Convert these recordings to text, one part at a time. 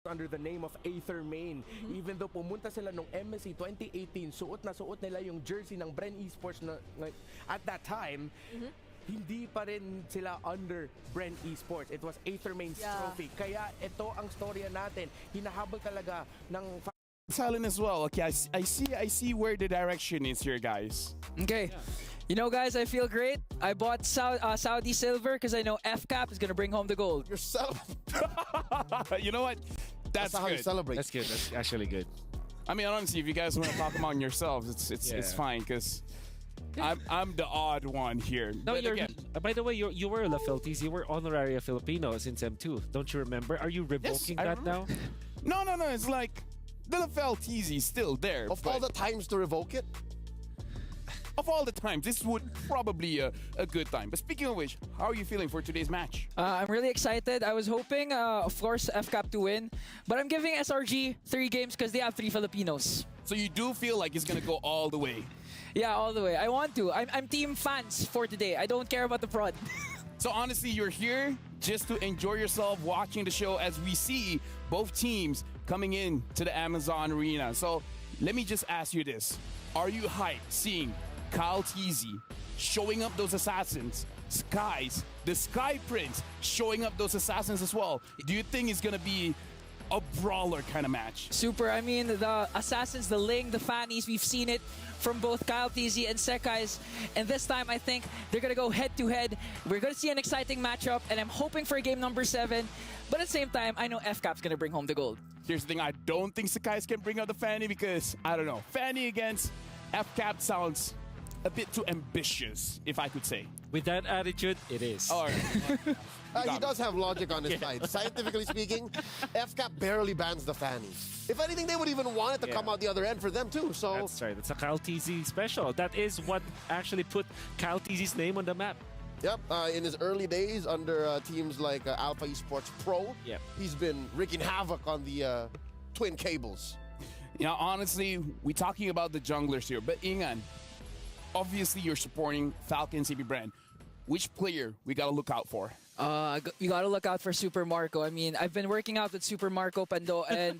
under the name of Aether Main. Even though pumunta sila nung MSC 2018, suot nila yung jersey ng Bren Esports at that time, hindi pa rin sila under Bren Esports. It was Aether Main's trophy. Kaya ito ang storya natin. Hinahabol talaga ng Silent as well. Okay, I see where the direction is here, guys. Okay. You know, guys, I feel great. I bought Saudi silver because I know FCAP is going to bring home the gold. You're You know what? That's how you good. celebrate. That's good. That's actually good. I mean, honestly, if you guys want to talk among yourselves, it's fine because I'm the odd one here. No, But you're. again, By the way, you were La Filties. You were honorary Filipino since M2. Don't you remember? Are you revoking I that now? no. It's like the FLTZ is still there. Of all the times to revoke it, of all the times, this would probably a good time. But speaking of which, how are you feeling for today's match? I'm really excited. I was hoping, of course, FCAP to win. But I'm giving SRG 3 games because they have 3 Filipinos. So you do feel like it's gonna go all the way. Yeah, all the way. I want to. I'm team fans for today. I don't care about the prod. So honestly, you're here just to enjoy yourself watching the show as we see both teams coming in to the Amazon Arena. So let me just ask you this. Are you hyped seeing Kyle Teasy showing up those assassins, Skies, the Sky Prince showing up those assassins as well? Do you think it's gonna be a brawler kind of match? Super. I mean, the Assassins, the Ling, the Fannies, we've seen it from both Kyle TZ and Sekai's. And this time, I think they're going to go head-to-head. We're going to see an exciting matchup, and I'm hoping for game number 7. But at the same time, I know FCAP's going to bring home the gold. Here's the thing, I don't think Sekai's can bring out the Fanny because, I don't know, Fanny against FCAP sounds a bit too ambitious, if I could say. With that attitude, it is. All right. he does have logic on his side. Scientifically speaking, FCAP barely bans the Fanny. If anything, they would even want it to come out the other end for them too. So That's right. That's a Kyle TZ special. That is what actually put Kyle TZ's name on the map. Yep, in his early days under teams like Alpha Esports Pro, Yep. he's been wreaking havoc on the twin cables. You know, honestly, we're talking about the junglers here, but Ingan, obviously you're supporting Falcon CB Bren. Which player we gotta look out for? You gotta look out for Super Marco. I mean, I've been working out with Super Marco Pando and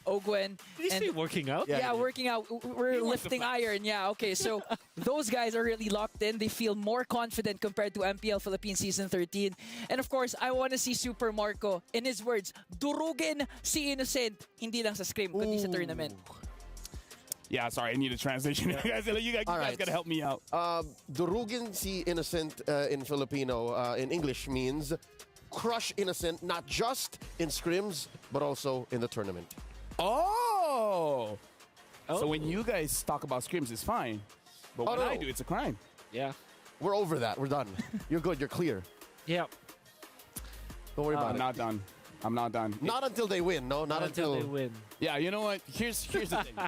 Ogwen. Did you say working out? Yeah, working out. We're lifting iron. Yeah, okay. So those guys are really locked in. They feel more confident compared to MPL Philippines Season 13. And of course, I want to see Super Marco, in his words, durugin si Innocent. Hindi lang sa scrim, kundi sa tournament. Yeah, sorry, I need a translation. You guys gotta help me out. Durugin si Innocent in Filipino, in English, means crush Innocent, not just in scrims, but also in the tournament. Oh! So when you guys talk about scrims, it's fine. But when I do, it's a crime. Yeah. We're over that. We're done. You're good. You're clear. Yeah. Don't worry about I'm it. not done. I'm not done. Not until they win. No, not Until they win. Yeah, you know what? Here's the thing.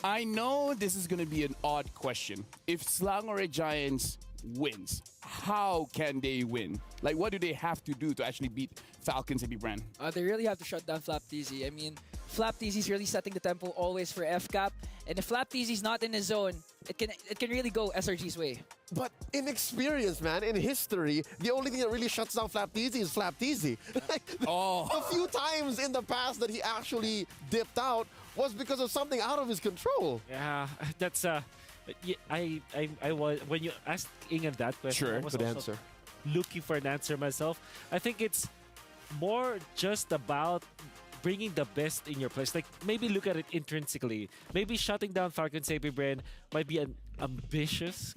I know this is going to be an odd question. If Slangore Giants wins, how can they win? Like, what do they have to do to actually beat Falcons and Bren? They really have to shut down Flap TZ. I mean, Flap TZ is really setting the tempo always for FCAP. And if Flap TZ is not in his zone, it can really go SRG's way. But in experience, man, in history, the only thing that really shuts down Flap TZ is Flap TZ. The few times in the past that he actually dipped out was because of something out of his control. Yeah, that's I was when you asked Ingan that question. Sure, I was good also answer. looking for an answer myself. I think it's more just about bringing the best in your place. Like, maybe look at it intrinsically. Maybe shutting down Falcon Sabi Bren might be an ambitious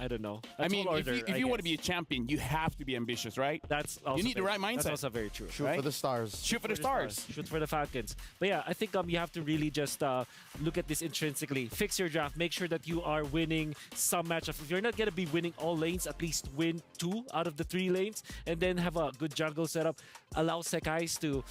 I don't know. I mean, if you want to be a champion, you have to be ambitious, right? That's also you need the right mindset. That's also very true. Shoot for the stars. Shoot for the stars. Shoot for the Falcons. But yeah, I think you have to really just look at this intrinsically. Fix your draft. Make sure that you are winning some matchups. If you're not going to be winning all lanes, at least win 2 out of the 3 lanes. And then have a good jungle setup. Allow Sekai's to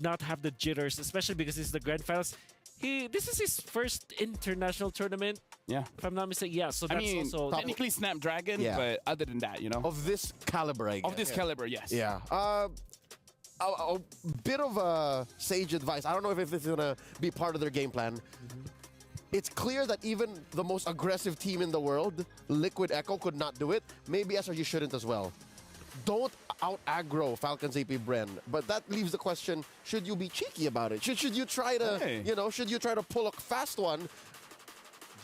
not have the jitters, especially because it's the grand finals. This is his first international tournament. Yeah. If I'm not mistaken. Yeah, so that's I mean, also... technically Snapdragon, but other than that, you know. Of this caliber, I guess. Of this caliber, yes. Yeah. A bit of sage advice. I don't know if this is going to be part of their game plan. It's clear that even the most aggressive team in the world, Liquid Echo, could not do it. Maybe SRG shouldn't as well. don't out-aggro Falcons AP Bren. But that leaves the question, should you be cheeky about it? Should you try to, should you try to pull a fast one?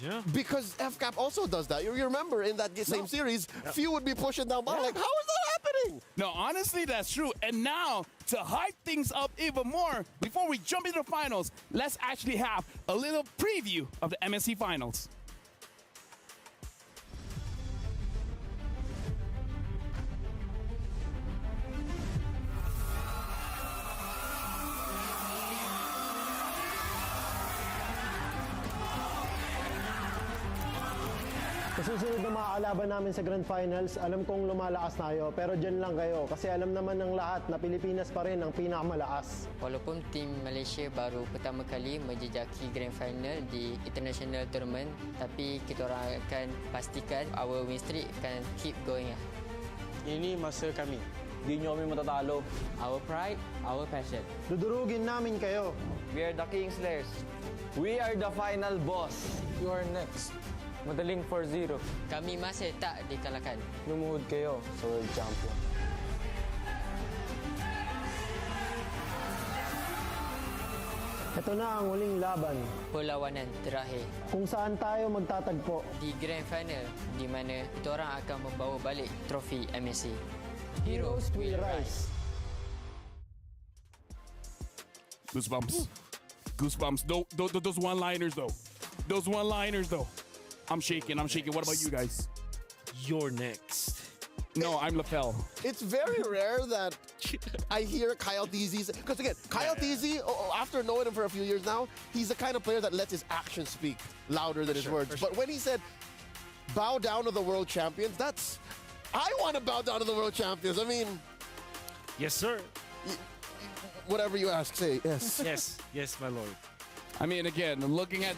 Yeah. Because FCAP also does that. You remember in that same series, few would be pushing down bottom. Like, how is that happening? No, honestly, that's true. And now, to hype things up even more, before we jump into the finals, let's actually have a little preview of the MSC finals. Sa susunod na mga kalaban namin sa Grand Finals, alam kong lumalakas na kayo, pero dyan lang kayo kasi alam naman ng lahat na Pilipinas pa rin ang pinakamalakas. Walaupun tim Malaysia baru pertama kali menjejaki Grand Final di International Tournament, tapi kita orang akan pastikan our win streak akan keep going. Ini masa kami. Di nyo kami matatalo. Our pride, our passion. Dudurugin namin kayo. We are the Kingslayers. We are the final boss. You are next. Madaling 4-0. Kami masih tak dikalahkan. Lumuhod kayo sa World Champion. Ito na ang huling laban Perlawanan terakhir kung saan tayo magtatagpo. di Grand Final di mana kita orang akan membawa balik trofi MSC. Heroes will rise. Goosebumps. Goosebumps. Those one-liners, though. Those one-liners, though. I'm shaking. What about you guys? You're next. No, I'm lapel. It's very rare that I hear Kyle Teasy. Because again, Kyle Teasy, after knowing him for a few years now, he's the kind of player that lets his actions speak louder than his words. But when he said, bow down to the world champions, I want to bow down to the world champions. I mean, Yes, sir. whatever you ask, say yes. Yes, my lord. I mean, again, looking at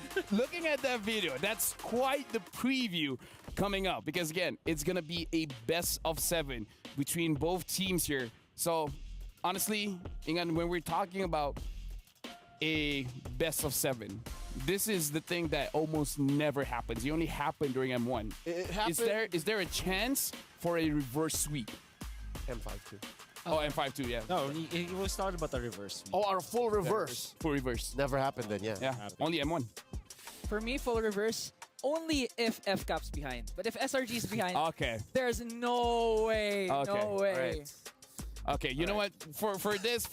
that video, that's quite the preview coming up. Because again, it's gonna be a best of 7 between both teams here. So honestly, Ingan, when we're talking about a best of 7, this is the thing that almost never happens. It only happened during M1. It happened. Is there a chance for a reverse sweep? M5 too. Oh, M5 too, yeah. No, he was talking about the reverse. Oh, our full reverse. Full reverse. Never happened then, yeah. Yeah, only M1. For me, full reverse, only if FCAP's behind. But if SRG's behind, Okay. there's no way. Okay, No way. alright. Okay, you know what? For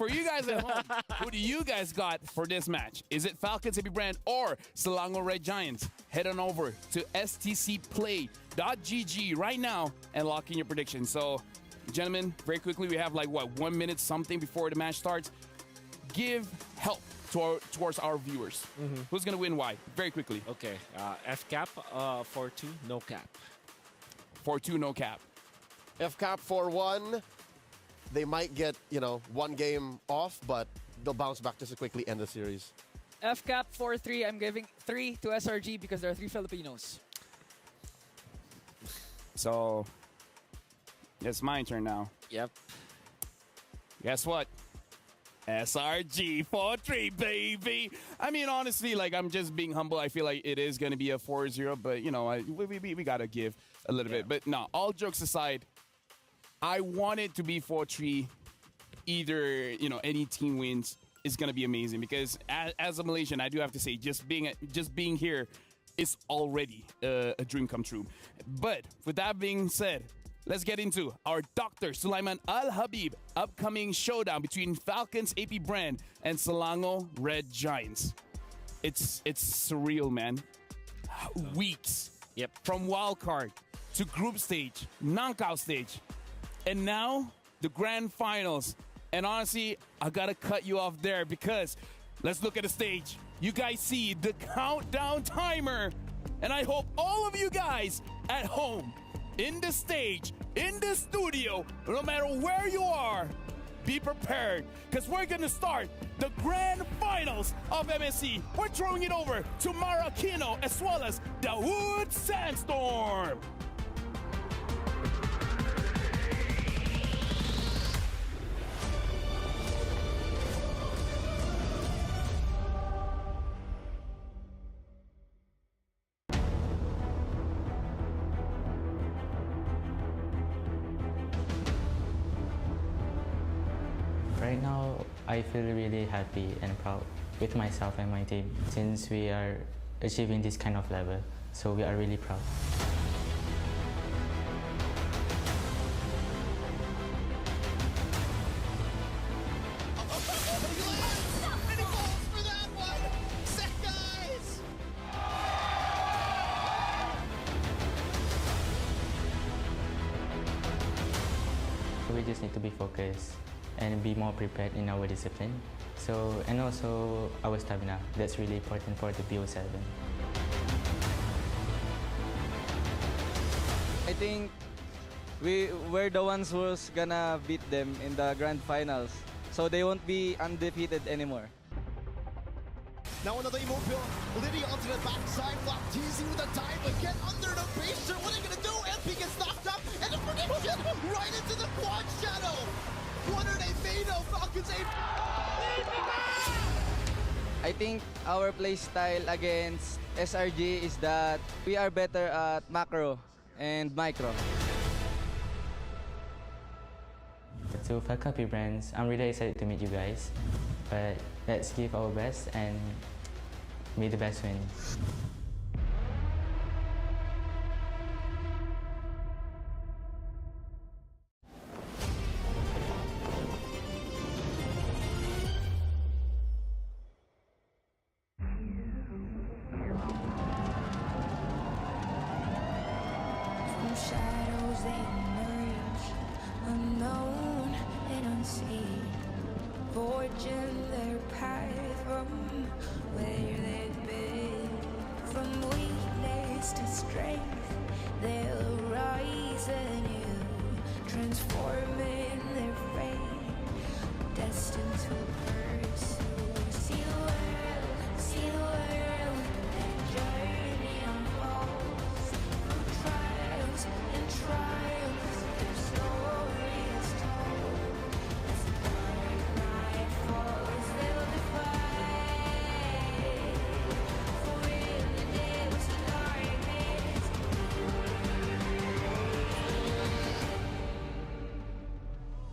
you guys at home, who do you guys got for this match? Is it Falcons AP Bren or Selangor Red Giants? Head on over to stcplay.gg right now and lock in your predictions. So, gentlemen, very quickly, we have like, what, 1 minute something before the match starts. Give help towards our viewers. Who's going to win why? Very quickly. Okay, FCAP 4-2, no cap. 4-2, no cap. FCAP 4-1. They might get, one game off, but they'll bounce back just to quickly end the series. FCAP 4-3, I'm giving 3 to SRG because there are 3 Filipinos. So, it's my turn now. Yep. Guess what? SRG 4-3, baby. I mean, honestly, like, I'm just being humble. I feel like it is going to be a 4-0, but, we got to give a little bit. But no, all jokes aside, I want it to be 4-3. Either, any team wins is going to be amazing because as a Malaysian, I do have to say, just being here is already a dream come true. But with that being said, let's get into our Dr. Sulaiman Al-Habib upcoming showdown between Falcons AP Bren and Selangor Red Giants. It's surreal, man. Weeks. Yep. From wild card to group stage, knockout stage, and now the grand finals. And honestly, I gotta cut you off there because let's look at the stage. You guys see the countdown timer, and I hope all of you guys at home, in the stage, in the studio, no matter where you are, be prepared because we're gonna start the grand finals of MSC. We're throwing it over to Maracino as well as the Wood Sandstorm. Right now, I feel really happy and proud with myself and my team since we are achieving this kind of level. So we are really proud. We just need to be focused and be more prepared in our discipline. So, and also our stamina. That's really important for the BO7. I think we're the ones who's gonna beat them in the grand finals. So they won't be undefeated anymore. Now another Immobile, Lydia onto the backside, flop teasing with a dive again under the base. What are they gonna do? LP gets knocked up, and the prediction right into the quad shadow. What are they made of? Falcons aim. I think our play style against SRG is that we are better at macro and micro. To Falcon Brands, I'm really excited to meet you guys. But let's give our best and may the best win. From shadows they emerge, unknown and unseen, forging their path from where they've been. From weakness to strength, they'll rise anew, transforming their fate, destined to pursue. See the world, their journey unfolds. Through trials and triumphs, their story is told. As the dark night falls, they'll defy. For in the depths of darkness, rise of the heroes,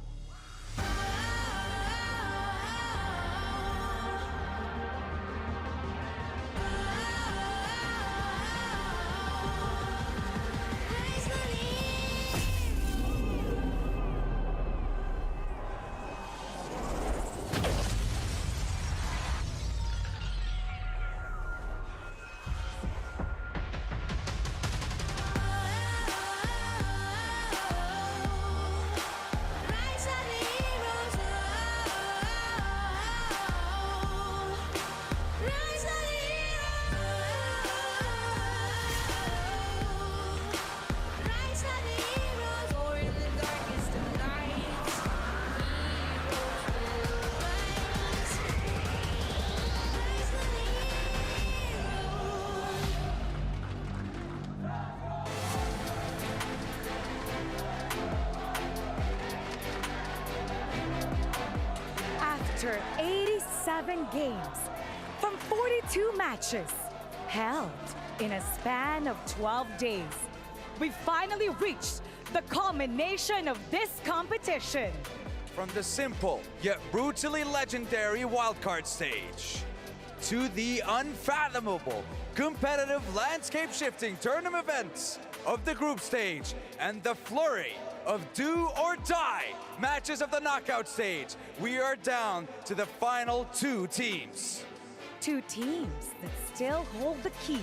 rise of the heroes, rise of the heroes. For in the darkest of nights, heroes will rise. Rise of the After 87 games from 42 matches held in a span of 12 days, we finally reached the culmination of this competition. From the simple yet brutally legendary wildcard stage to the unfathomable competitive landscape shifting tournament events of the group stage and the flurry of do or die matches of the knockout stage, we are down to the final two teams. Two teams that still hold the key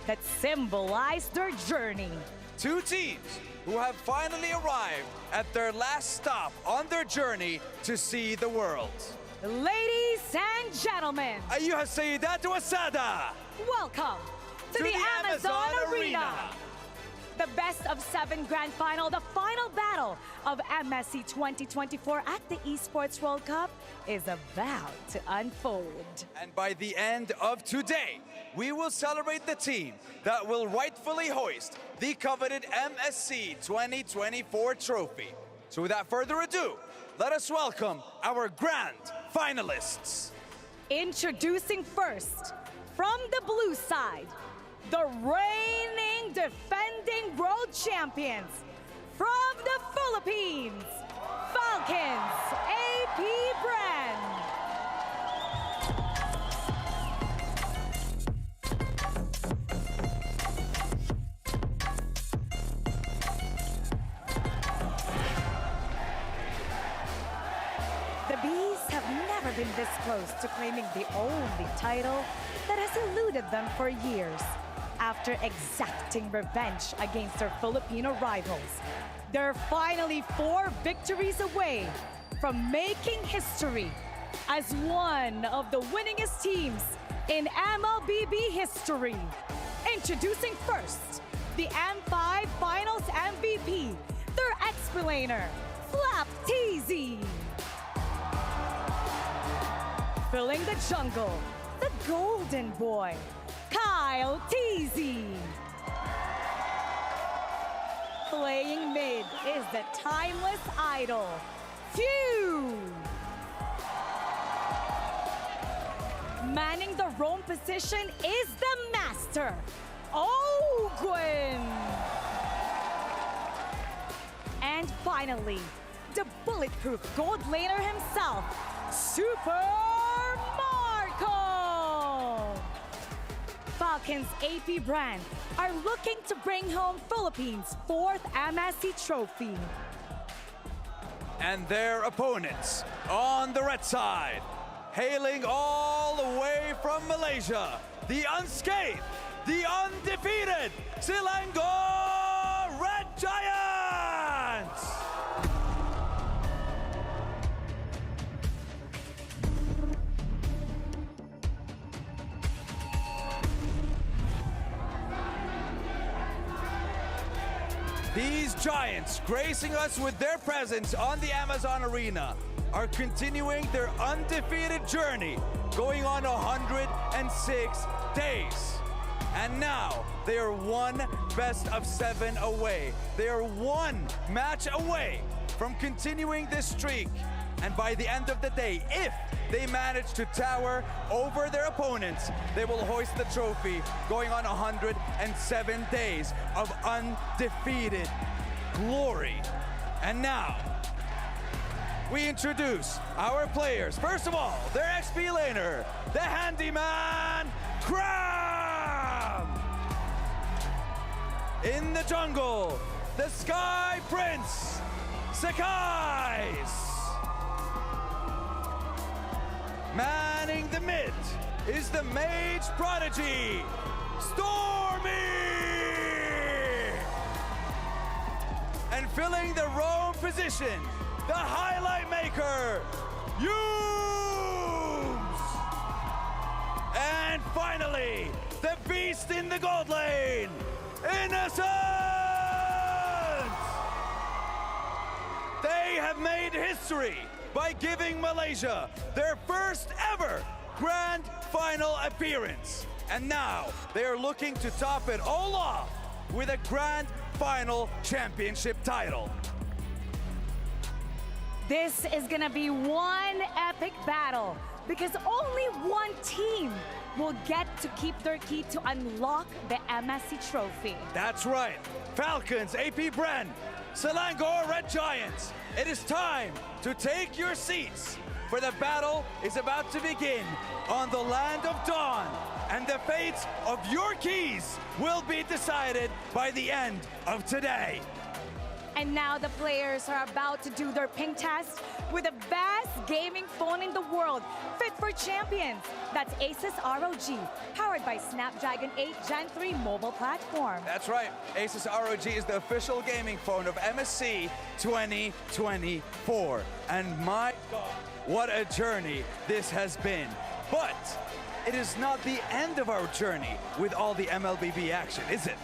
that symbolize their journey. Two teams who have finally arrived at their last stop on their journey to see the world. Ladies and gentlemen, أيها السيدات والسادة, welcome to the Amazon Arena. The best of 7 grand final, the final battle of MSC 2024 at the Esports World Cup is about to unfold. And by the end of today, we will celebrate the team that will rightfully hoist the coveted MSC 2024 trophy. So without further ado, let us welcome our grand finalists. Introducing first, from the blue side, the reigning defending world champions from the Philippines, Falcons, AP Bren. The Bees have never been this close to claiming the only title that has eluded them for years. After exacting revenge against their Filipino rivals, they're finally 4 victories away from making history as one of the winningest teams in MLBB history. Introducing first, the M5 Finals MVP, their explainer, Flap TZ. Filling the jungle, the golden boy, Kyle TZ. Playing mid is the timeless idol, Few. Manning the roam position is the master, Ogwin. And finally, the bulletproof gold laner himself, Super Marco. Falcons AP Bren are looking to bring home Philippines' 4th MSC trophy. And their opponents on the red side, hailing all the way from Malaysia, the unscathed, the undefeated Selangor Red Giants! These Giants, gracing us with their presence on the Amazon Arena, are continuing their undefeated journey, going on 106 days. And now they are 1 best-of-7 away. They are 1 match away from continuing this streak. And by the end of the day, if they manage to tower over their opponents, they will hoist the trophy, going on 107 days of undefeated glory. And now, we introduce our players. First of all, their XP laner, the handyman, Cram! In the jungle, the Sky Prince, Sakai's. Manning the mid is the Mage Prodigy, Stormy! And filling the roam position, the highlight maker, Yooms! And finally, the beast in the gold lane, Innocent! They have made history by giving Malaysia their first ever Grand Final appearance. And now they are looking to top it all off with a Grand Final championship title. This is gonna be one epic battle because only one team will get to keep their key to unlock the MSC trophy. That's right. Falcons, AP Bren, Selangor Red Giants. It is time to take your seats, for the battle is about to begin on the land of dawn, and the fates of your keys will be decided by the end of today. And now the players are about to do their ping test with the best gaming phone in the world, fit for champions. That's Asus ROG, powered by Snapdragon 8 Gen 3 mobile platform. That's right. Asus ROG is the official gaming phone of MSC 2024. And my God, what a journey this has been. But it is not the end of our journey with all the MLBB action, is it?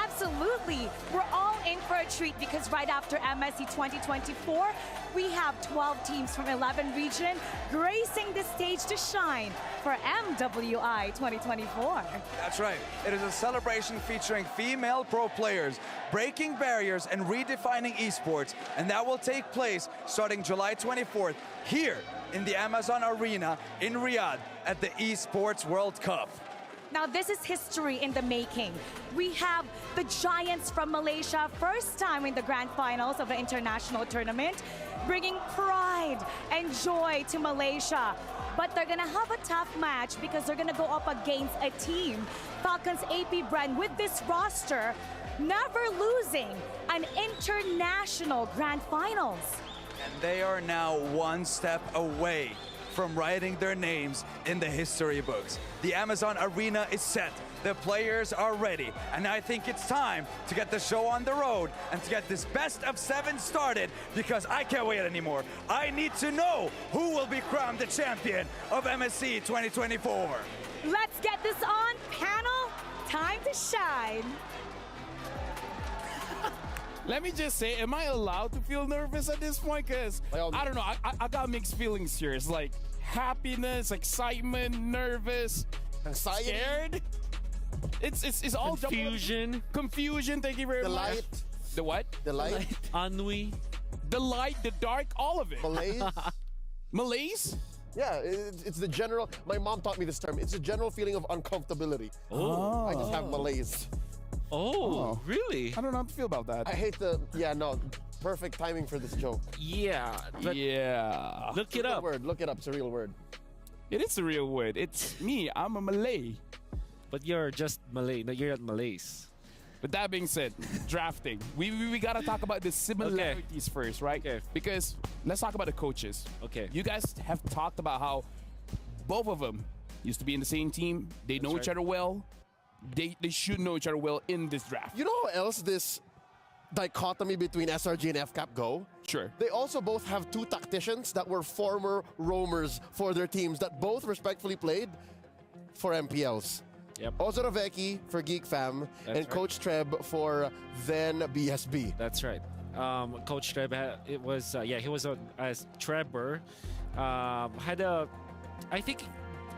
Absolutely. We're all in for a treat because right after MSC 2024, we have 12 teams from 11 regions gracing the stage to shine for MWI 2024. That's right. It is a celebration featuring female pro players, breaking barriers and redefining esports. And that will take place starting July 24th here in the Amazon Arena in Riyadh at the Esports World Cup. Now, this is history in the making. We have the Giants from Malaysia, first time in the grand finals of the international tournament. bringing pride and joy to Malaysia. But they're gonna have a tough match because they're gonna go up against a team, Falcons AP Bren, with this roster, never losing an international grand finals. And they are now one step away from writing their names in the history books. The Amazon Arena is set. The players are ready. And I think it's time to get the show on the road and to get this best of 7 started because I can't wait anymore. I need to know who will be crowned the champion of MSC 2024. Let's get this on, panel. Time to shine. Let me just say, am I allowed to feel nervous at this point? Because I don't know, I got mixed feelings here. It's like happiness, excitement, nervous, Anxiety. scared. It's all Confusion. Confusion. Thank you very The much. light. The what? The light. Ennui. The light, the dark, all of it. Malaise. Malaise? Yeah, it's the general. My mom taught me this term. It's a general feeling of uncomfortability. Oh. I just have malaise. Oh, really? I don't know how to feel about that. I hate the. Yeah, no. Perfect timing for this joke. Yeah. But Yeah. look it It's a up. word. Look it up. It's a real word. It is a real word. It's me. I'm a Malay. But you're just Malay. No, you're not Malays. With that being said, drafting. We gotta talk about the similarities first, right? Okay. Because let's talk about the coaches. Okay. You guys have talked about how both of them used to be in the same team. They know each right. other well. They should know each other well in this draft. You know how else this dichotomy between SRG and FCAP go? Sure. They also both have 2 tacticians that were former roamers for their teams that both respectfully played for MPLs. Yep. Ozorovecki for Geek Fam and right. Coach Treb for then BSB. That's right. Coach Treb, he was on as Trevor. I think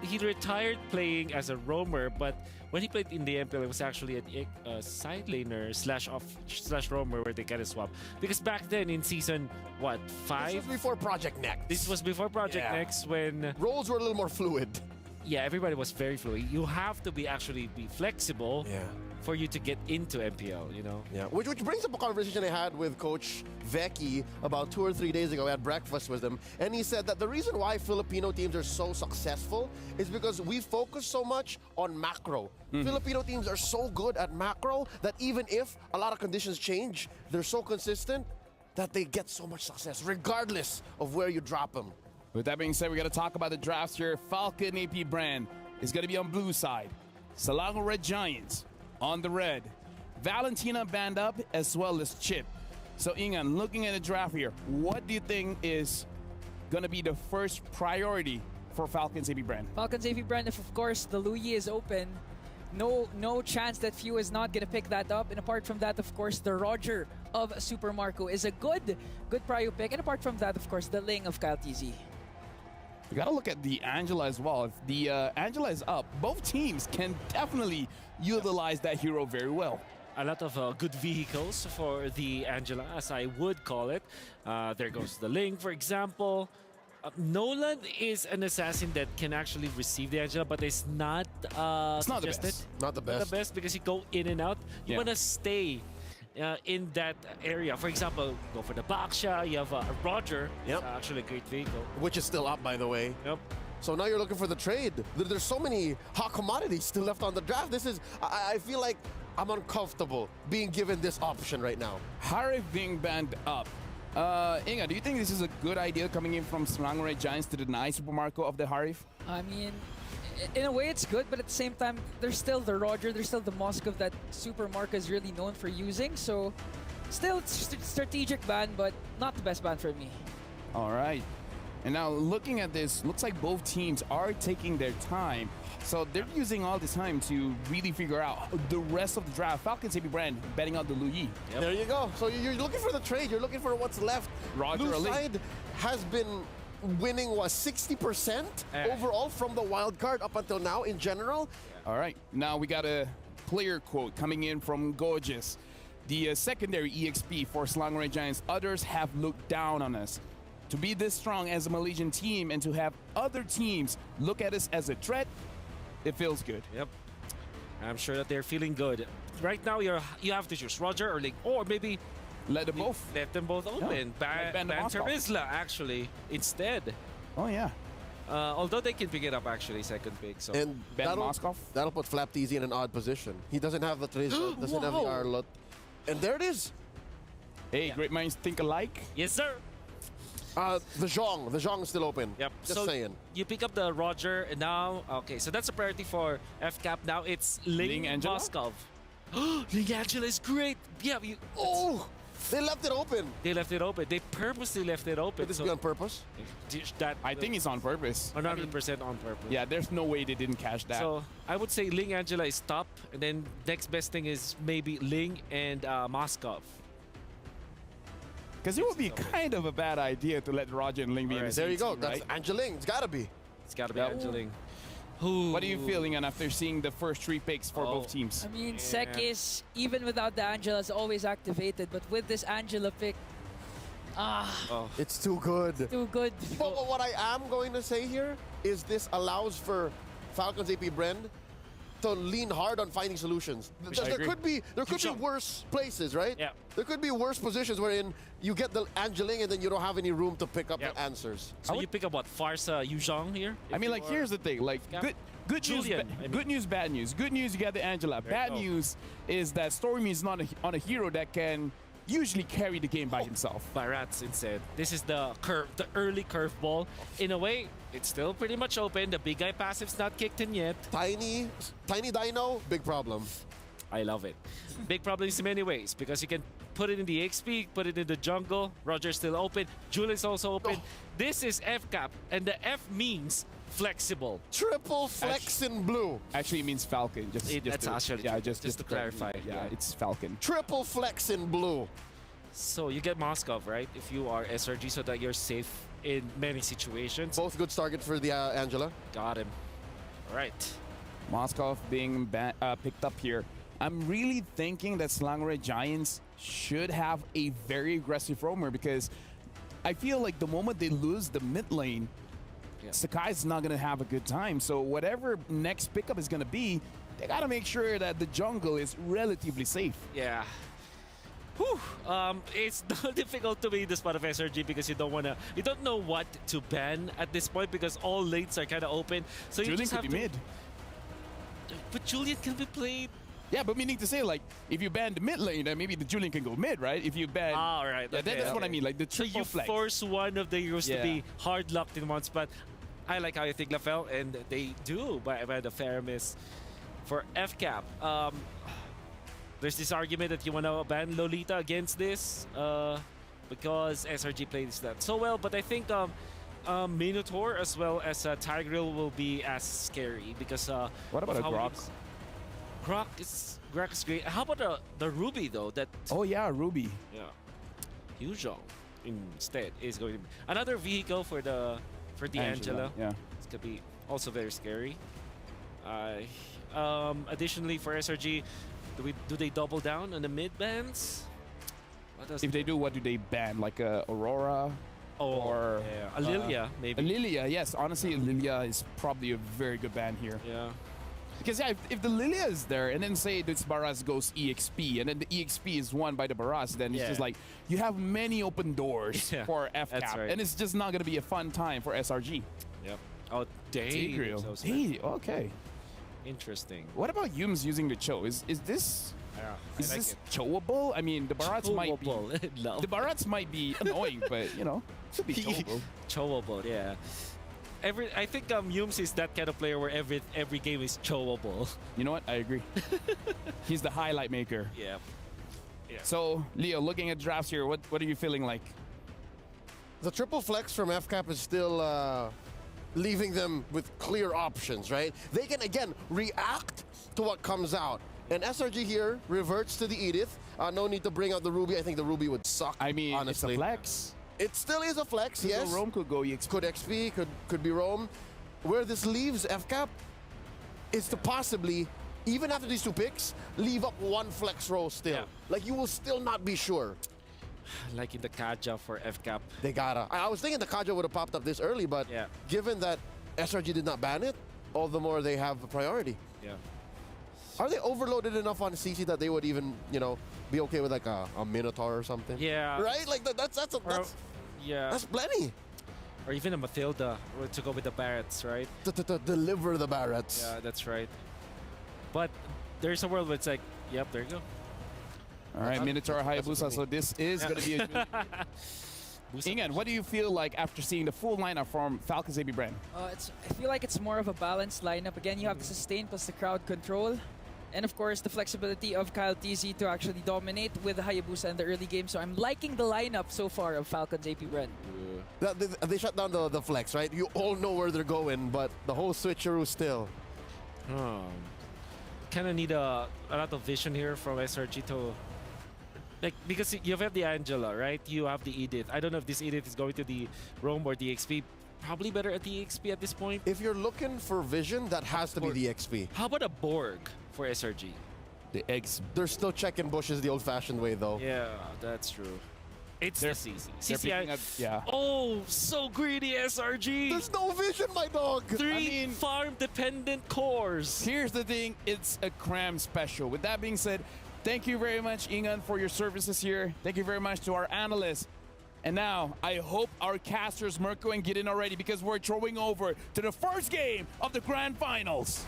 he retired playing as a roamer, but when he played in the MPL, it was actually a side laner slash roamer where they kind of swap. Because back then in season, what, 5? This was before Project Next. This was before Project Yeah. Next when, Roles were a little more fluid. yeah, everybody was very fluid. You have to be flexible Yeah. for you to get into MPL, you know? Yeah, which brings up a conversation I had with Coach Vecchi about 2 or 3 days ago. I had breakfast with him, and he said that the reason why Filipino teams are so successful is because we focus so much on macro. Filipino teams are so good at macro that even if a lot of conditions change, they're so consistent that they get so much success, regardless of where you drop them. With that being said, we got to talk about the drafts here. Falcon AP Bren is going to be on blue side. Selangor Red Giants on the red. Valentina band up as well as Chip. So Ingan, looking at the draft here, what do you think is going to be the first priority for Falcons AP Bren? Falcons AV Brand, if of course the Luyi is open, no chance that Few is not gonna pick that up. And apart from that, of course, the Roger of Super Marco is a good prio pick. And apart from that, of course, the Ling of Kyle TZ. We got to look at the Angela as well. If the Angela is up, both teams can definitely utilize that hero very well. A lot of good vehicles for the Angela, as I would call it. There goes the Ling, for example. Nolan is an assassin that can actually receive the Angela, but it's not It's not the suggested. best. Not the Not best. the best because you go in and out. You Yeah. want to stay in that area. For example, go for the Baksha. You have Roger. Yep. It's actually a great vehicle. Which is still up, by the way. Yep. So now you're looking for the trade. There's so many hot commodities still left on the draft. I feel like I'm uncomfortable being given this option right now. Harif being banned up. Inga, do you think this is a good idea coming in from Selangor Red Giants to deny Super Marco of the Harif? I mean, in a way it's good, but at the same time, there's still the Roger, there's still the Moskov that Super Marco is really known for using. So still it's strategic ban, but not the best ban for me. All right. And now looking at this, looks like both teams are taking their time. So they're using all this time to really figure out the rest of the draft. Falcons AP Brand betting on the Luyi. Yep. There you go. So you're looking for the trade. You're looking for what's left. Roger Blue Ali. side has been winning, 60% overall from the wild card up until now in general. All right. Now we got a player quote coming in from Gorgeous. The secondary EXP for Selangor Red Giants. Others have looked down on us. To be this strong as a Malaysian team and to have other teams look at us as a threat, it feels good. Yep. I'm sure that they're feeling good. Right now, you have to choose Roger or Ling, or maybe Let them both. Left them both open. Ban the Ban Moscow. Terizla, actually, instead. Oh yeah. Although they can pick it up, actually, second pick. So And Ben Moskov. that'll put Flapteasy in an odd position. He doesn't have the Trizla, doesn't have the Wow. Arlot. And there it is. Hey, great minds think alike. yes, sir. The Zhong is still open. Yep. Just so saying. you pick up the Roger, and now, okay, so that's a priority for FCAP. Now it's Ling Angela? Moskov. Ling Angela is great. Yeah, Oh, they left it open. they left it open. They purposely left it open. Could this be on purpose? That I think it's on purpose. 100% on purpose. Yeah, there's no way they didn't catch that. So I would say Ling Angela is top, and then next best thing is maybe Ling and Moskov. Because it would be kind of a bad idea to let Roger and Ling be in the There same you go. team, That's right? Angeling. It's gotta be. It's got to be Yep. Angeling. What are you feeling, and after seeing the first 3 picks for both teams? I mean, Sekis, even without the Angela, is always activated. But with this Angela pick, It's too good. too good. But what I am going to say here is this allows for Falcons AP Bren to lean hard on finding solutions. There agree. could be worse places, right? Yeah. There could be worse positions wherein you get the Angeling and then you don't have any room to pick up Yep. the answers. So you pick up what? Farsa Yuzhong here? I mean, like, here's the thing. Like, Yeah. good news, Julian, I mean. good news, bad news. Good news, you got the Angela. Bad you go. news is that Stormy is not on a hero that can usually carry the game by himself. Barats instead. This is the early curveball. In a way, it's still pretty much open. The big guy passive's not kicked in yet. Tiny Dino, big problem. I love it. Big problems in many ways because you can put it in the XP, put it in the jungle. Roger's still open. Julian's also open. This is FCAP, and the F means flexible. Triple flex in blue. Actually, it means Falcon. That's actually yeah, true. Just to clarify. Yeah, it's Falcon. Triple flex in blue. So you get Moskov, right? If you are SRG, so that you're safe in many situations. Both good targets for the Angela. Got him. All right. Moskov being picked up here. I'm really thinking that Slangre Giants should have a very aggressive roamer because I feel like the moment they lose the mid lane, Sakai's not going to have a good time. So whatever next pickup is going to be, they got to make sure that the jungle is relatively safe. Yeah. Whew. It's difficult to be in the spot of SRG because you don't know what to ban at this point because all lanes are kind of open. So you Julian just could have be to. mid. But Julian can be played. Yeah, but meaning to say, like, if you ban the mid lane, then maybe the Julian can go mid, right? If you ban... All right. Yeah, Okay, that's what I mean, like the So triple you flex. force one of the heroes to Yeah. be hard locked in one spot. I like how you think, Lafel, and they do by the fair miss for FCAP. There's this argument that you want to ban Lolita against this because SRG plays that so well, but I think Minotaur as well as Tigreal will be as scary because What about of a how Grok? Grok is great. How about the Ruby though? That Oh, yeah, Ruby. yeah, Yuzhong instead is going to be another vehicle for the Angela. Yeah. It's gonna be also very scary. Additionally for SRG, do they double down on the mid bans? What does If they do, what do they ban? Like Aurora? or yeah. Lilia, maybe. Lilia, yes. Honestly, Lilia is probably a very good ban here. Yeah. Because yeah, if the Lilia is there, and then say this Baras goes EXP, and then the EXP is won by the Baras, then it's just like you have many open doors Yeah, for FCAP, that's right. and it's just not gonna be a fun time for SRG. Yep. Oh, Tigreal. Dave. Hey, okay. Interesting. What about Yums using the Cho? Is this Yeah, is this Choable? I mean, the Barats might be Love. the Barats might be annoying, but you know, should be Choable. Chowable, yeah. I think Yums is that kind of player where every game is chowable. You know what? I agree. He's the highlight maker. Yeah. So, Leo, looking at drafts here, what are you feeling like? The triple flex from FCAP is still leaving them with clear options, right? They can, again, react to what comes out. And SRG here reverts to the Edith. No need to bring out the Ruby. I think the Ruby would suck, I mean, honestly. it's a flex. It still is a flex, Could yes. go Rome, could go EXP. Could XP, could be Rome. Where this leaves FCAP is to possibly, even after these two picks, leave up one flex row still. Yeah. Like, you will still not be sure. Like in the Kaja for FCAP. They gotta. I was thinking the Kaja would have popped up this early, but Yeah. given that SRG did not ban it, all the more they have a priority. Yeah. Are they overloaded enough on CC that they would even, be okay with like a Minotaur or something. Yeah. Right? Like that's Yeah. that's plenty. Or even a Matilda to go with the Barretts, right? To deliver the Barretts. Yeah, that's right. But there's a world where it's like, yep, there you go. All right, Minotaur Hayabusa. So this is going to be a good. Ingan, what do you feel like after seeing the full lineup from Falcons AB Bren? I feel like it's more of a balanced lineup. Again, you have the sustain plus the crowd control. And of course, the flexibility of Kyle TZ to actually dominate with Hayabusa in the early game. So I'm liking the lineup so far of Falcons AP Bren. They shut down the flex, right? You all know where they're going, but the whole switcheroo still. Kind of need a lot of vision here from SRG to... Like, because you have the Angela, right? You have the Edith. I don't know if this Edith is going to the Rome or the XP. Probably better at the XP at this point. If you're looking for vision, that has to be the XP. How about a Borg for SRG? The eggs. They're still checking bushes the old-fashioned way, though. Yeah, that's true. It's the CC. They're picking up, yeah. Oh, so greedy SRG. There's no vision, my dog. Three farm-dependent cores. Here's the thing. It's a cram special. With that being said, thank you very much, Ingan, for your services here. Thank you very much to our analysts. And now, I hope our casters, Mirko and get in already because we're throwing over to the first game of the Grand Finals.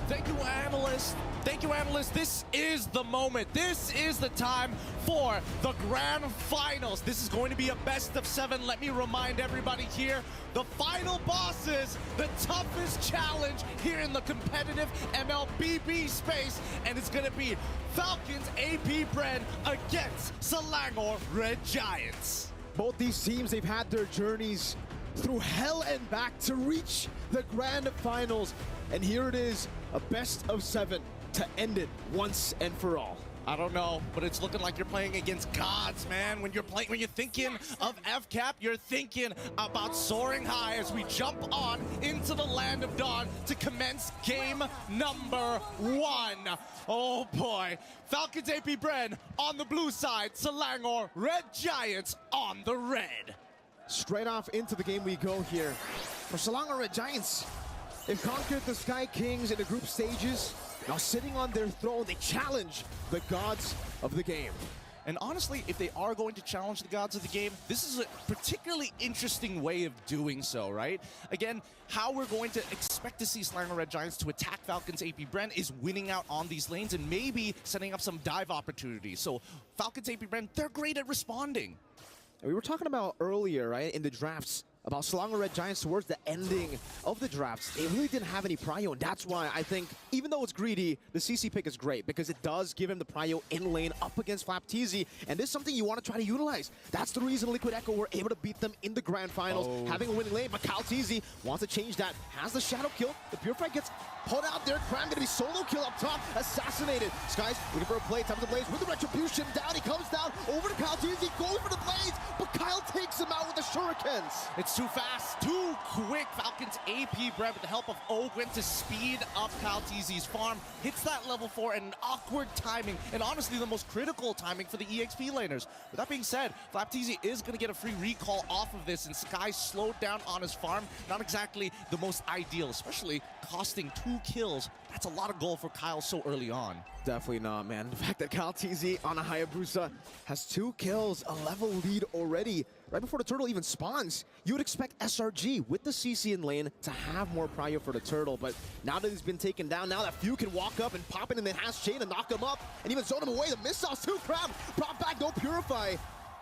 Thank you, analysts. Thank you, analysts. This is the moment. This is the time for the Grand Finals. This is going to be a best of 7. Let me remind everybody here, the final bosses, the toughest challenge here in the competitive MLBB space. And it's going to be Falcons AP Bren against Selangor Red Giants. Both these teams, they've had their journeys through hell and back to reach the Grand Finals. And here it is, a best of 7 to end it once and for all. I don't know, but it's looking like you're playing against gods, man. When you're thinking of FCAP, you're thinking about soaring high as we jump on into the land of dawn to commence game number 1. Oh boy, Falcons AP Bren on the blue side, Selangor Red Giants on the red. Straight off into the game we go here. For Selangor Red Giants, they've conquered the Sky Kings in the group stages. Now sitting on their throne, they challenge the gods of the game. And honestly, if they are going to challenge the gods of the game, this is a particularly interesting way of doing so, right? Again, how we're going to expect to see Selangor Red Giants to attack Falcons AP Bren is winning out on these lanes and maybe setting up some dive opportunities. So Falcons AP Bren, they're great at responding. We were talking about earlier, right, in the drafts, about Selangor Red Giants towards the ending of the drafts. They really didn't have any prio, and that's why I think, even though it's greedy, the CC pick is great because it does give him the prio in lane up against FlapTZ, and this is something you want to try to utilize. That's the reason Liquid Echo were able to beat them in the Grand Finals, having a winning lane, but Kyle TZ wants to change that, has the Shadow kill, the Purify gets put out there, Cram gonna be solo kill up top, assassinated. Skies looking for a play, time for the Blaze with the Retribution, down, he comes down, over to Kyle TZ, goes for the Blaze, but Kyle takes him out with the Shurikens. It's too fast, too quick. Falcons AP Bren with the help of Ogren to speed up Kyle TZ's farm. Hits that level 4 and an awkward timing, and honestly the most critical timing for the EXP laners. With that being said, FlapTZ is going to get a free recall off of this, and Sky slowed down on his farm. Not exactly the most ideal, especially costing 2 kills. That's a lot of gold for Kyle so early on. Definitely not, man. The fact that Kyle TZ on a Hayabusa has 2 kills, a level lead already, right before the turtle even spawns. You would expect SRG with the CC in lane to have more prio for the turtle, but now that he's been taken down, now that Few can walk up and pop it and then has Chain to knock him up and even zone him away. The missiles too, Crab brought back, no Purify.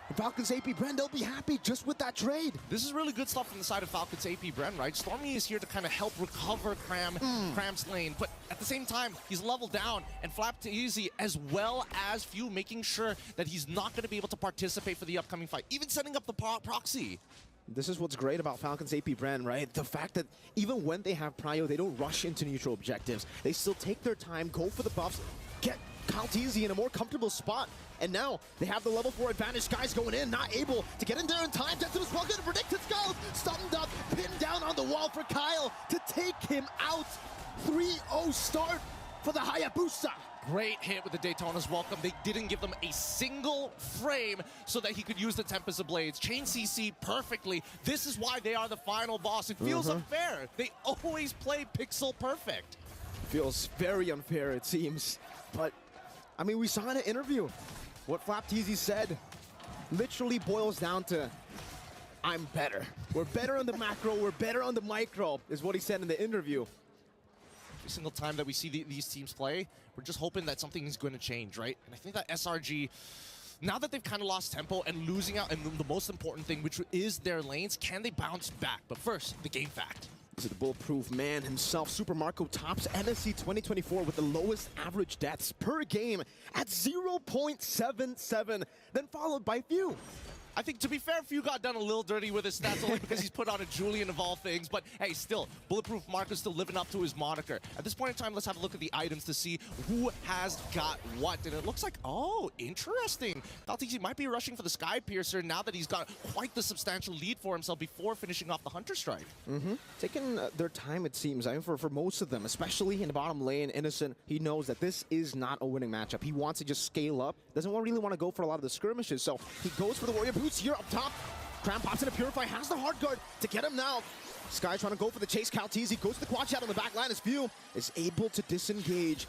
And Falcons AP Bren, they'll be happy just with that trade. This is really good stuff from the side of Falcons AP Bren, right? Stormy is here to kind of help recover Cram's lane, but at the same time, he's leveled down, and FlapTZ as well as Few making sure that he's not going to be able to participate for the upcoming fight, even setting up the proxy. This is what's great about Falcons AP Bren, right? The fact that even when they have prio, they don't rush into neutral objectives. They still take their time, go for the buffs, get Kyle TZ in a more comfortable spot. And now they have the level 4 advantage. Sky's going in, not able to get in there in time. Jetson is well good, predicted Sky, stunned up, pinned down on the wall for Kyle to take him out. 3-0 start for the Hayabusa. Great hit with the Daytona's welcome. They didn't give them a single frame so that he could use the Tempest of Blades. Chain CC perfectly. This is why they are the final boss. It feels unfair. They always play pixel perfect. Feels very unfair, it seems. But I mean, we saw in an interview what FlapTZ said literally boils down to, I'm better. We're better on the macro, we're better on the micro, is what he said in the interview. Every single time that we see these teams play, we're just hoping that something is going to change, right? And I think that SRG, now that they've kind of lost tempo and losing out, and the most important thing, which is their lanes, can they bounce back? But first, the game fact. This is the bulletproof man himself. Super Marco tops MSC 2024 with the lowest average deaths per game at 0.77, then followed by Few. I think, to be fair, Few got done a little dirty with his stats only because he's put on a Julian of all things. But hey, still, Bulletproof Marco's still living up to his moniker. At this point in time, let's have a look at the items to see who has got what. And it looks like, oh, interesting. FALCONS might be rushing for the Sky Piercer now that he's got quite the substantial lead for himself before finishing off the Hunter Strike. Taking their time, it seems. I mean, for most of them, especially in the bottom lane, Innocent, he knows that this is not a winning matchup. He wants to just scale up. Doesn't really want to go for a lot of the skirmishes. So he goes for the Warrior Boots here up top. Cram pops in a Purify, has the hard guard to get him now. Sky trying to go for the chase. FALCONS goes to the quad shot on the back line as Few is able to disengage.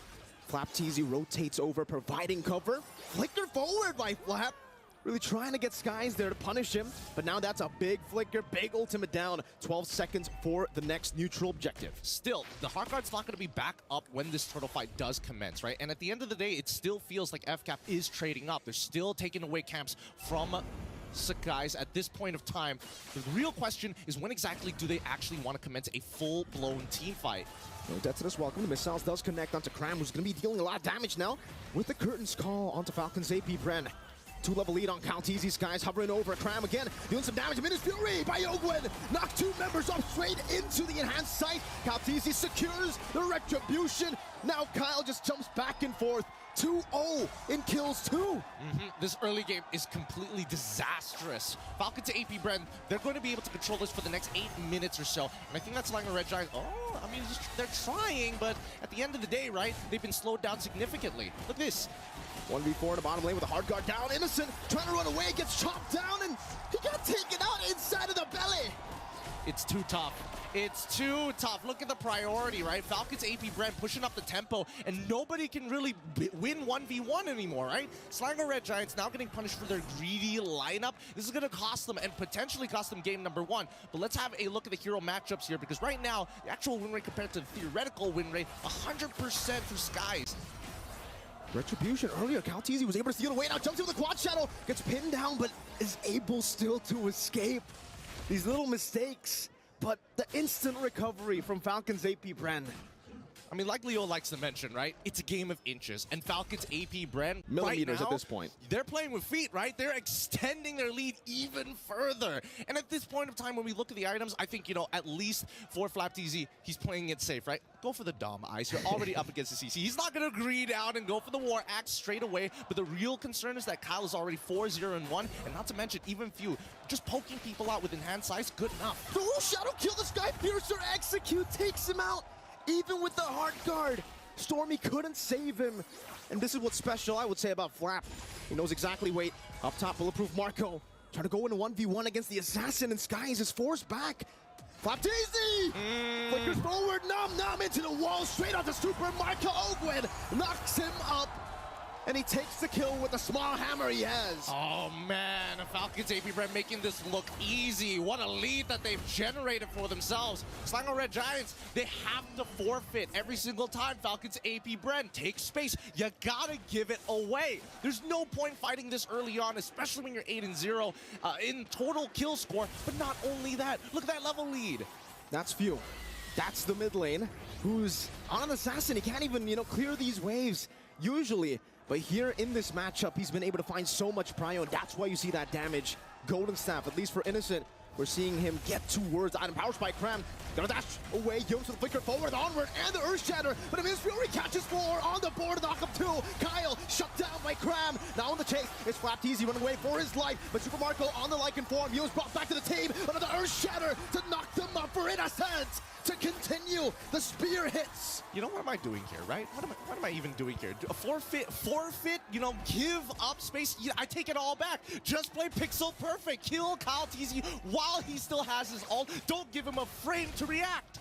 FlapTZ rotates over, providing cover. Flicker forward by Flap. Really trying to get Skies there to punish him, but now that's a big flicker, big ultimate down. 12 seconds for the next neutral objective. Still, the hard guard's not going to be back up when this turtle fight does commence, right? And at the end of the day, it still feels like FCAP is trading up. They're still taking away camps from Skies at this point of time. The real question is, when exactly do they actually want to commence a full-blown team fight? No death to this welcome. The missiles does connect onto Cram, who's going to be dealing a lot of damage now with the Curtains call onto FALCONS AP Bren. 2-level lead on FALCONS. Skies hovering over Cram again, doing some damage. Minus Fury by Ogwen. Knock two members off straight into the enhanced sight. FALCONS secures the retribution. Now Kyle just jumps back and forth. 2-0 in kills too. This early game is completely disastrous. Falcon to AP Bren, they're going to be able to control this for the next 8 minutes or so. And I think that's allowing the Red Giant, I mean, they're trying, but at the end of the day, right, they've been slowed down significantly. Look at this. 1v4 in the bottom lane with a hard guard down. Innocent trying to run away, gets chopped down, and he got taken out inside of the belly. It's too tough. It's too tough. Look at the priority, right? FALCONS AP Bren pushing up the tempo, and nobody can really win 1v1 anymore, right? Slanger Red Giants now getting punished for their greedy lineup. This is going to cost them and potentially cost them game number 1. But let's have a look at the hero matchups here, because right now, the actual win rate compared to the theoretical win rate, 100% for Skies. Retribution earlier, FALCONS was able to steal away, now jumps into the quad shadow, gets pinned down, but is able still to escape. These little mistakes, but the instant recovery from FALCONS AP Bren. I mean, like Leo likes to mention, right? It's a game of inches. And FALCONS AP Bren, millimeters right now, at this point. They're playing with feet, right? They're extending their lead even further. And at this point of time, when we look at the items, I think, you know, at least for FlapTZ, he's playing it safe, right? Go for the Dom Ice. You're already up against the CC. He's not going to greed out and go for the War Axe straight away. But the real concern is that Kyle is already 4-0-1. And not to mention, even Few, just poking people out with enhanced size, good enough. Oh, Shadow kill the Sky Piercer, execute, takes him out. Even with the hard guard, Stormy couldn't save him. And this is what's special, I would say, about Flap. He knows exactly, wait, up top, Bulletproof Marco. Trying to go into 1v1 against the Assassin, and Skies is forced back. FlapTZ! Flickers forward, nom into the wall, straight onto Super Marco. Ogwen knocks him up. And he takes the kill with the small hammer he has. Oh man, FALCONS AP Bren making this look easy. What a lead that they've generated for themselves. Slanger Red Giants, they have to forfeit every single time FALCONS AP Bren takes space. You gotta give it away. There's no point fighting this early on, especially when you're 8-0 in total kill score. But not only that, look at that level lead. That's Few. That's the mid lane, who's on an Assassin. He can't even, clear these waves usually. But here in this matchup, he's been able to find so much prio, and that's why you see that damage. Golden Staff, at least for Innocent, we're seeing him get towards item. Power Spike, Cram, gonna dash away, Yones with the flicker forward, onward, and the Earth Shatter. But Miss Fury catches 4 on the board, knock up 2. Kyle shut down by Cram. Now on the chase, it's FlapTZ running away for his life. But Super Marco on the Lycan form. Yones brought back to the team. Another Earth Shatter to knock them up for Innocent. To continue, the spear hits. You know, what am I doing here, right? What am I even doing here? A forfeit, give up space. Yeah, I take it all back. Just play pixel perfect. Kill FALCONS while he still has his ult. Don't give him a frame to react.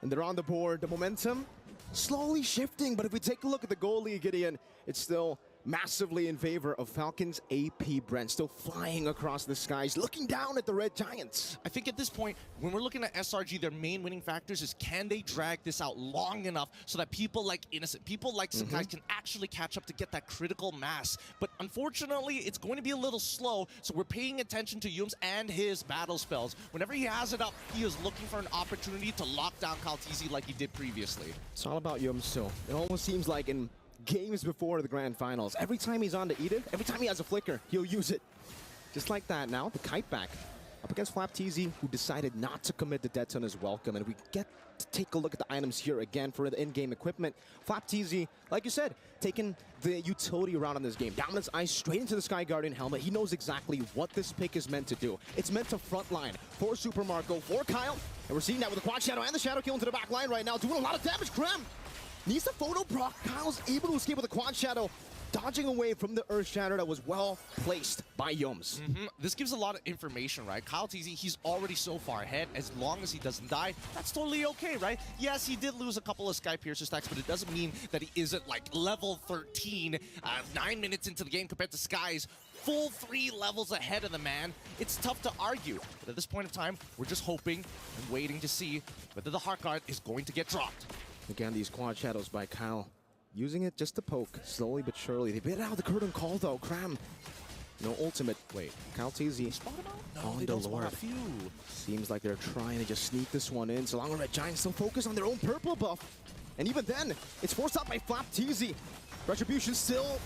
And they're on the board. The momentum slowly shifting, but if we take a look at the goalie, Gideon, it's still massively in favor of Falcons AP Bren, still flying across the skies, looking down at the Red Giants. I think at this point, when we're looking at SRG, their main winning factors is can they drag this out long enough so that people like Innocent, people like Sakai can actually catch up to get that critical mass. But unfortunately, it's going to be a little slow, so we're paying attention to Yums and his battle spells. Whenever he has it up, he is looking for an opportunity to lock down Kaltizi like he did previously. It's all about Yum still. It almost seems like in games before the grand finals, every time he's on to Eden, every time he has a flicker, he'll use it. Just like that now, the kite back up against FlapTZ, who decided not to commit the death on his welcome, and we get to take a look at the items here again for the in-game equipment. FlapTZ, like you said, taking the utility route on this game. Dominance Ice straight into the Sky Guardian helmet. He knows exactly what this pick is meant to do. It's meant to frontline for Super Marco, for Kyle, and we're seeing that with the Quad Shadow and the Shadow Kill into the back line right now, doing a lot of damage. Krem needs the photo proc. Kyle's able to escape with a Quad Shadow, dodging away from the Earth Shatter that was well placed by Yums. This gives a lot of information, right? Kaltizi, he's already so far ahead. As long as he doesn't die, that's totally okay, right? Yes, he did lose a couple of Sky Piercer stacks, but it doesn't mean that he isn't like level 13, 9 minutes into the game compared to Sky's full 3 levels ahead of the man. It's tough to argue, but at this point of time, we're just hoping and waiting to see whether the Heart Guard is going to get dropped. Again, these Quad Shadows by Kyle, using it just to poke, slowly but surely. They bit out the curtain call though. Kram, no ultimate. Wait, Kaltizi on the Lord. Seems like they're trying to just sneak this one in. So long as Red Giants still focus on their own purple buff. And even then, it's forced out by FlapTZ. Retribution still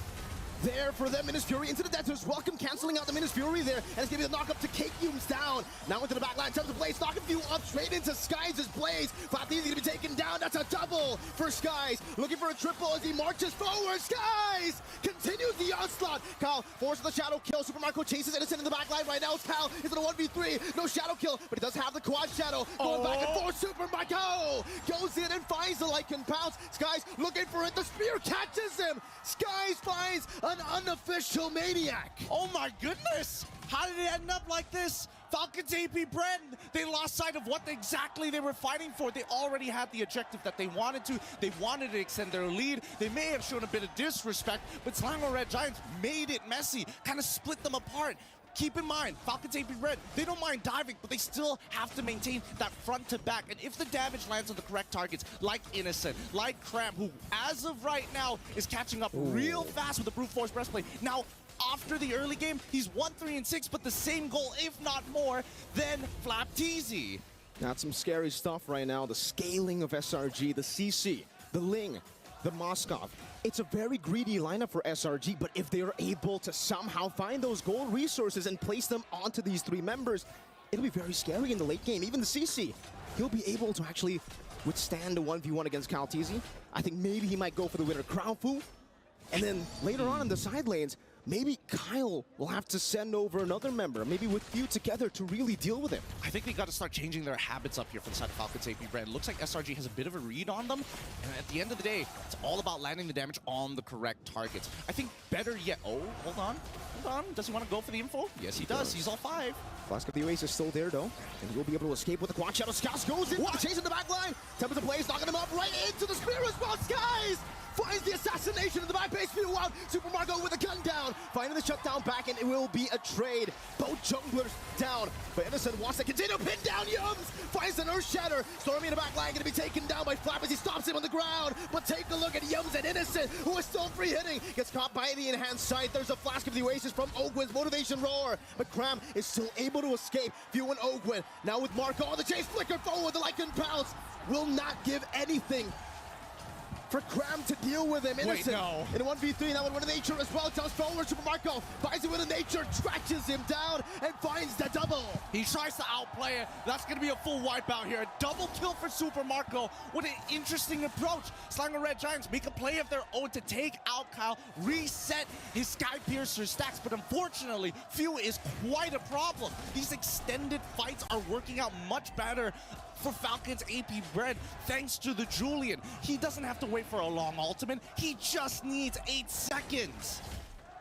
there for them. Minus Fury into the Debtors. Welcome canceling out the Minus Fury there. And it's going to be the knock up to Cake Yums down. Now into the back line. Time to Blaze. Knock a few up straight into Skies as Blaze. FlapTZ going to be taken down. That's a double for Skies. Looking for a triple as he marches forward. Skies continues the onslaught. Kyle forces the Shadow Kill. Super Marco chases Innocent in the back line right now. It's Kyle. It's in a 1v3. No Shadow Kill, but he does have the Quad Shadow. Going back and forth. Super Marco goes in and finds the Lycan Pounce. Skies looking for it. The spear catches him. Skies finds an unofficial Maniac. Oh my goodness! How did it end up like this? Falcons AP Bren, they lost sight of what exactly they were fighting for. They already had the objective that they wanted to. They wanted to extend their lead. They may have shown a bit of disrespect, but Slango Red Giants made it messy, kind of split them apart. Keep in mind, Falcons AP Red, they don't mind diving, but they still have to maintain that front to back. And if the damage lands on the correct targets, like Innocent, like Cram, who as of right now is catching up real fast with the Brute Force Breastplate. Now, after the early game, he's 1-3-6, but the same goal, if not more, than FlapTZ. Got some scary stuff right now. The scaling of SRG, the CC, the Ling, the Moskov. It's a very greedy lineup for SRG, but if they are able to somehow find those gold resources and place them onto these 3 members, it'll be very scary in the late game. Even the CC, he'll be able to actually withstand a 1v1 against Kaltizi. I think maybe he might go for the winner Crown Fu. And then later on in the side lanes, maybe Kyle will have to send over another member, maybe with few together to really deal with him. I think they got to start changing their habits up here for the side of Falcons AP Bren. It looks like SRG has a bit of a read on them, and at the end of the day, it's all about landing the damage on the correct targets. I think better yet, hold on. Does he want to go for the info? Yes, he does. He's all 5. Flask of the Oasis still there though, and he'll be able to escape with the Quad Shadow. Scouts goes in, the chase in the back line. Tempest of Blaze knocking him up right into the spear as well. Skies finds the assassination in the back base. Spew out. Super Marco with a gun down. Finding the shutdown back, and it will be a trade. Both junglers down. But Innocent wants to continue. Pin down Yums. Finds an Earth Shatter. Stormy in the back line going to be taken down by Flap as he stops him on the ground. But take a look at Yums and Innocent, who is still free hitting. Gets caught by the enhanced sight. There's a Flask of the Oasis from Ogwin's Motivation Roar. But Cram is still able to escape. View and Ogwin. Now with Marco on the chase. Flicker forward. The Lycan Pounce will not give anything for Cram to deal with him. Innocent in a 1v3, now with a nature as well. Jumps forward, Super Marco buys it with a nature, scratches him down, and finds the double. He tries to outplay it. That's going to be a full wipeout here. A double kill for Super Marco. What an interesting approach. Slango Red Giants make a play of their own to take out Kyle, reset his Sky Piercer stacks, but unfortunately, Few is quite a problem. These extended fights are working out much better for Falcons AP Bren, thanks to the Julian. He doesn't have to wait for a long ultimate. He just needs 8 seconds.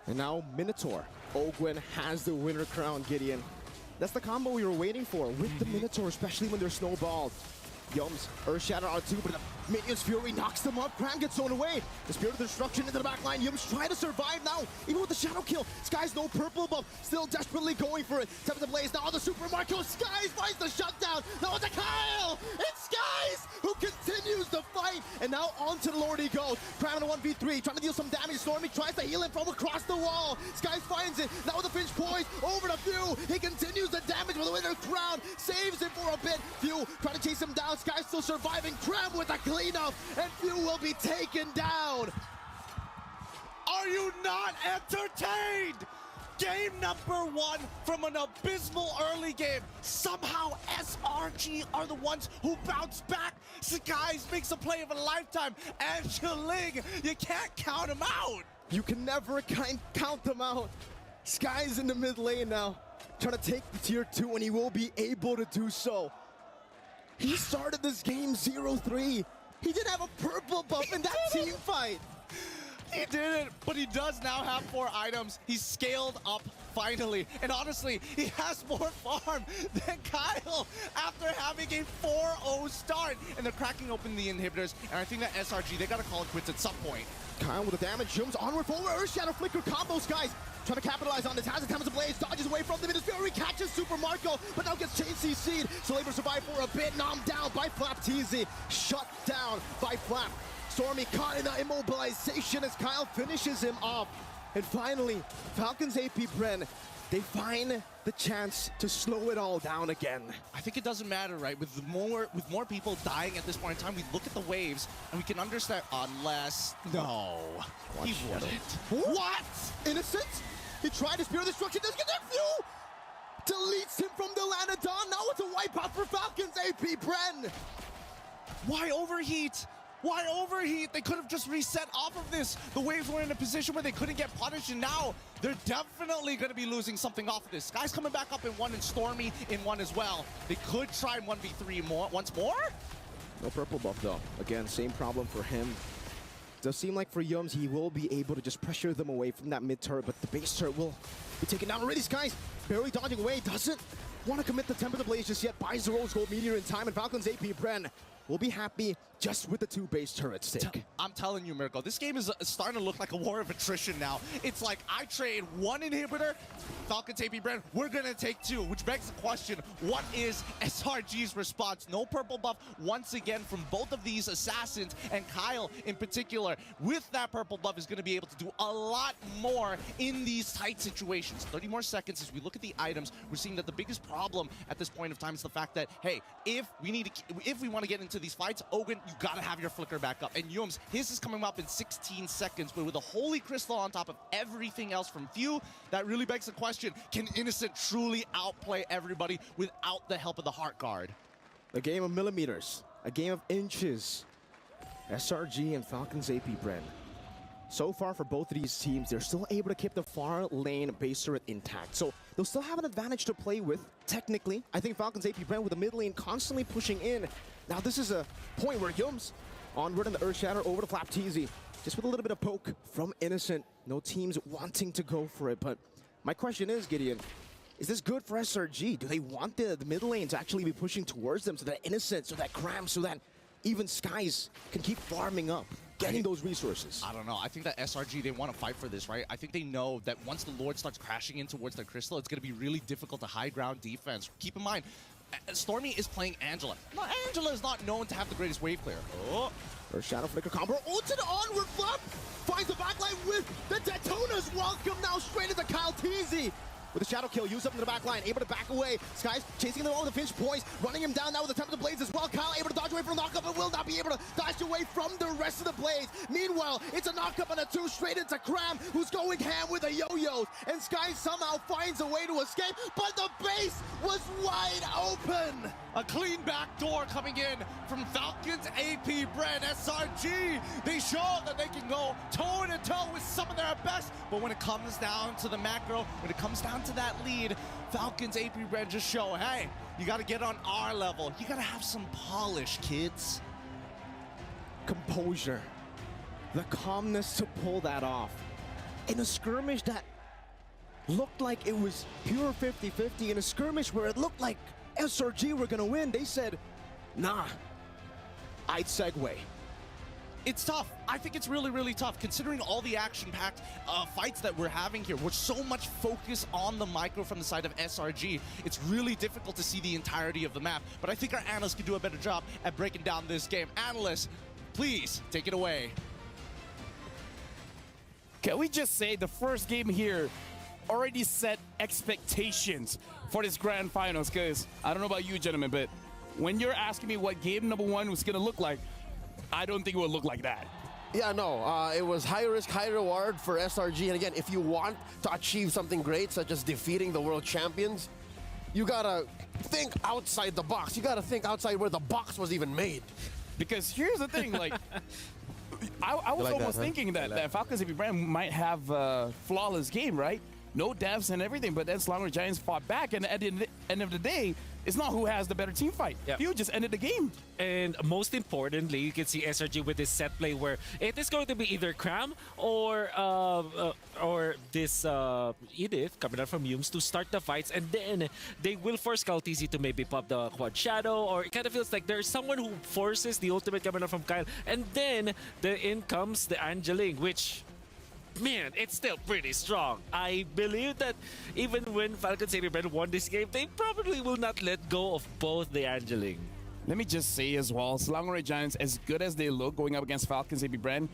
And now Minotaur. Ogwin has the winner crown, Gideon. That's the combo we were waiting for with the Minotaur, especially when they're snowballed. Yums, Earthshatter on 2, but the Minions Fury knocks them up. Cram gets thrown away. The Spirit of Destruction into the back line. Yums trying to survive now, even with the Shadow Kill. Sky's no purple buff, still desperately going for it. Tap the Blaze now on the Super Marco. Skies finds the shutdown. Now it's a Kyle. It's Skies who continues the fight. And now onto the Lord he goes. Cram in a 1v3, trying to deal some damage. Stormy tries to heal him from across the wall. Skies finds it. Now with the Finch poise over the Few. He continues the damage with the Winter Crown. Saves it for a bit. Few trying to chase him down. Skies still surviving. Cram with a cleanup. And Few will be taken down. Are you not entertained? Game number 1 from an abysmal early game. Somehow SRG are the ones who bounce back. Skies makes a play of a lifetime. And Shaling, you can't count him out. You can never count them out. Sky's in the mid lane now, trying to take the tier 2, and he will be able to do so. He started this game 0-3. He didn't have a purple buff in that team fight. He didn't, but he does now have 4 items. He's scaled up finally. And honestly, he has more farm than Kyle after having a 4-0 start. And they're cracking open the inhibitors. And I think that SRG, they got to call it quits at some point. Kyle with the damage, jumps onward forward. Earthshadow Flicker combos, guys. Trying to capitalize on this. Has a time as a blaze, dodges away from the Minions Fury, catches Super Marco, but now gets chain CC'd. So Labor survived for a bit, nommed down by Flap TZ. Shut down by Flap. Stormy caught in the immobilization as Kyle finishes him off. And finally, Falcons AP Bren, they find the chance to slow it all down again. I think it doesn't matter, right? With more people dying at this point in time, we look at the waves and we can understand, unless, no, he wouldn't. What? Innocent? He tried to Spirit of Destruction, doesn't get that Few! Deletes him from the Lanadon, now it's a wipeout for Falcons AP Bren! Why overheat? Why overheat? They could have just reset off of this. The waves were in a position where they couldn't get punished, and now they're definitely going to be losing something off of this. Sky's coming back up in 1 and Stormy in 1 as well. They could try 1v3 once more. No purple buff though. Again, same problem for him. Does seem like for Yums, he will be able to just pressure them away from that mid turret, but the base turret will be taken down already. Sky's barely dodging away, doesn't want to commit the Temper the Blaze just yet. Buys the Rose Gold Meteor in time, and Falcons AP Bren will be happy just with the 2 base turrets stick. I'm telling you, Mirko, this game is starting to look like a war of attrition now. It's like I trade 1 inhibitor, Falcons AP Bren, we're gonna take 2, which begs the question, what is SRG's response? No purple buff once again from both of these assassins, and Kyle in particular, with that purple buff, is gonna be able to do a lot more in these tight situations. 30 more seconds as we look at the items. We're seeing that the biggest problem at this point of time is the fact that, hey, if we want to get into these fights, Ogun, you gotta have your flicker back up. And Yums, his is coming up in 16 seconds, but with a Holy Crystal on top of everything else from Few, that really begs the question, can Innocent truly outplay everybody without the help of the Heart Guard? A game of millimeters, a game of inches. SRG and Falcons AP Bren. So far for both of these teams, they're still able to keep the far lane base turret intact. So they'll still have an advantage to play with, technically. I think Falcons AP Bren with the mid lane constantly pushing in. Now this is a point where Yums onward in the Earthshatter over to Flap TZ. Just with a little bit of poke from Innocent. No teams wanting to go for it, but my question is, Gideon, is this good for SRG? Do they want the mid lane to actually be pushing towards them so that Innocent, so that Cram, so that even Skies can keep farming up, getting those resources? I don't know. I think that SRG, they want to fight for this, right? I think they know that once the Lord starts crashing in towards their crystal, it's going to be really difficult to high ground defense. Keep in mind, Stormy is playing Angela. Now, Angela is not known to have the greatest wave clear. Oh. First Shadow Flicker combo, to the onward Flap! Finds the backline with the Detonas. Welcome now straight into Kyle TZ. With the Shadow Kill, used up in the back line, able to back away. Sky's chasing them over the Finch poise, running him down now with the Temper of the Blades as well. Kyle able to dodge away from the knockup, but will not be able to dodge away from the rest of the Blades. Meanwhile, it's a knockup and a 2 straight into Cram, who's going ham with the yo-yos. And Sky somehow finds a way to escape, but the base was wide open. A clean back door coming in from Falcons AP Bren. SRG, they show that they can go toe-to-toe with some of their best, but when it comes down to the macro, when it comes down to that lead, Falcons AP Bren just show, hey, you gotta get on our level. You gotta have some polish, kids. Composure. The calmness to pull that off. In a skirmish that looked like it was pure 50-50, in a skirmish where it looked like SRG were gonna win, they said, nah, I'd segue. It's tough. I think it's really, really tough considering all the action-packed fights that we're having here. We're so much focus on the micro from the side of SRG. It's really difficult to see the entirety of the map, but I think our analysts can do a better job at breaking down this game. Analysts, please take it away. Can we just say the first game here already set expectations for this grand finals? Because I don't know about you, gentlemen, but when you're asking me what game number 1 was going to look like, I don't think it would look like that. Yeah, no, it was high risk, high reward for SRG. And again, if you want to achieve something great, such as defeating the world champions, you gotta think outside the box. You gotta think outside where the box was even made. Because here's the thing, like, I was like almost that, huh? thinking that Falcons AP Bren might have a flawless game, right? No deaths and everything, but then Slaughter Giants fought back, and at the end of the day, it's not who has the better team fight. Yeah. Few just ended the game. And most importantly, you can see SRG with this set play where it is going to be either Cram or this Edith coming out from Humes to start the fights, and then they will force Kaltizi to maybe pop the Quad Shadow, or it kind of feels like there's someone who forces the ultimate coming out from Kyle, and then in comes the Angeling, which, man, it's still pretty strong. I believe that even when Falcons AP Bren won this game, they probably will not let go of both the Angeling. Let me just say as well, Slaughter Giants, as good as they look going up against Falcons AP Bren,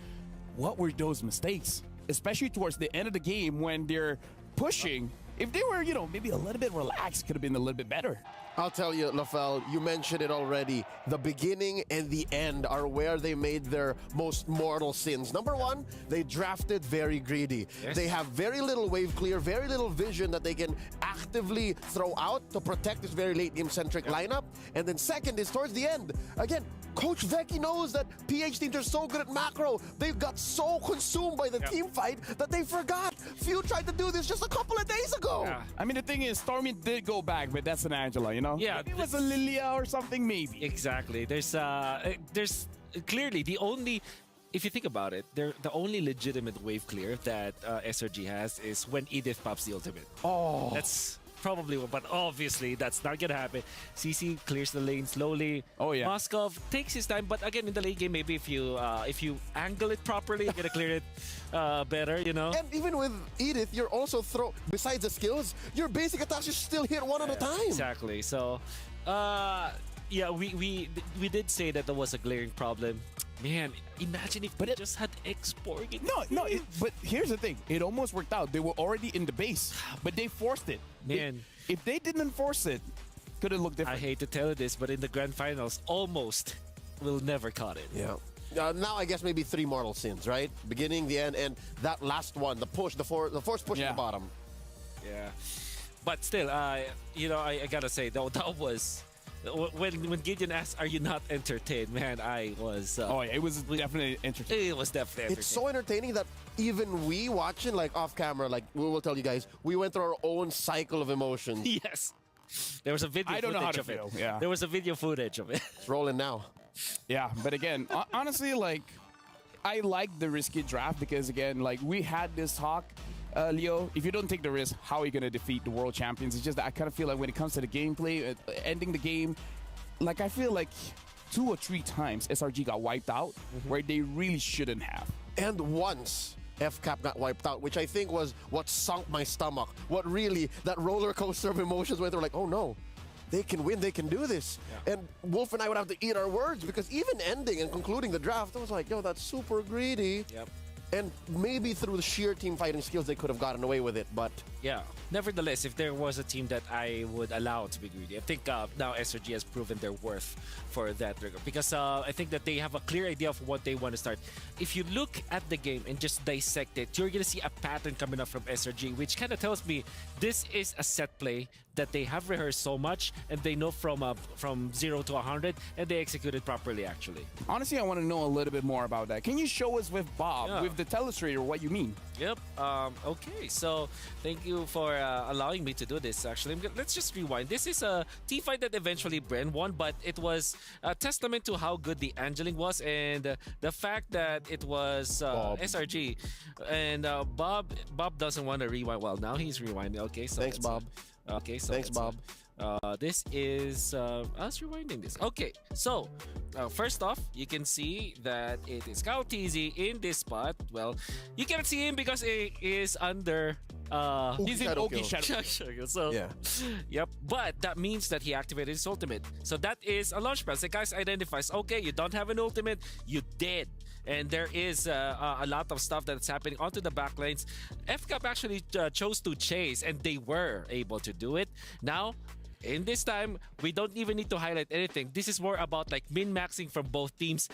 what were those mistakes? Especially towards the end of the game when they're pushing. If they were, maybe a little bit relaxed, could have been a little bit better. I'll tell you, Lafel, you mentioned it already. The beginning and the end are where they made their most mortal sins. Number 1, they drafted very greedy. Yes. They have very little wave clear, very little vision that they can actively throw out to protect this very late game-centric lineup. And then second is towards the end. Again, Coach Vecchi knows that PH teams are so good at macro. They got so consumed by the team fight that they forgot. Few tried to do this just a couple of days ago. Yeah. I mean, the thing is, Stormy did go back, but that's an Angela, Yeah, maybe it was a Lilia or something, maybe. Exactly. There's clearly the only, if you think about it, the only legitimate wave clear that SRG has is when Edith pops the ultimate. Oh. That's probably one, but obviously that's not gonna happen. CC clears the lane slowly. Oh yeah. Moskov takes his time, but again in the late game, maybe if you angle it properly, you're gonna clear it better, And even with Edith, you're also besides the skills, your basic attacks you still hit one at a time. Exactly. So, yeah, we did say that there was a glaring problem. Man, imagine if they just had export. No, but here's the thing. It almost worked out. They were already in the base, but they forced it. Man. If they didn't force it, could have looked different. I hate to tell you this, but in the grand finals, almost will never caught it. Yeah. Now I guess maybe 3 mortal sins, right? Beginning, the end, and that last one, the push, the force push at the bottom. Yeah. But still, I gotta say, though, that was... When Gideon asked, "Are you not entertained?" Man, I was. It was definitely entertaining. It was definitely. It's so entertaining that even we watching, like off camera, like we will tell you guys, we went through our own cycle of emotions. Yes. There was a video I don't know footage how of to it. feel. Yeah. There was a video footage of it. It's rolling now. Yeah, but again, honestly, like, I like the risky draft because, again, like, we had this talk, Leo, if you don't take the risk, how are you going to defeat the world champions? It's just that I kind of feel like when it comes to the gameplay, ending the game, like, I feel like 2 or 3 times SRG got wiped out where they really shouldn't have. And once FCAP got wiped out, which I think was what sunk my stomach. What really, that roller coaster of emotions where they're like, oh no, they can win, they can do this. Yeah. And Wolf and I would have to eat our words because even ending and concluding the draft, I was like, yo, that's super greedy. Yep. And maybe through the sheer team fighting skills, they could have gotten away with it, but... Yeah. Nevertheless, if there was a team that I would allow to be greedy, I think now SRG has proven their worth for that regard. Because I think that they have a clear idea of what they want to start. If you look at the game and just dissect it, you're going to see a pattern coming up from SRG, which kind of tells me this is a set play that they have rehearsed so much and they know from 0 to 100 and they execute it properly, actually. Honestly, I want to know a little bit more about that. Can you show us with Bob, with the telestrator, what you mean? Yep. Okay. So thank you for allowing me to do this. Actually, let's just rewind. This is a T fight that eventually Bren won, but it was a testament to how good the Angeling was and the fact that it was SRG and Bob. Bob doesn't want to rewind. Well, now he's rewinding. Okay. So Thanks, Bob. Okay. So Thanks, Bob. This is us rewinding this. Okay, so first off, you can see that it is Kyle TZ in this spot. Well, you cannot see him because he is under. He's in Oki Shadow. So, Yeah. Yep. But that means that he activated his ultimate. So that is a launch pad. So guys identifies, okay, you don't have an ultimate, you did. And there is a lot of stuff that's happening onto the backlines. FCAP actually chose to chase, and they were able to do it. Now, in this time, we don't even need to highlight anything. This is more about like min-maxing from both teams.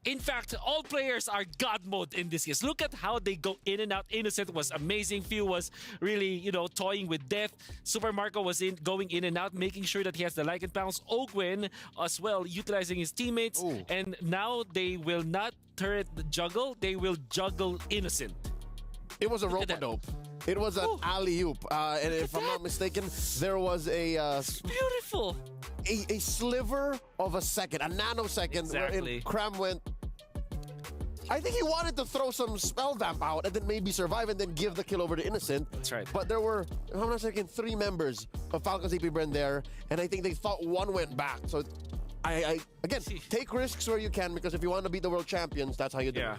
In fact, all players are God mode in this case. Look at how they go in and out. Innocent was amazing. Few was really, toying with death. Super Marco was going in and out, making sure that he has the Lycan Pounds. Ogwin as well, utilizing his teammates. Ooh. And now they will not turret juggle. They will juggle Innocent. It was a rope-a-dope. It was an alley-oop. And if I'm not mistaken, there was a Beautiful. a sliver of a second, a nanosecond, Exactly. wherein Cram went. I think he wanted to throw some spell vamp out and then maybe survive and then give the kill over to Innocent. That's right. But there were, if I'm not mistaken, 3 members of Falcons AP Bren there, and I think they thought one went back. So I again, take risks where you can, because if you want to beat the world champions, that's how you do it.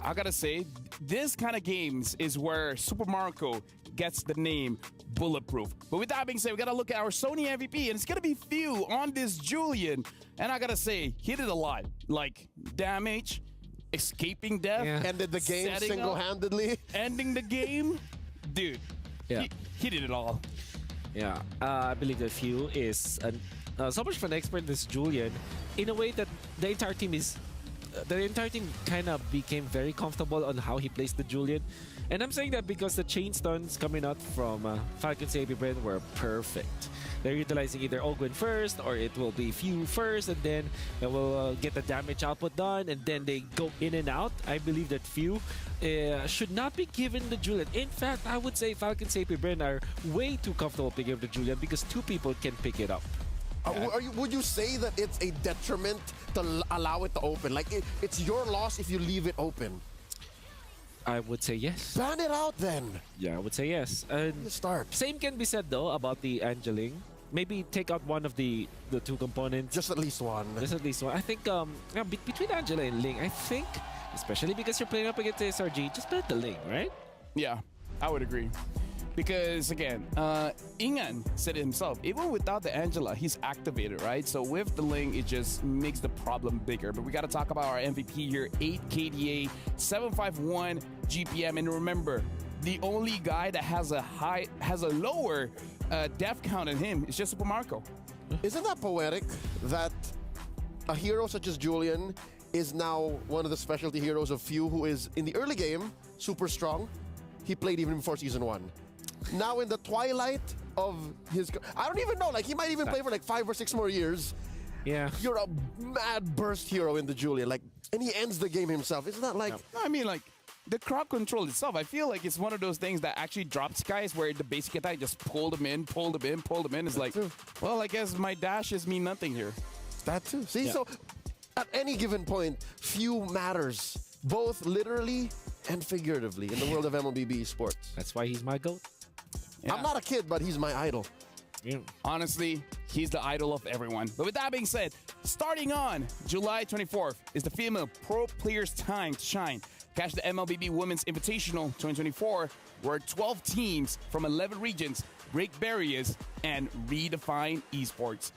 I gotta say, this kind of games is where Super Marco gets the name bulletproof. But with that being said, we gotta look at our Sony MVP, and it's gonna be few on this Julian. And I gotta say, he did a lot. Like damage, escaping death, Ended the game setting up, single-handedly. ending the game. Dude, he did it all. Yeah, I believe that Few is so much of an expert in this Julian, in a way that the entire team kind of became very comfortable on how he plays the Julian. And I'm saying that because the chain stuns coming out from Falcon's AP Bren were perfect. They're utilizing either Ogwin first, or it will be Few first, and then they will get the damage output done, and then they go in and out. I believe that Few should not be given the Julian. In fact, I would say Falcon's AP Bren are way too comfortable picking up the Julian because 2 people can pick it up. Would you say that it's a detriment to allow it to open? Like, it's your loss if you leave it open. I would say yes. Ban it out then. Yeah, I would say yes. And start. Same can be said though about the Angeling. Maybe take out one of the 2 components. Just at least one. Just at least one. I think between Angela and Ling, I think, especially because you're playing up against the SRG, just bet the Ling, right? Yeah, I would agree. Because again, Ingan said it himself, even without the Angela, he's activated, right? So with the Ling, it just makes the problem bigger. But we got to talk about our MVP here, 8 KDA, 751 GPM. And remember, the only guy that has a lower death count than him is just Super Marco. Isn't that poetic that a hero such as Julian is now one of the specialty heroes of Few, who is in the early game super strong? He played even before Season 1. Now in the twilight of his... I don't even know. Like, he might even play for like 5 or 6 more years. Yeah. You're a mad burst hero in the Julian. Like, and he ends the game himself. Isn't that like... No, I mean, like, the crowd control itself, I feel like it's one of those things that actually drops guys where the basic attack just pulled them in. It's like, well, I guess my dashes mean nothing here. That too. See, so at any given point, Few matters, both literally and figuratively in the world of MLBB sports. That's why he's my GOAT. Yeah. I'm not a kid, but he's my idol. Yeah. Honestly, he's the idol of everyone. But with that being said, starting on July 24th is the female pro players' time to shine. Catch the MLBB Women's Invitational 2024, where 12 teams from 11 regions break barriers and redefine esports.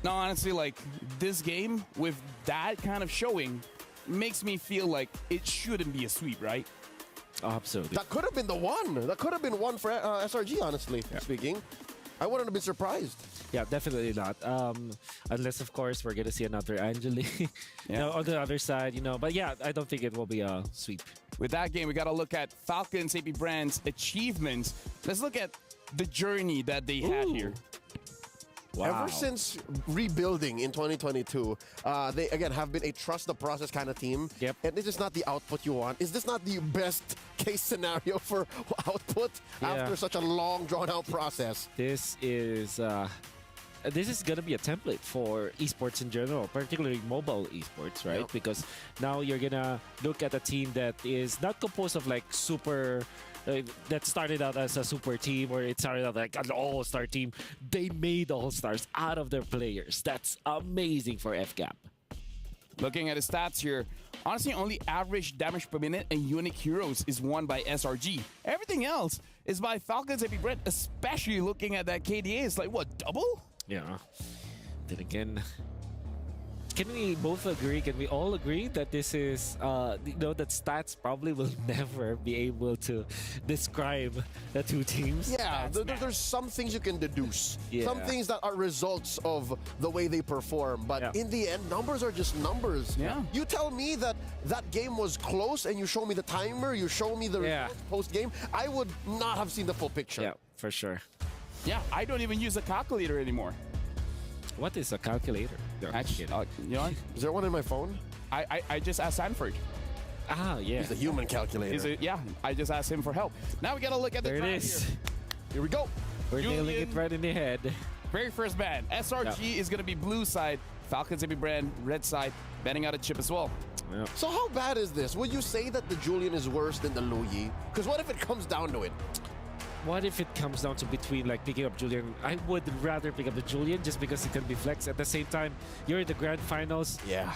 Now, honestly, like, this game with that kind of showing makes me feel like it shouldn't be a sweep, right? Absolutely. That could have been the one. That could have been one for SRG, honestly speaking. I wouldn't have been surprised. Yeah, definitely not. Unless, of course, we're going to see another Angeli on the other side, But yeah, I don't think it will be a sweep. With that game, we got to look at Falcons AP Brand's achievements. Let's look at the journey that they had here. Ever since rebuilding in 2022, they again have been a trust the process kind of team. Yep. And this is not the output you want. Is this not the best case scenario for output after such a long, drawn-out process? This is gonna be a template for esports in general, particularly mobile esports, right? Yep. Because now you're gonna look at a team that is not composed of like super. That started out as a super team, or it started out like an all-star team. They made all-stars out of their players. That's amazing for FCAP. Looking at his stats here, honestly, only average damage per minute and unique heroes is won by SRG. Everything else is by Falcons and Bren, especially looking at that KDA. It's like, what, double? Yeah. Then again, can we both agree? Can we all agree that this is, that stats probably will never be able to describe the two teams? Yeah, there's some things you can deduce. Yeah. Some things that are results of the way they perform. But in the end, numbers are just numbers. Yeah. You tell me that that game was close and you show me the timer, you show me the results post-game, I would not have seen the full picture. Yeah, for sure. Yeah, I don't even use a calculator anymore. What is a calculator? Actually, you know, is there one in my phone? I just asked Sanford. Ah, yeah. He's a human calculator. Yeah, I just asked him for help. Now we gotta look at the There it draft is. Here we go. We're Julian. nailing it right in the head. Very first ban. SRG is gonna be blue side. Falcons and Bren, red side. Banning out a chip as well. Yeah. So how bad is this? Would you say that the Julian is worse than the Luyi? Because what if it comes down to it? What if it comes down to between like picking up Julian? I would rather pick up the Julian just because it can be flex. At the same time, you're in the grand finals. Yeah.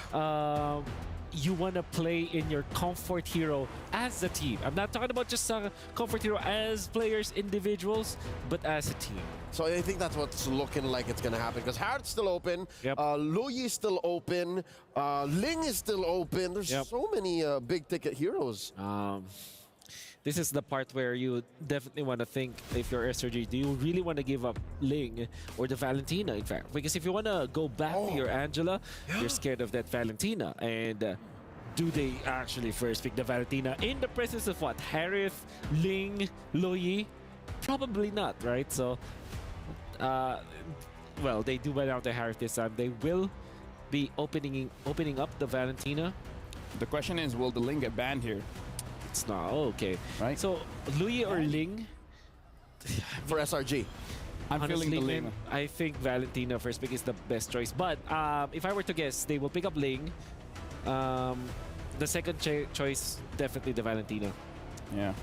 You want to play in your comfort hero as a team. I'm not talking about just a comfort hero as players, individuals, but as a team. So I think that's what's looking like it's going to happen. Because Harrod's still open. Yep. Luyi is still open. Ling is still open. There's so many big-ticket heroes. This is the part where you definitely want to think, if you're SRG, do you really want to give up Ling or the Valentina, in fact? Because if you want to go back to your Angela, you're scared of that Valentina. And do they actually first pick the Valentina in the presence of what? Harith, Ling, Luyi? Probably not, right? So, well, they do went out to Harith this time. They will be opening up the Valentina. The question is, will the Ling get banned here? It's not. Oh, okay. Right. So, Luyi or Ling? For SRG. I'm Honestly, feeling the Ling. man, I think Valentina first pick is the best choice. But if I were to guess, they will pick up Ling. The second choice, definitely the Valentina. Yeah.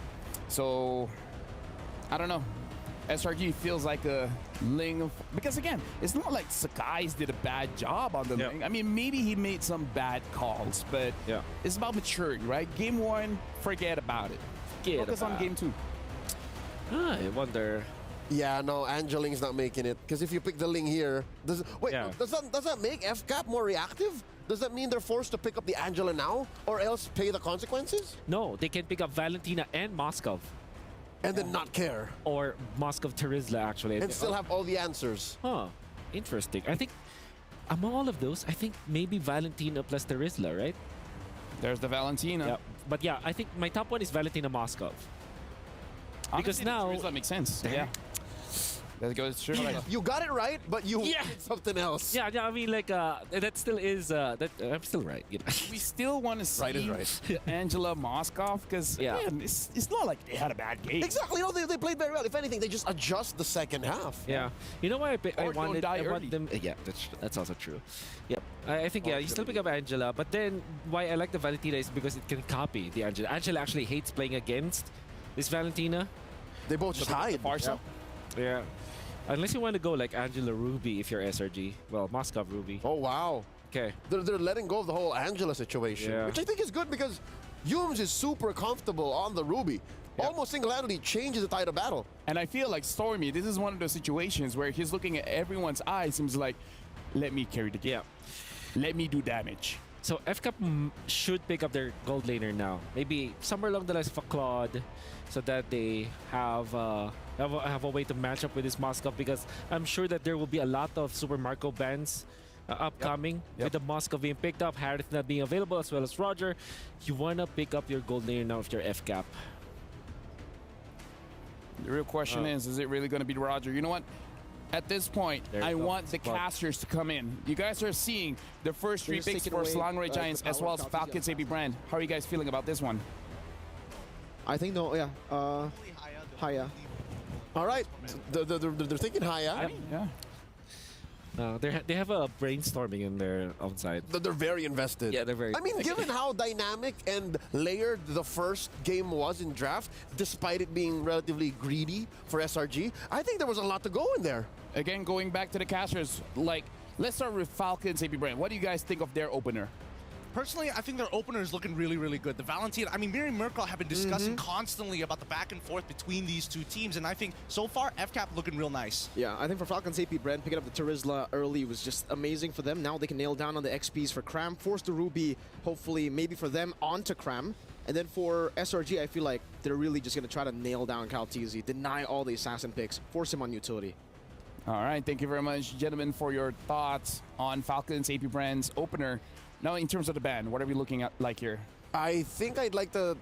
So, I don't know. SRG feels like a Ling. Because again, it's not like Sakai's did a bad job on the Ling. I mean, maybe he made some bad calls, but it's about maturing, right? Game 1, forget about it. Focus on game 2. I wonder. Yeah, no, Angeling's not making it. Because if you pick the Ling here, does that make FCAP more reactive? Does that mean they're forced to pick up the Angela now, or else pay the consequences? No, they can pick up Valentina and Moskov. And then not care. Or Moskov Terizla, actually. And still have all the answers. Huh. Interesting. I think among all of those, I think maybe Valentina plus Terizla, right? There's the Valentina. Yeah. But yeah, I think my top one is Valentina Moskov. Because Honestly, now... Terizla makes sense. Yeah. That goes straight like You got it right, but you did something else. Yeah, I mean, like, that still is, I'm still right. You know? We still want to see Right is right. Angela Moskov, because it's not like they had a bad game. Exactly. No, they played very well. If anything, they just adjust the second half. Yeah. You know why I Or wanted... don't die I want early. them... Yeah, that's also true. Yep. I think, you still pick up Angela, but then why I like the Valentina is because it can copy the Angela. Angela actually hates playing against this Valentina. They both just hide. Yeah. Unless you want to go like Angela Ruby if you're SRG. Well, Moskov Ruby. Oh, wow. Okay. They're letting go of the whole Angela situation, which I think is good because Yums is super comfortable on the Ruby. Almost single-handedly changes the tide of battle. And I feel like Stormy, this is one of those situations where he's looking at everyone's eyes and he's like, let me carry the game. Let me do damage. So FCAP should pick up their gold laner now. Maybe somewhere along the lines of a Claude, so that they have a way to match up with this Moskov, because I'm sure that there will be a lot of Super Marco bans upcoming with the Moskov being picked up, Harith not being available, as well as Roger. You want to pick up your gold laner now if you're FCAP. The real question is it really going to be Roger? You know what? At this point, I want the casters to come in. You guys are seeing the first three They're picks just for taking away, Slang Red Giants the as power well of as Falcons, Falcons yeah. AP Brand. How are you guys feeling about this one? I think no, yeah. Haya. All right, they're thinking Haya. Yeah. They have a brainstorming in their own side. They're very invested. Yeah, they're very. I mean, given how dynamic and layered the first game was in draft, despite it being relatively greedy for SRG, I think there was a lot to go in there. Again, going back to the casters, like, let's start with Falcons AP Brand. What do you guys think of their opener? Personally, I think their opener is looking really, really good. The Valentina, I mean, Miri and Merkel have been discussing constantly about the back and forth between these two teams, and I think so far, FCAP looking real nice. Yeah, I think for Falcons AP Brand, picking up the Terizla early was just amazing for them. Now they can nail down on the XPs for Cram, force the Ruby, hopefully, maybe for them, onto Cram. And then for SRG, I feel like they're really just going to try to nail down Calteezy, deny all the Assassin picks, force him on utility. All right, thank you very much, gentlemen, for your thoughts on Falcons AP Brand's opener. Now, in terms of the ban, what are we looking at like here? I think I'd like to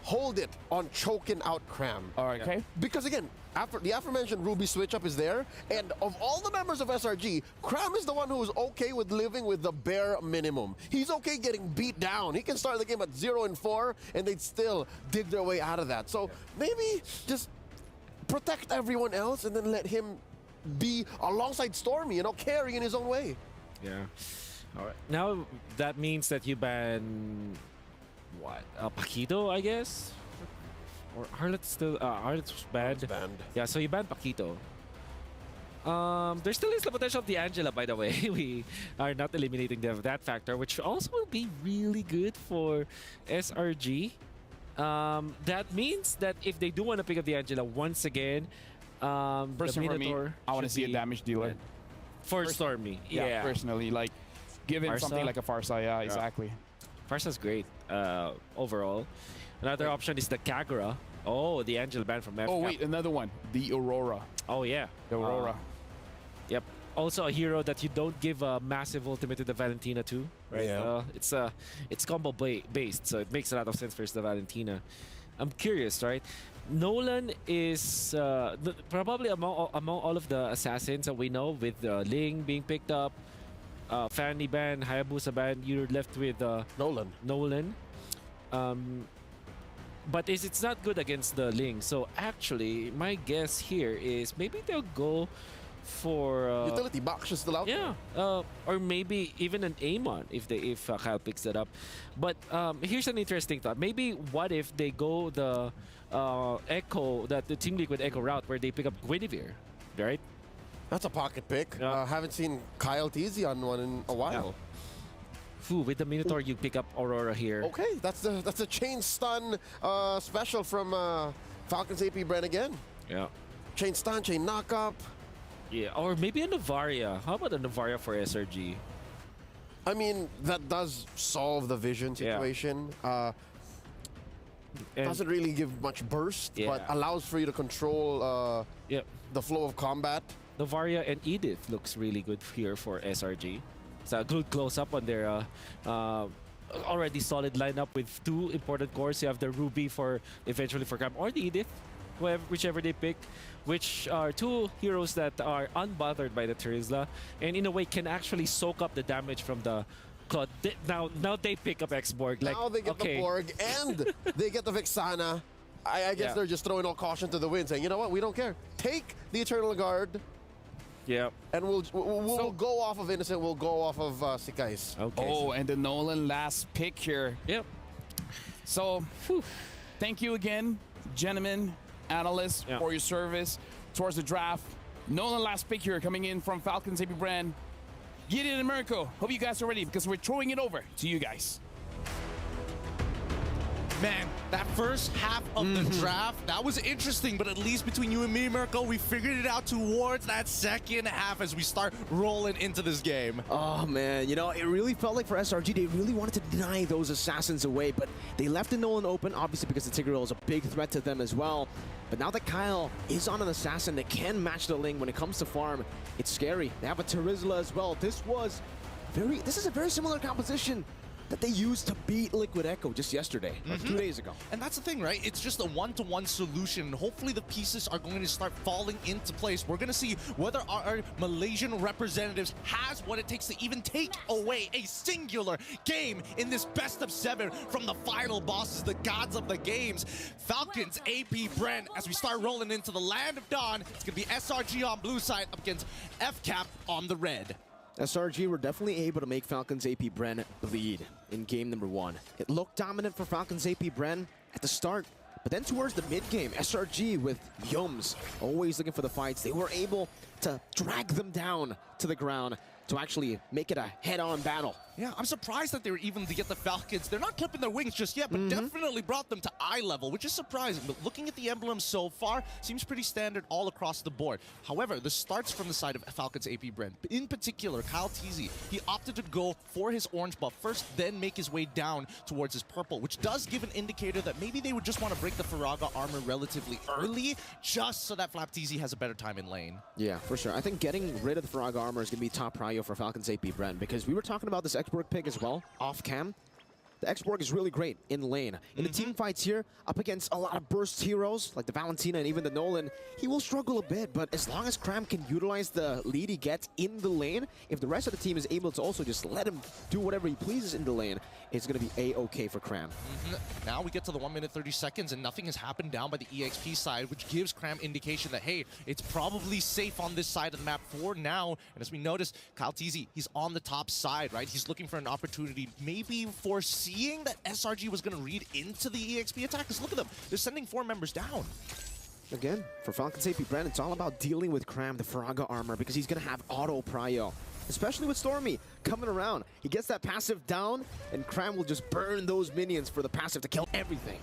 hold it on choking out Cram. All right, okay. Because again, after the aforementioned Ruby switch up is there, and of all the members of SRG, Cram is the one who is okay with living with the bare minimum. He's okay getting beat down. He can start the game at 0-4, and they'd still dig their way out of that. So maybe just protect everyone else and then let him be alongside Stormy, you know, carrying in his own way. Yeah. All right. Now that means that you ban what? Paquito, I guess. Or Harlot's still Harlot's banned. Yeah, so you ban Paquito. There still is the potential of the Angela, by the way. We are not eliminating that factor, which also will be really good for SRG. That means that if they do want to pick up the Angela once again, the Personally, for me, Minotaur I want to should see a be damage dealer. for Stormy. Yeah, personally, like, given Farsa? something like a Farsa, yeah, exactly. Farsa's great overall. Another option is the Kagura. Oh, the Angel ban from FCAP. Oh, wait, another one. The Aurora. Oh, yeah. The Aurora. Yep. Also a hero that you don't give a massive ultimate to the Valentina too, right? Yeah. It's combo based, so it makes a lot of sense versus the Valentina. I'm curious, right? Nolan is probably among all of the assassins that we know, with Ling being picked up, Fanny ban, Hayabusa ban. You're left with Nolan. But it's not good against the Ling. So actually, my guess here is maybe they'll go for utility box is still out. Yeah, or maybe even an Amon if Kyle picks it up. But here's an interesting thought. Maybe what if they go the Echo, the Team Liquid Echo route, where they pick up Guinevere, right? That's a pocket pick. Haven't seen Kyle Teasy on one in a while. Ooh, with the Minotaur, you pick up Aurora here. Okay, that's a chain stun special from Falcons AP Bren again. Yeah. Chain stun, chain knock up. Yeah, or maybe a Navaria. How about a Navaria for SRG? I mean, that does solve the vision situation. Doesn't really give much burst, but allows for you to control the flow of combat. Navaria and Edith looks really good here for SRG. It's a good close-up on their already solid lineup with two important cores. You have the Ruby for eventually for Cam, or the Edith, whichever they pick, which are two heroes that are unbothered by the Terizla, and in a way can actually soak up the damage from the Claude. Now they pick up X-Borg. Like, now they get the Borg and they get the Vexana. I guess they're just throwing all caution to the wind, saying, you know what, we don't care. Take the Eternal Guard. Yeah. And we'll go off of Innocent, we'll go off of Sikais. Okay. Oh, and the Nolan last pick here. Yep. So, thank you again, gentlemen, analysts, for your service towards the draft. Nolan last pick here coming in from Falcons AP Brand. Gideon and Mirko, hope you guys are ready because we're throwing it over to you guys. Man, that first half of the draft, that was interesting, but at least between you and me, Mirko, we figured it out towards that second half as we start rolling into this game. Oh, man, you know, it really felt like for SRG, they really wanted to deny those assassins away, but they left the Nolan open, obviously because the Tigreal is a big threat to them as well. But now that Kyle is on an assassin that can match the Ling when it comes to farm, it's scary. They have a Terizla as well. This is a very similar composition that they used to beat Liquid Echo just yesterday, or 2 days ago. And that's the thing, right? It's just a one-to-one solution. Hopefully the pieces are going to start falling into place. We're going to see whether our Malaysian representatives has what it takes to even take away a singular game in this best of 7 from the final bosses, the gods of the games. Falcons, AP, Bren, as we start rolling into the land of dawn. It's going to be SRG on blue side up against FCAP on the red. SRG were definitely able to make Falcons AP Bren lead in game number 1. It looked dominant for Falcons AP Bren at the start, but then towards the mid game, SRG with Yums always looking for the fights. They were able to drag them down to the ground to actually make it a head-on battle. Yeah, I'm surprised that they were even to get the Falcons. They're not clipping their wings just yet, but definitely brought them to eye level, which is surprising. But looking at the emblems so far, seems pretty standard all across the board. However, this starts from the side of Falcons AP Bren. In particular, Kyle Teasy, he opted to go for his orange buff first, then make his way down towards his purple, which does give an indicator that maybe they would just want to break the Faraga armor relatively early, just so that Flap Teasy has a better time in lane. Yeah, for sure. I think getting rid of the Faraga armor is going to be top prio for Falcons AP Bren, because we were talking about this Exborg pick as well, off cam. The Exborg is really great in lane. In the team fights here, up against a lot of burst heroes, like the Valentina and even the Nolan, he will struggle a bit, but as long as Cram can utilize the lead he gets in the lane, if the rest of the team is able to also just let him do whatever he pleases in the lane, it's going to be A-okay for Cram. Now we get to the 1 minute 30 seconds and nothing has happened down by the EXP side, which gives Cram indication that, hey, it's probably safe on this side of the map for now. And as we notice, Kyle Teasy, he's on the top side, right? He's looking for an opportunity, maybe foreseeing that SRG was going to read into the EXP attack. Because look at them, they're sending 4 members down. Again, for Falcons AP Bren, it's all about dealing with Cram, the Faraga armor, because he's going to have auto prio. Especially with Stormy coming around. He gets that passive down, and Cram will just burn those minions for the passive to kill everything.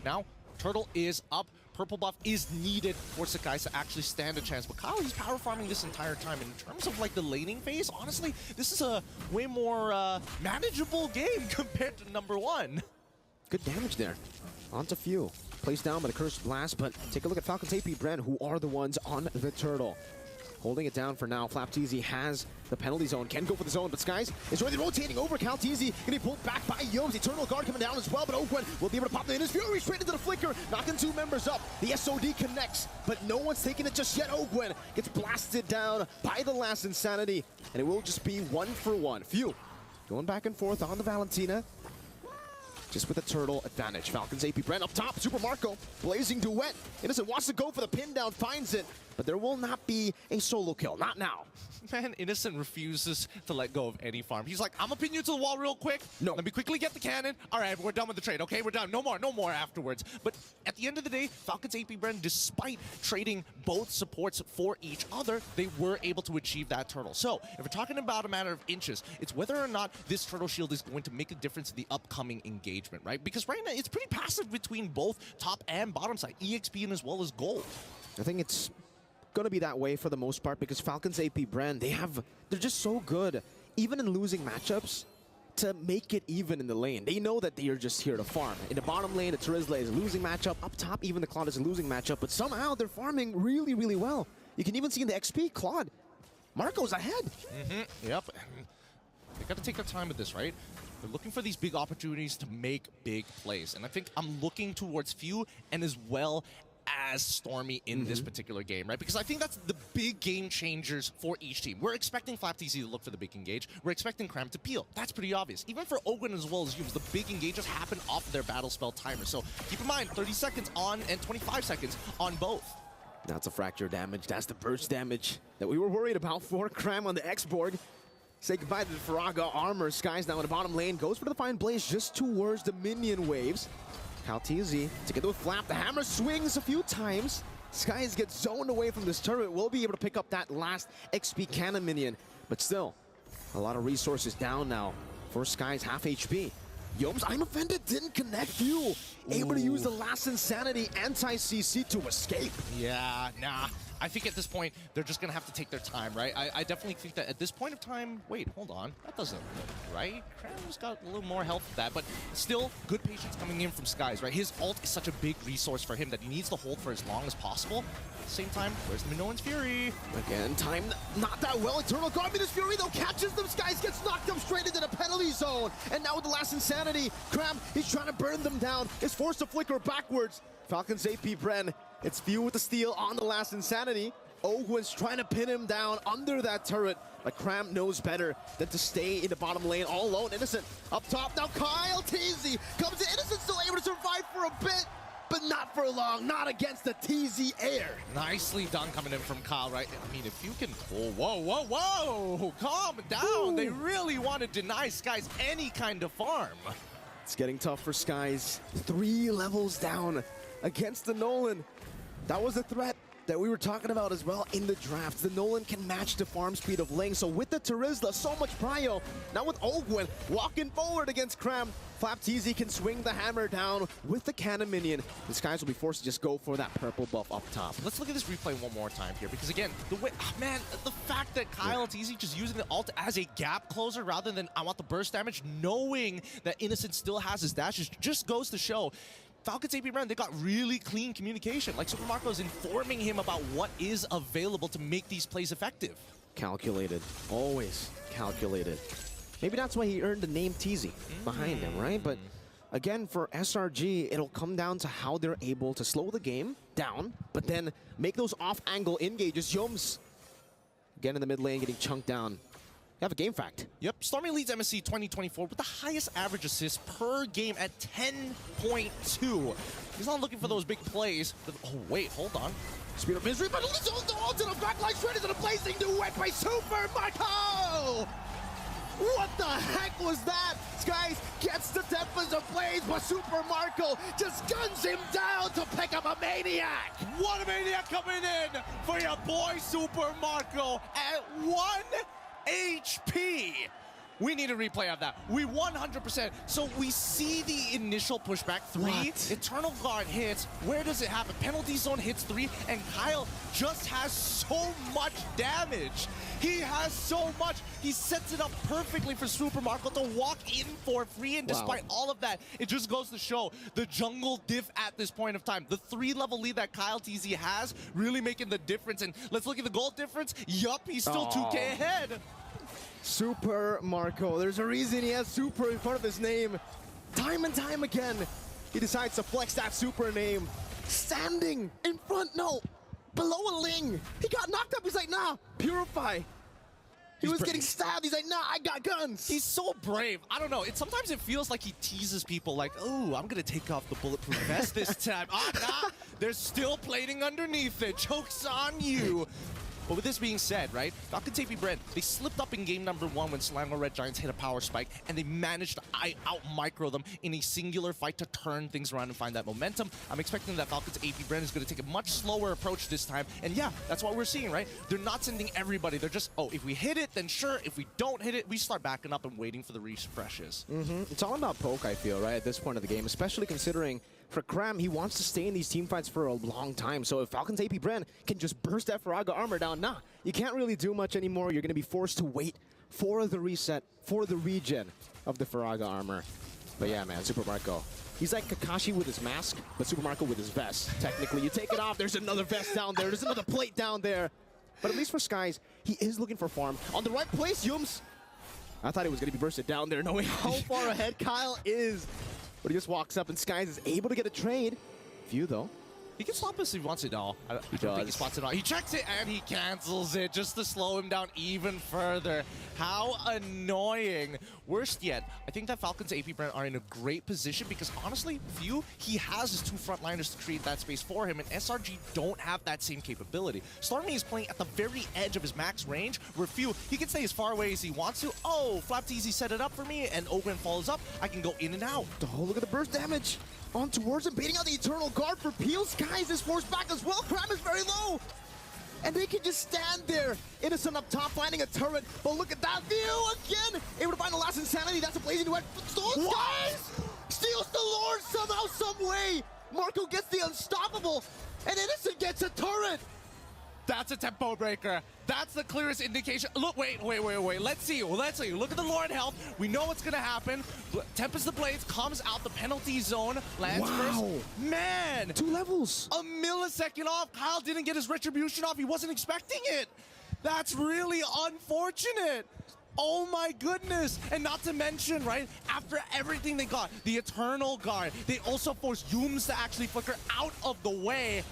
Now, Turtle is up. Purple buff is needed for Sakai to actually stand a chance. But Kyle, he's power farming this entire time. And in terms of like the laning phase, honestly, this is a way more manageable game compared to number 1. Good damage there. Onto Few. Placed down by the Cursed Blast, but take a look at Falcons AP Bren, who are the ones on the Turtle. Holding it down for now. Flap Teasy has the penalty zone. Can go for the zone, but Skies is already rotating over. Cal Teasy gonna be pulled back by Yomes. Eternal Guard coming down as well, but Ogwen will be able to pop in his Fury straight into the flicker, knocking 2 members up. The SOD connects, but no one's taking it just yet. Ogwen gets blasted down by the last Insanity, and it will just be 1 for 1. Few going back and forth on the Valentina. Just with a Turtle advantage. Falcons AP Bren up top. Super Marco blazing duet. Innocent wants to go for the pin down, finds it, but there will not be a solo kill. Not now. Man, Innocent refuses to let go of any farm. He's like, I'm gonna pin you to the wall real quick. No. Let me quickly get the cannon. All right, we're done with the trade. Okay, we're done. No more afterwards. But at the end of the day, Falcons AP Bren, despite trading both supports for each other, they were able to achieve that Turtle. So if we're talking about a matter of inches, it's whether or not this Turtle Shield is going to make a difference in the upcoming engagement, right? Because right now, it's pretty passive between both top and bottom side, EXP and as well as gold. I think it's going to be that way for the most part because Falcons AP Bren, they're just so good, even in losing matchups, to make it even in the lane. They know that they are just here to farm. In the bottom lane, the Terizla is a losing matchup. Up top, even the Claude is a losing matchup, but somehow they're farming really, really well. You can even see in the XP, Claude, Marco's ahead. Yep. They got to take their time with this, right? They're looking for these big opportunities to make big plays. And I think I'm looking towards Few and as well as Stormy in this particular game, right? Because I think that's the big game changers for each team. We're expecting Flap TC to look for the big engage. We're expecting Cram to peel. That's pretty obvious. Even for Ogwen as well as Yums, the big engages happen off their battle spell timer. So keep in mind, 30 seconds on and 25 seconds on both. That's a fracture damage. That's the burst damage that we were worried about for Cram on the X-Borg. Say goodbye to the Faraga armor. Skies now in the bottom lane. Goes for the Fine Blaze just towards the minion waves. Kaltizi together with Flap. The hammer swings a few times. Skies gets zoned away from this turret. Will be able to pick up that last XP cannon minion. But still, a lot of resources down now for Skies half HP. Yoms, I'm offended, didn't connect you. Able to use the last Insanity anti-CC to escape. Yeah, nah. I think at this point, they're just going to have to take their time, right? I definitely think that at this point of time... Wait, hold on. That doesn't look right. Kram's got a little more health with that, but still, good patience coming in from Skies, right? His ult is such a big resource for him that he needs to hold for as long as possible. At the same time, where's the Minoan's Fury? Again, time not that well. Eternal Guard, this Fury, though, catches them. Skies gets knocked up straight into the penalty zone. And now with the last Insanity, Kram, he's trying to burn them down. Is forced to flicker backwards. Falcons AP Bren. It's Few with the steal on the last Insanity. Ogwen's trying to pin him down under that turret. But Kram knows better than to stay in the bottom lane all alone. Innocent up top. Now Kyle TZ comes in. Innocent still able to survive for a bit, but not for long. Not against the TZ air. Nicely done coming in from Kyle, right? I mean, if you can... Whoa. Calm down. Ooh. They really want to deny Skies any kind of farm. It's getting tough for Skies. 3 levels down against the Nolan. That was a threat that we were talking about as well in the draft. The Nolan can match the farm speed of Ling. So with the Terizla, so much prio. Now with Ogwen walking forward against Kram, Flap TZ can swing the hammer down with the cannon minion. The Skies will be forced to just go for that purple buff up top. Let's look at this replay one more time here, because again, the way, man, the fact that Kyle TZ just using the ult as a gap closer rather than I want the burst damage, knowing that Innocent still has his dashes, just goes to show Falcons AP Bren, they got really clean communication. Like Super Marco is informing him about what is available to make these plays effective. Calculated, always calculated. Maybe that's why he earned the name TZ behind him, right? But again, for SRG, it'll come down to how they're able to slow the game down, but then make those off-angle engages. Yoms, again in the mid lane, getting chunked down. You have a game fact. Yep, Stormy leads MSC 2024 with the highest average assists per game at 10.2. He's not looking for those big plays. But, oh, wait, hold on. Speed of Misery, but it's all to the backline, straight into the blazing new wet by Super Marco! What the heck was that? Skies gets the Tempest ablaze, but Super Marco just guns him down to pick up a Maniac! What a Maniac coming in for your boy Super Marco at 1 HP. We need a replay of that. We 100%. So we see the initial pushback 3. What? Eternal Guard hits. Where does it happen? Penalty zone hits 3, and Kyle just has so much damage. He has so much. He sets it up perfectly for Super Marco to walk in for free, and despite all of that, it just goes to show the jungle diff at this point of time. The 3-level lead that Kyle TZ has really making the difference. And let's look at the gold difference. Yup, he's still 2K ahead. Super Marco. There's a reason he has Super in front of his name. Time and time again, he decides to flex that Super name. Standing in front, below a Ling. He got knocked up. He's like, nah, Purify. He was getting stabbed. He's like, nah, I got guns. He's so brave. I don't know. Sometimes it feels like he teases people like, oh, I'm going to take off the bulletproof vest this time. Nah, there's still plating underneath it. Joke's on you. But with this being said, right, Falcons AP Bren, they slipped up in game number 1 when Slango Red Giants hit a power spike, and they managed to out-micro them in a singular fight to turn things around and find that momentum. I'm expecting that Falcons AP Bren is going to take a much slower approach this time, and yeah, that's what we're seeing, right? They're not sending everybody. They're just, oh, if we hit it, then sure. If we don't hit it, we start backing up and waiting for the refreshes. It's all about poke, I feel, right, at this point of the game, especially considering for Kram, he wants to stay in these team fights for a long time. So if Falcons AP Bren can just burst that Faraga armor down, nah, you can't really do much anymore. You're going to be forced to wait for the reset, for the regen of the Faraga armor. But yeah, man, Super Marco. He's like Kakashi with his mask, but Super Marco with his vest. Technically, you take it off, there's another vest down there, there's another plate down there. But at least for Skies, he is looking for farm. On the right place, Yums. I thought he was going to be bursted down there, knowing how far ahead Kyle is. But he just walks up and Skies is able to get a trade. Few though. He can swap us if he wants it all. I don't think he spots it all. He checks it and he cancels it just to slow him down even further. How annoying. Worst yet, I think that Falcons AP Bren are in a great position because honestly, Few, he has his 2 frontliners to create that space for him, and SRG don't have that same capability. Stormy is playing at the very edge of his max range, where Few, he can stay as far away as he wants to. Oh, Flap TZ set it up for me, and Ogren follows up. I can go in and out. Oh, look at the burst damage. On towards him, beating out the Eternal Guard for Peel. Skies is forced back as well. Kram is very low. and they can just stand there. Innocent up top, finding a turret, but look at that view again. Able to find the last insanity. That's a blazing duet. Those guys steals the Lord somehow, some way. Marco gets the unstoppable, and Innocent gets a turret. That's a tempo breaker. That's the clearest indication. Look, wait. Let's see. Look at the Lord health. We know what's going to happen. Tempest the Blades comes out the penalty zone. Lands first. Man. 2 levels. A millisecond off. Kyle didn't get his retribution off. He wasn't expecting it. That's really unfortunate. Oh my goodness. And not to mention, right, after everything they got, the Eternal Guard, they also forced Yums to actually flicker out of the way.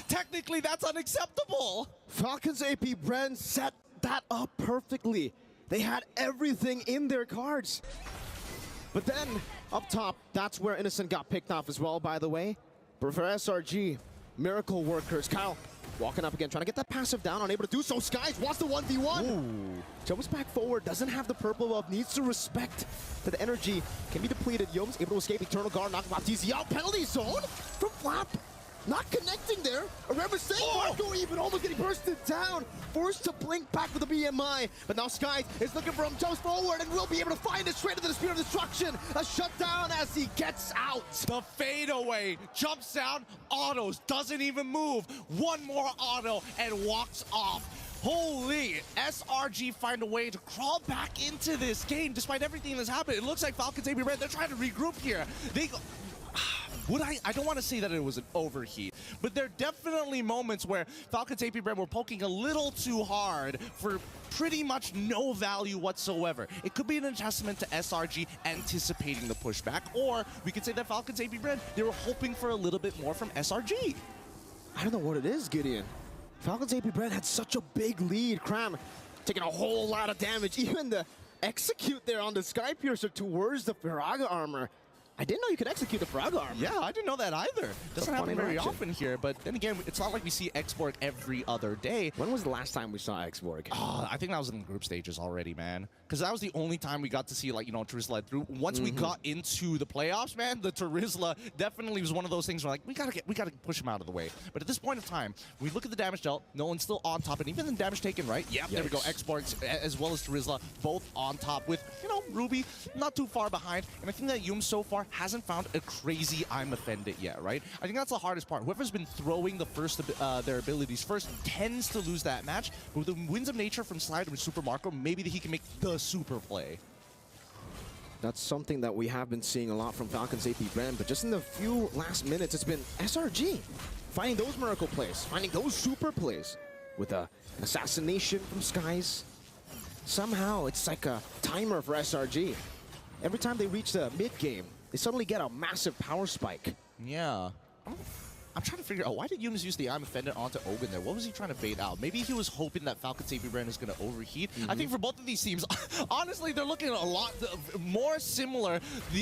Technically, that's unacceptable. Falcons AP Bren set that up perfectly. They had everything in their cards. But then, up top, that's where Innocent got picked off as well, by the way. But for SRG, Miracle Workers, Kyle walking up again, trying to get that passive down, unable to do so. Skies wants the 1v1. Jumps back forward, doesn't have the purple buff, needs to respect that the energy can be depleted. Yums able to escape Eternal Guard, knock Baptiste out. Penalty zone from Flap. Not connecting there. I remember saying Marco even almost getting bursted down. Forced to blink back with the BMI. But now Skies is looking for him, jumps forward, and will be able to find it straight into the Spear of Destruction. A shutdown as he gets out. The fadeaway jumps down, autos, doesn't even move. One more auto and walks off. Holy, SRG find a way to crawl back into this game despite everything that's happened. It looks like Falcons AB Red, they're trying to regroup here. I don't want to say that it was an overheat, but there are definitely moments where Falcons AP Bren were poking a little too hard for pretty much no value whatsoever. It could be an testament to SRG anticipating the pushback, or we could say that Falcons AP Bren, they were hoping for a little bit more from SRG. I don't know what it is, Gideon. Falcons AP Bren had such a big lead. Cram taking a whole lot of damage. Even the execute there on the Sky Piercer towards the Firaga armor. I didn't know you could execute the Firaga armor. Yeah, I didn't know that either. Doesn't happen very often here, but then again, it's not like we see Xborg every other day. When was the last time we saw Xborg? I think that was in the group stages already, man. Because that was the only time we got to see, like, you know, Terizla through. Once we got into the playoffs, man, the Terizla definitely was one of those things where, like, we gotta push him out of the way. But at this point of time, we look at the damage dealt. Nolan's still on top, and even the damage taken, right? Yeah, there we go. Xborg as well as Terizla both on top with, you know, Ruby not too far behind. And I think that Yum so far hasn't found a crazy I'm offended yet, right? I think that's the hardest part. Whoever's been throwing the first their abilities first tends to lose that match. But with the Winds of Nature from Slide with Super Marco, maybe he can make the super play. That's something that we have been seeing a lot from Falcons AP Bren, but just in the few last minutes, it's been SRG finding those miracle plays, finding those super plays with an assassination from Skies. Somehow, it's like a timer for SRG. Every time they reach the mid-game, they suddenly get a massive power spike. Yeah. I'm trying to figure out, why did Yums use the I'm offended onto Ogun there? What was he trying to bait out? Maybe he was hoping that Falcons AP Bren is going to overheat. I think for both of these teams, honestly, they're looking a lot more similar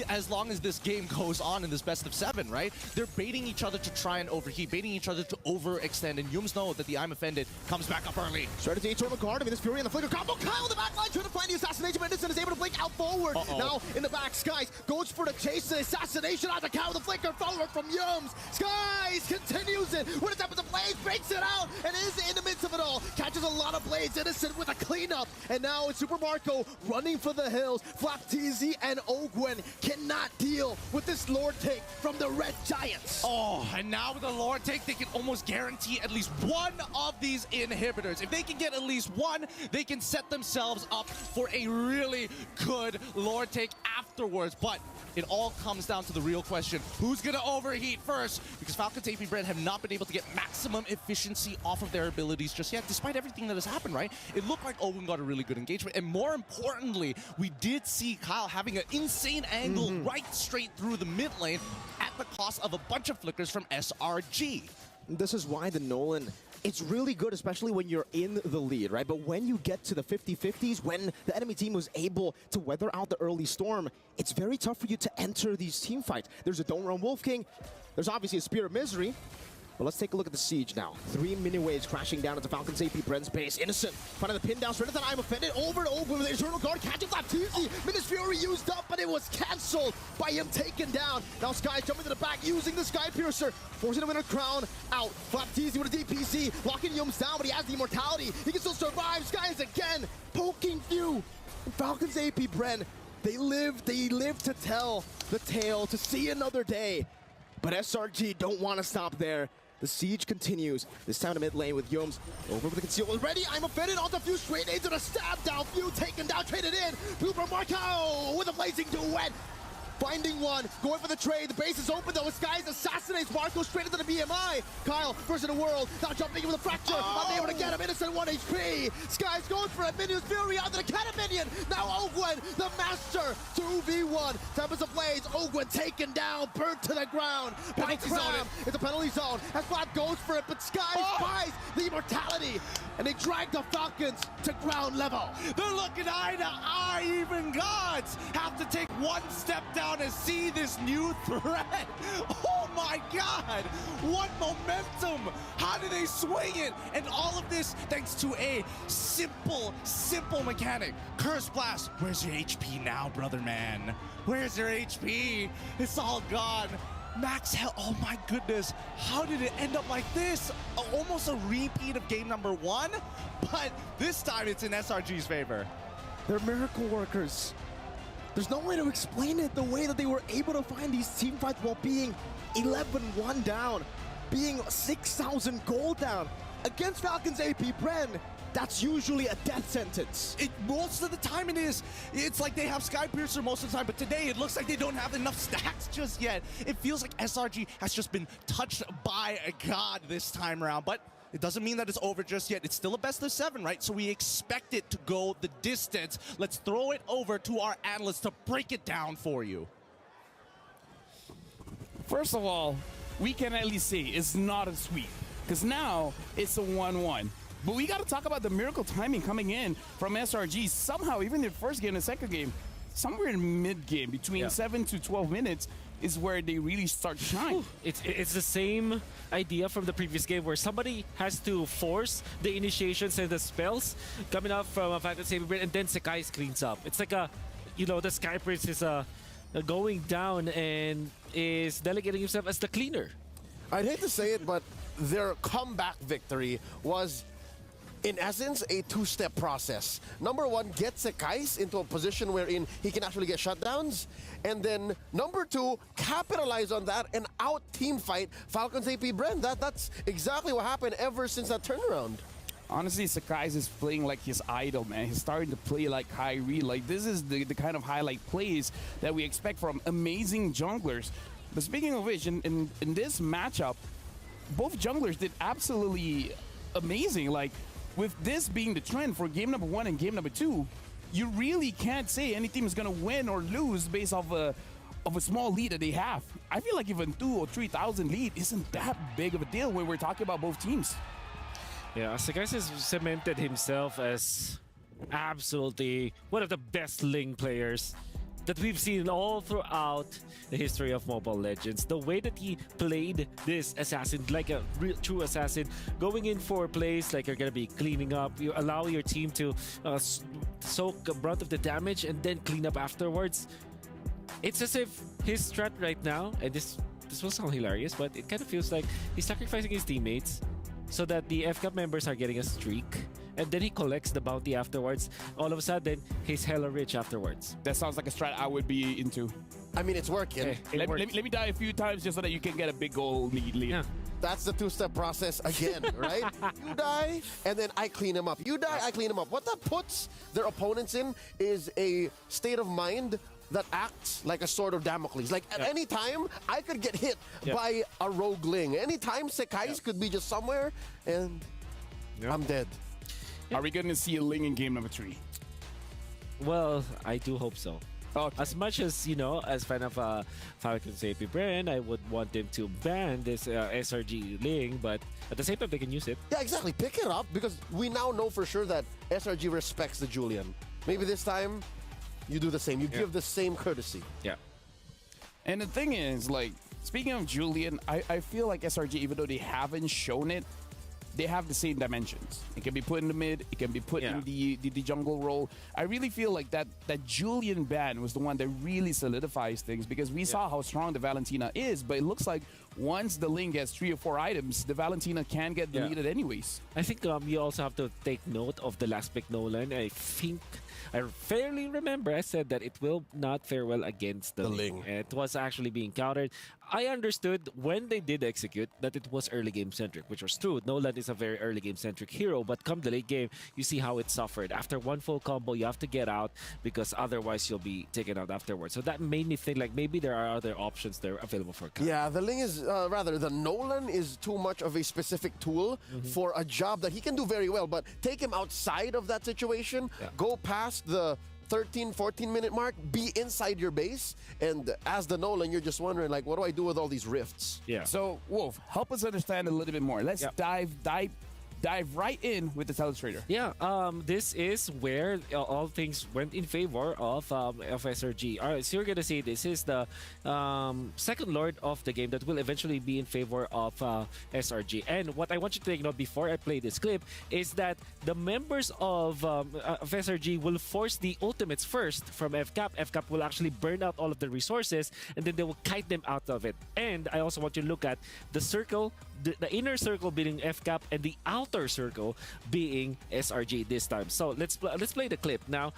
as long as this game goes on in this best of 7, right? They're baiting each other to try and overheat, baiting each other to overextend, and Yums know that the I'm offended comes back up early. Straight into Eternal Guard. I mean, this Fury and the Flicker combo. Kyle in the back line trying to find the assassination, but Innocent is able to blink out forward. Now in the back, Skies goes for the chase, the assassination on the Kyle with the Flicker, follower from Yums. Skies continues it. When it's up with the blades, breaks it out, and is in the midst of it all. Catches a lot of blades. Innocent with a cleanup. And now it's Super Marco running for the hills. Flapteezy and Ogwen cannot deal with this Lord take from the Red Giants. Oh, and now with the Lord take, they can almost guarantee at least one of these inhibitors. If they can get at least one, they can set themselves up for a really good Lord take afterwards. But it all comes down to the real question. Who's going to overheat first? Because Falcons AP Bren have not been able to get maximum efficiency off of their abilities just yet, despite everything that has happened, right? It looked like Owen got a really good engagement. And more importantly, we did see Kyle having an insane angle right straight through the mid lane at the cost of a bunch of flickers from SRG. This is why the Nolan, it's really good, especially when you're in the lead, right? But when you get to the 50-50s, when the enemy team was able to weather out the early storm, it's very tough for you to enter these team fights. There's a Don't Run Wolf King. There's obviously a Spear of Misery. But let's take a look at the siege now. 3 mini waves crashing down into Falcons AP Bren's base. Innocent finding the pin down. Straight at the I'm offended. Over and over with the Eternal Guard catching Flapteezy. Minus Fury used up, but it was cancelled by him taken down. Now Sky jumping to the back using the Sky Piercer. Forcing him in a crown out. Flapteezy with a DPC. Locking Yums down, but he has the immortality. He can still survive. Sky is again poking few. And Falcons AP Bren, they live to tell the tale, to see another day. But SRG don't want to stop there. The siege continues. This time to mid lane with Yomes over with the conceal already. I'm offended onto Few straight into the stab down. Few taken down, traded in. Blue from Marco with a blazing duet. Finding one, going for the trade. The base is open though. Skies assassinates Marco straight into the BMI. Kyle, first in the world, now jumping in with a fracture. Not able to get him. Innocent 1 HP. Skies going for it. Minions Fury onto the Cannon Minion. Now Ogwen, the master, 2v1. Tempest of Blaze. Ogwen taken down, burnt to the ground. By Cram. It's a penalty zone. As Flap goes for it, but Skies buys the immortality. And they drag the Falcons to ground level. They're looking eye to eye. Even gods have to take one step down to see this new threat. Oh my God! What momentum! How do they swing it? And all of this thanks to a simple mechanic. Curse Blast. Where's your HP now, brother man? Where's your HP? It's all gone. Max health. Oh my goodness. How did it end up like this? Almost a repeat of game number 1, but this time it's in SRG's favor. They're miracle workers. There's no way to explain it, the way that they were able to find these team fights while being 11-1 down, being 6,000 gold down against Falcons AP Bren. That's usually a death sentence. Most of the time it is. It's like they have Sky Piercer most of the time, but today it looks like they don't have enough stacks just yet. It feels like SRG has just been touched by a god this time around, but it doesn't mean that it's over just yet. It's still a best of 7, right? So we expect it to go the distance. Let's throw it over to our analysts to break it down for you. First of all, we can at least say it's not a sweep, because now it's a 1-1. But we got to talk about the miracle timing coming in from SRG. Somehow, even the first game and the second game, somewhere in mid-game, between 7 to 12 minutes, is where they really start to shine. It's the same idea from the previous game where somebody has to force the initiations and the spells coming up from a Falcon Saber Bren, and then Sakai cleans up. It's like a, the Sky Prince is going down and is delegating himself as the cleaner. I'd hate to say it, but their comeback victory was, in essence, a two-step process. Number 1, get Sekais into a position wherein he can actually get shutdowns. And then number 2, capitalize on that and out-team fight Falcons AP Bren. That's exactly what happened ever since that turnaround. Honestly, Sakai's is playing like his idol, man. He's starting to play like Kyrie. Like, this is the kind of highlight plays that we expect from amazing junglers. But speaking of which, in this matchup, both junglers did absolutely amazing. Like, with this being the trend for game number 1 and game number 2, you really can't say any team is going to win or lose based off a small lead that they have. I feel like even 2,000 or 3,000 lead isn't that big of a deal when we're talking about both teams. Yeah, Sakai has cemented himself as absolutely one of the best Ling players that we've seen all throughout the history of Mobile Legends. The way that he played this assassin, like a real true assassin, going in for plays like you're gonna be cleaning up, you allow your team to soak a brunt of the damage and then clean up afterwards. It's as if his strat right now, and this will sound hilarious, but it kind of feels like he's sacrificing his teammates so that the FCAP members are getting a streak, and then he collects the bounty afterwards. All of a sudden, he's hella rich afterwards. That sounds like a strat I would be into. I mean, it's working. Hey, let me die a few times just so that you can get a big goal lead. Yeah. That's the two-step process again, right? You die, and then I clean him up. You die, I clean him up. What that puts their opponents in is a state of mind that acts like a sword of Damocles. Like, at any time, I could get hit by a rogue Ling. Anytime, Sekais could be just somewhere, and I'm dead. Are we going to see a Ling in game number 3? Well, I do hope so. Okay. As much as, as fan of Falcons AP Bren, I would want them to ban this SRG Ling, but at the same time, they can use it. Yeah, exactly. Pick it up, because we now know for sure that SRG respects the Julian. Maybe this time, you do the same. You give the same courtesy. Yeah. And the thing is, like, Speaking of Julian, I feel like SRG, even though they haven't shown it, they have the same dimensions. It can be put in the mid, it can be put in the jungle role. I really feel like that Julian ban was the one that really solidifies things, because we saw how strong the Valentina is, but it looks like once the Ling gets 3 or 4 items, the Valentina can get deleted anyways. I think you also have to take note of the last pick Nolan. I think I fairly remember I said that it will not fare well against the Ling. It was actually being countered. I understood when they did execute that it was early game centric, which was true. Nolan is a very early game centric hero, but come the late game, you see how it suffered. After one full combo, you have to get out because otherwise you'll be taken out afterwards. So that made me think like maybe there are other options there available for Kyle. Yeah, the Ling is, the Nolan is too much of a specific tool for a job that he can do very well, but take him outside of that situation, go past the 13, 14-minute mark, be inside your base, and as the Nolan, you're just wondering, like, what do I do with all these rifts? Yeah. So, Wolf, help us understand a little bit more. Let's dive right in with the Telestrator. Yeah, this is where all things went in favor of SRG. All right, so you're going to see this is the second Lord of the game that will eventually be in favor of SRG. And what I want you to take note before I play this clip is that the members of SRG will force the ultimates first from FCAP. FCAP will actually burn out all of the resources, and then they will kite them out of it. And I also want you to look at the circle, the inner circle being FCAP and the outer circle being SRG this time. So let's play the clip. Now,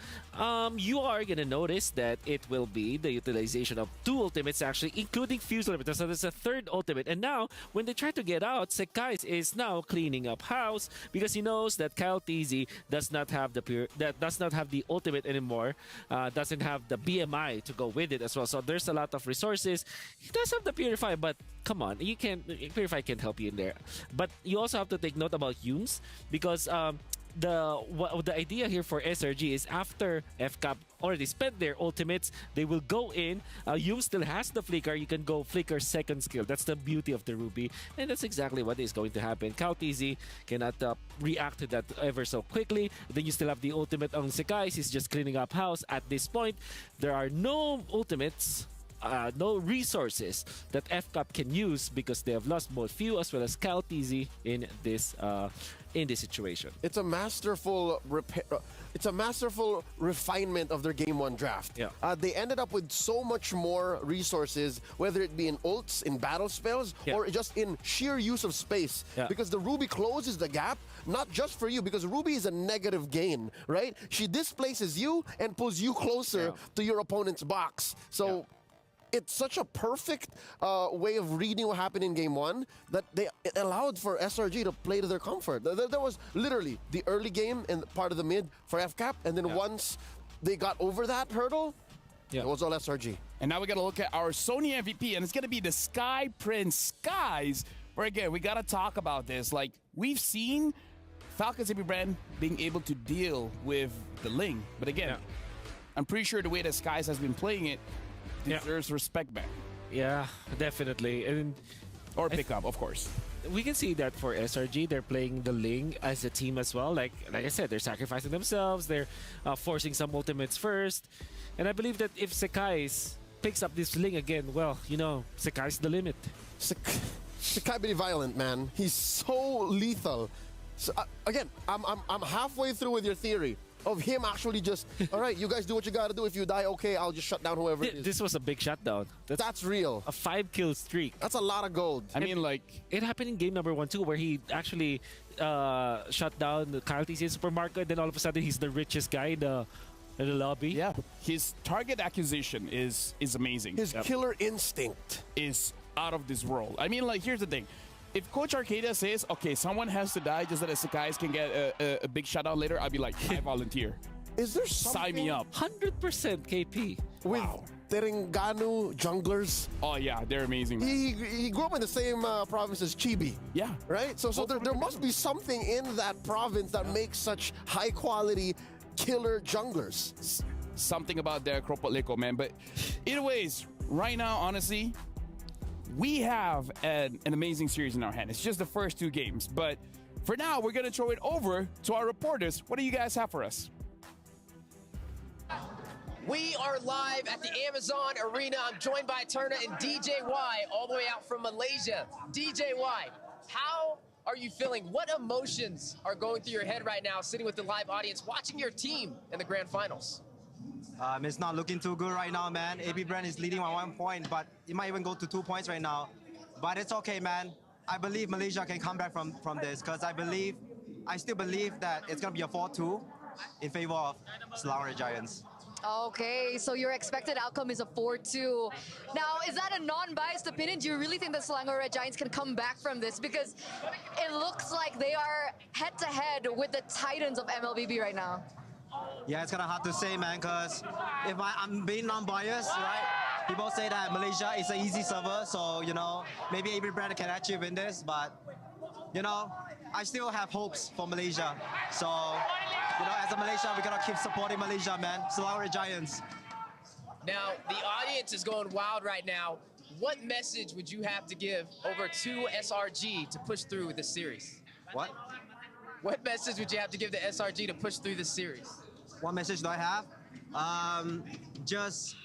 you are going to notice that it will be the utilization of 2 ultimates actually, including Fuse Limiter. So there's a 3rd ultimate. And now, when they try to get out, Sekai is now cleaning up house because he knows that Kyle TZ does not have the ultimate anymore, doesn't have the BMI to go with it as well. So there's a lot of resources. He does have the Purify, but come on, Purify can't help you in there. But you also have to take note about Humes, because the idea here for SRG is after FCAP already spent their ultimates, they will go in. Hume still has the flicker. You can go flicker second skill. That's the beauty of the Ruby, and that's exactly what is going to happen. Cow TZ cannot react to that ever so quickly. Then you still have the ultimate on Sekai. He's just cleaning up house. At this point, there are no ultimates, no resources that FCAP can use because they have lost both Few as well as Cal TZ in this situation. It's a masterful refinement of their game 1 draft. Yeah. They ended up with so much more resources, whether it be in ults, in battle spells, or just in sheer use of space. Yeah. Because the Ruby closes the gap, not just for you, because Ruby is a negative gain, right? She displaces you and pulls you closer to your opponent's box. So it's such a perfect way of reading what happened in game 1 that it allowed for SRG to play to their comfort. There was literally the early game and part of the mid for FCAP, and then once they got over that hurdle, it was all SRG. And now we got to look at our Sony MVP, and it's going to be the Sky Prince Skies, where again, we got to talk about this. Like, we've seen Falcons and Bren being able to deal with the Ling, but again, I'm pretty sure the way that Skies has been playing it deserves respect back. Yeah, definitely. And or pick up, of course. We can see that for SRG, they're playing the Ling as a team as well. Like I said, they're sacrificing themselves. They're forcing some ultimates first. And I believe that if Sekai picks up this Ling again, well, you know, Sekai's the limit. Sekai be violent, man. He's so lethal. So, again, I'm halfway through with your theory of him actually just, all right, you guys do what you gotta do. If you die, okay, I'll just shut down whoever it is. This was a big shutdown. That's real. A 5-kill streak. That's a lot of gold. I mean, like, it happened in game number 1 too, where he actually shut down the Kyle TC supermarket. Then all of a sudden, he's the richest guy in the lobby. Yeah, his target acquisition is amazing. His killer instinct is out of this world. I mean, like, here's the thing. If Coach Arcadia says, okay, someone has to die just so that Sekais can get a big shutdown later, I'd be like, I volunteer. Is there something? Sign me up. 100% KP. With Terengganu junglers. Oh, yeah, they're amazing. He grew up in the same province as Chibi. Yeah. Right? So there must be something in that province that makes such high-quality killer junglers. Something about their Kropotliko, man. But either ways, right now, honestly, we have an amazing series in our hand. It's just the first 2 games. But for now, we're going to throw it over to our reporters. What do you guys have for us? We are live at the Amazon Arena. I'm joined by Turner and DJY all the way out from Malaysia. DJY, how are you feeling? What emotions are going through your head right now, sitting with the live audience, watching your team in the grand finals? It's not looking too good right now, man. AB Bren is leading by 1 point, but it might even go to 2 points right now. But it's okay, man. I believe Malaysia can come back from this because I still believe that it's going to be a 4-2 in favor of Selangor Red Giants. Okay, so your expected outcome is a 4-2. Now, is that a non-biased opinion? Do you really think the Selangor Red Giants can come back from this? Because it looks like they are head-to-head with the Titans of MLBB right now. Yeah, it's kind of hard to say, man, because if I'm being non-biased, right? People say that Malaysia is an easy server, so, you know, maybe AB Bren can actually win this, but, you know, I still have hopes for Malaysia. So, you know, as a Malaysia, we gotta keep supporting Malaysia, man. Selangor Giants. Now, the audience is going wild right now. What message would you have to give over to SRG to push through the series? What? What message would you have to give the SRG to push through the series? What message do I have? Just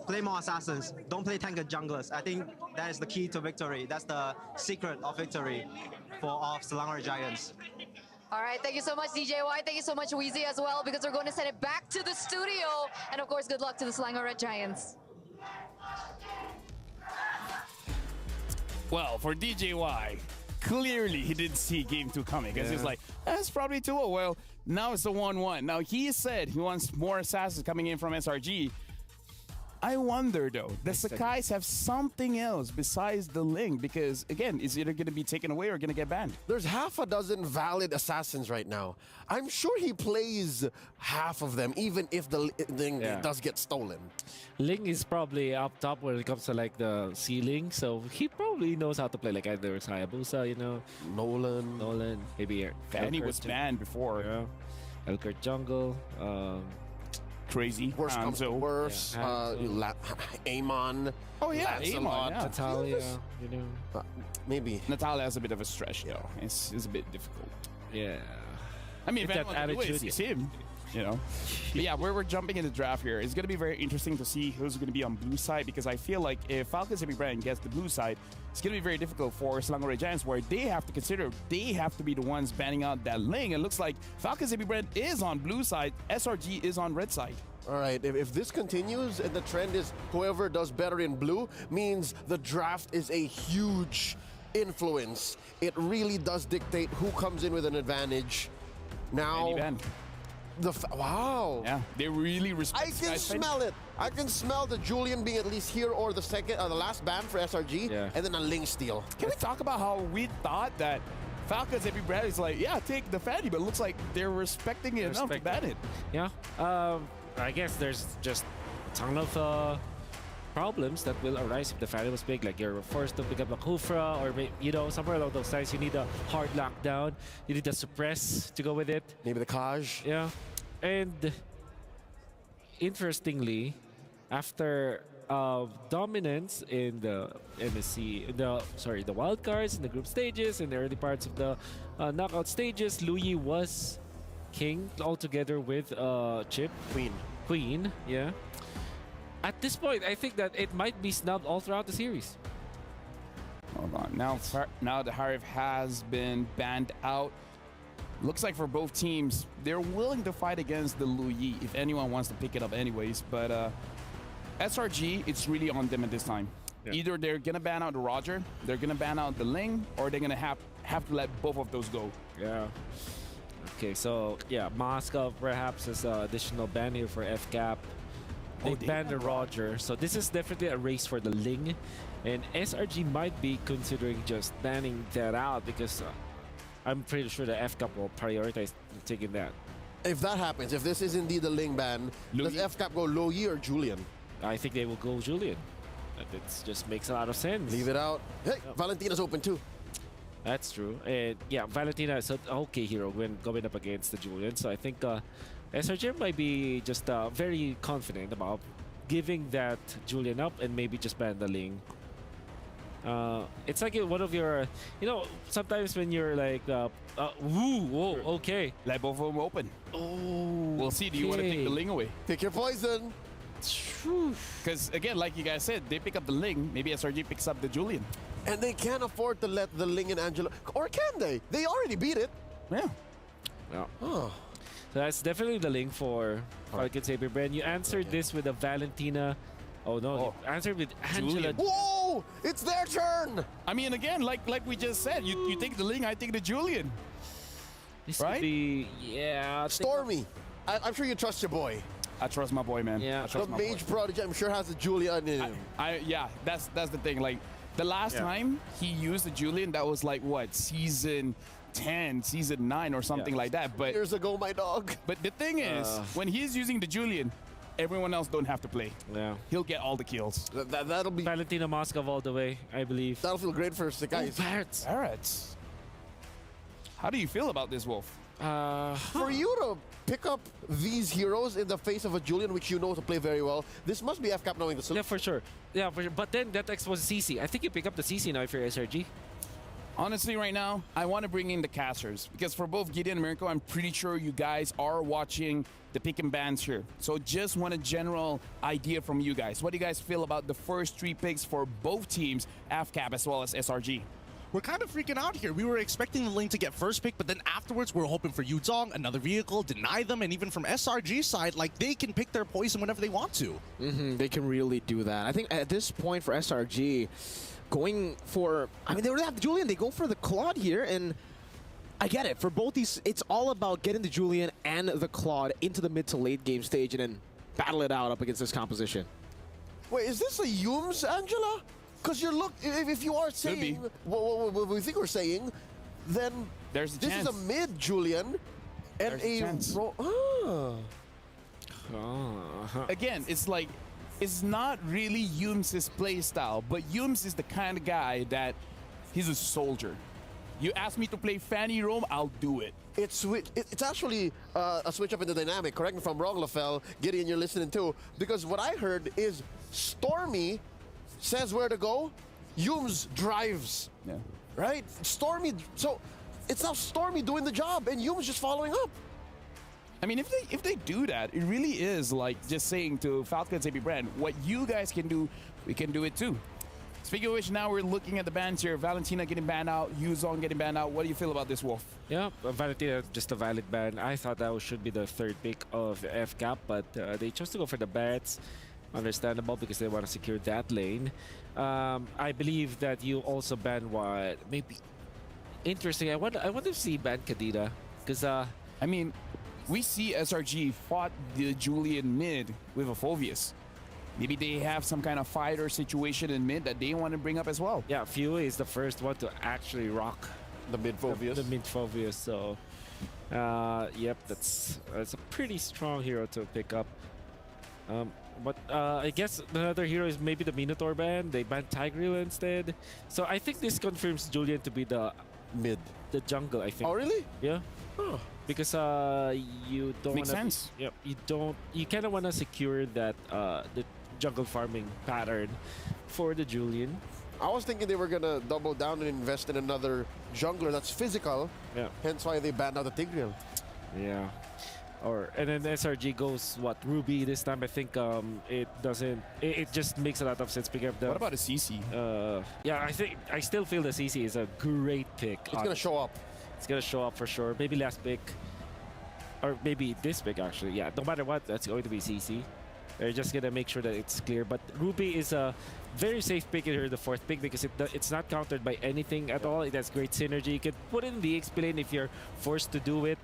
play more assassins. Don't play tank and junglers. I think that is the key to victory. That's the secret of victory of Selangor Giants. All right, thank you so much, DJY. Thank you so much, Weezy, as well, because we're going to send it back to the studio. And, of course, good luck to the Selangor Red Giants. Well, for DJY, clearly he didn't see game 2 coming because he's like, that's probably 2-0. Well, now it's the 1-1. Now, he said he wants more assassins coming in from SRG. I wonder, though, does Sakai's have something else besides the Ling? Because, again, is either going to be taken away or going to get banned? There's half a dozen valid assassins right now. I'm sure he plays half of them, even if the Ling does get stolen. Ling is probably up top when it comes to like the ceiling, so he probably knows how to play like either Hayabusa, you know, Nolan, maybe Fanny was banned before. Yeah. Elkert Jungle, Crazy. Worst comes to worst. Amon. Oh yeah, Amon. Yeah. Natalia, you know. Maybe. Natalia has a bit of a stretch though. It's a bit difficult. Yeah. I mean, if that attitude, it's him. You know, but yeah, we're jumping in the draft here. It's going to be very interesting to see who's going to be on blue side because I feel like if Falcons and Bren gets the blue side, it's going to be very difficult for Selangor Red Giants where they have to consider they have to be the ones banning out that Ling. It looks like Falcons and Bren is on blue side, SRG is on red side. All right, if this continues and the trend is whoever does better in blue means the draft is a huge influence. It really does dictate who comes in with an advantage. Now, wow. Yeah, they really respect. I can smell it. I can smell the Julian being at least here or the last ban for SRG, and then a Ling steal. Can we talk about how we thought that Falcons every Brad is like, yeah, take the Fanny, but it looks like they're respecting it enough to ban it. Yeah. I guess there's just a ton of problems that will arise if the Fanny was big. Like you're forced to pick up a Kufra or, you know, somewhere along those lines. You need a hard lockdown. You need a suppress to go with it. Maybe the Kaj. Yeah. And interestingly, after dominance in the MSC, the wild cards in the group stages and the early parts of the knockout stages, Luyi was king altogether with Chip. Queen, yeah. At this point, I think that it might be snubbed all throughout the series. Hold on. Now the Harif has been banned out. Looks like for both teams, they're willing to fight against the Luyi if anyone wants to pick it up anyways. But SRG, it's really on them at this time. Yeah. Either they're going to ban out the Roger, they're going to ban out the Ling, or they're going to have to let both of those go. Yeah. Okay, so yeah, Moscow perhaps is an additional ban here for FCAP. They banned the Roger, so this is definitely a race for the Ling. And SRG might be considering just banning that out because I'm pretty sure the FCAP will prioritize taking that. If that happens, if this is indeed the Ling ban, does FCAP go Luyi or Julian? I think they will go Julian. It just makes a lot of sense. Leave it out. Hey, Valentina's open too. That's true. And yeah, Valentina is an okay hero when going up against the Julian. So I think SRG might be just very confident about giving that Julian up and maybe just ban the Ling. It's like one of your, sometimes when you're like, okay. Let both of them open. Oh, We'll see. Do you want to take the Ling away? Pick your poison. Because again, like you guys said, they pick up the Ling. Maybe SRG picks up the Julian. And they can't afford to let the Ling and Angelo. Or can they? They already beat it. Yeah. Oh. So that's definitely the link for Falcons AP Bren. You answered this with a Valentina. Oh no, you answered with Angela. Julian. Whoa! It's their turn! I mean, again, like we just said, you take the Ling, I take the Julian. This right? Could be, yeah. Stormy. I'm sure you trust your boy. I trust my boy, man. Yeah. I trust The my mage boy. prodigy, I'm sure, has a Julian in him. Yeah, that's the thing. Like the last time he used the Julian, that was like what, season 10, season 9 or something like that. But years ago, my dog. But the thing is, when he's using the Julian, everyone else don't have to play. Yeah. He'll get all the kills. That'll be Valentina Moskov all the way, I believe. That'll feel great for the guys. Barretts. Barretts. How do you feel about this, Wolf? For you to pick up these heroes in the face of a Julian, which you know to play very well, this must be FCAP knowing the solution. Yeah, for sure. Yeah, for sure. But then that X was CC. I think you pick up the CC now if you're SRG. Honestly, right now, I want to bring in the casters because for both Gideon and Mirko, I'm pretty sure you guys are watching the pick and bans here. So just want a general idea from you guys. What do you guys feel about the first 3 picks for both teams, FCAP as well as SRG? We're kind of freaking out here. We were expecting the Ling to get first pick, but then afterwards we're hoping for Yuzong, another vehicle, deny them, and even from SRG side, like they can pick their poison whenever they want to. They can really do that. I think at this point for SRG, going for, I mean, they already have the Julian, they go for the Claude here, and I get it. For both these, it's all about getting the Julian and the Claude into the mid to late game stage and then battle it out up against this composition. Wait, is this a Yums, Angela? Because you're if you are saying what we think we're saying, then there's a this chance. is a mid Julian and There's a chance. Again, it's like it's not really Yums' play style, but Yums is the kind of guy that he's a soldier. You ask me to play Fanny Rome, I'll do it. It's actually a switch up in the dynamic. Correct me if I'm wrong, LaFell. Gideon, you're listening too. Because what I heard is Stormy says where to go, Yums drives. Yeah. Right? Stormy, so it's now Stormy doing the job and Yums just following up. I mean, if they do that, it really is like just saying to Falcons AP Bren, what you guys can do, we can do it too. Speaking of which, now we're looking at the bans here. Valentina getting banned out, Yuzong getting banned out. What do you feel about this, Wolf? Yeah, Valentina, just a valid ban. I thought that should be the 3rd pick of FCAP, but they chose to go for the Barretts. Understandable because they want to secure that lane. I believe that you also ban what maybe interesting. I want to see ban Kadira because I mean, we see SRG fought the Julian mid with a Phoveus. Maybe they have some kind of fighter situation in mid that they want to bring up as well. Yeah, Fury is the first one to actually rock the mid Phoveus. The mid Phoveus. So, yep, that's a pretty strong hero to pick up. But I guess another hero is maybe the Minotaur ban. They banned Tigreal instead. So I think this confirms Julian to be the mid, the jungle. I think. Oh really? Yeah. Huh. Because you don't Makes wanna sense. Yep. You kind of want to secure that the jungle farming pattern for the Julian. I was thinking they were gonna double down and invest in another jungler that's physical. Yeah. Hence why they banned out the Tigreal. Yeah. And then SRG goes Ruby this time. I think it doesn't. It just makes a lot of sense picking up the. What about a CC? Yeah, I still feel the CC is a great pick. It's gonna show up. It's gonna show up for sure. Maybe last pick, or maybe this pick actually. Yeah, no matter what, that's going to be CC. They're just gonna make sure that it's clear. But Ruby is a very safe pick here, the 4th pick, because it's not countered by anything at all. It has great synergy. You can put it in the XP lane if you're forced to do it.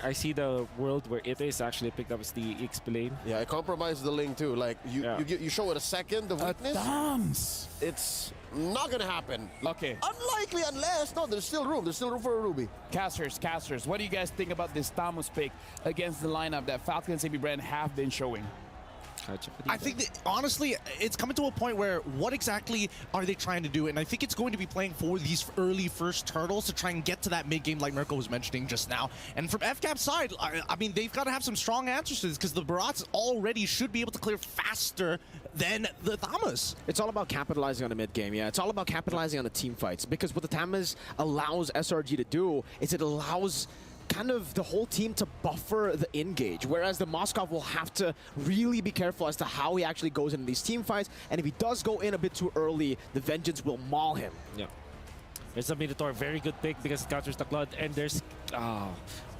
I see the world where it is actually picked up as the XP lane. Yeah, I compromised the link too. Like you show it a second of weakness. It's not gonna happen. Okay. Unlikely unless there's still room. There's still room for a Ruby. Casters. What do you guys think about this Tamus pick against the lineup that Falcons AP Bren have been showing? I think that, honestly, it's coming to a point where what exactly are they trying to do? And I think it's going to be playing for these early first turtles to try and get to that mid game like Mirko was mentioning just now. And from FCAP's side, I mean, they've got to have some strong answers to this because the Barats already should be able to clear faster than the Thamas. It's all about capitalizing on the mid game, yeah. It's all about capitalizing on the team fights because what the Thamas allows SRG to do is it allows kind of the whole team to buffer the engage, whereas the Moskov will have to really be careful as to how he actually goes into these team fights, and if he does go in a bit too early, the Vengeance will maul him. Yeah. There's a Minotaur, very good pick because it counters the Cloud, and there's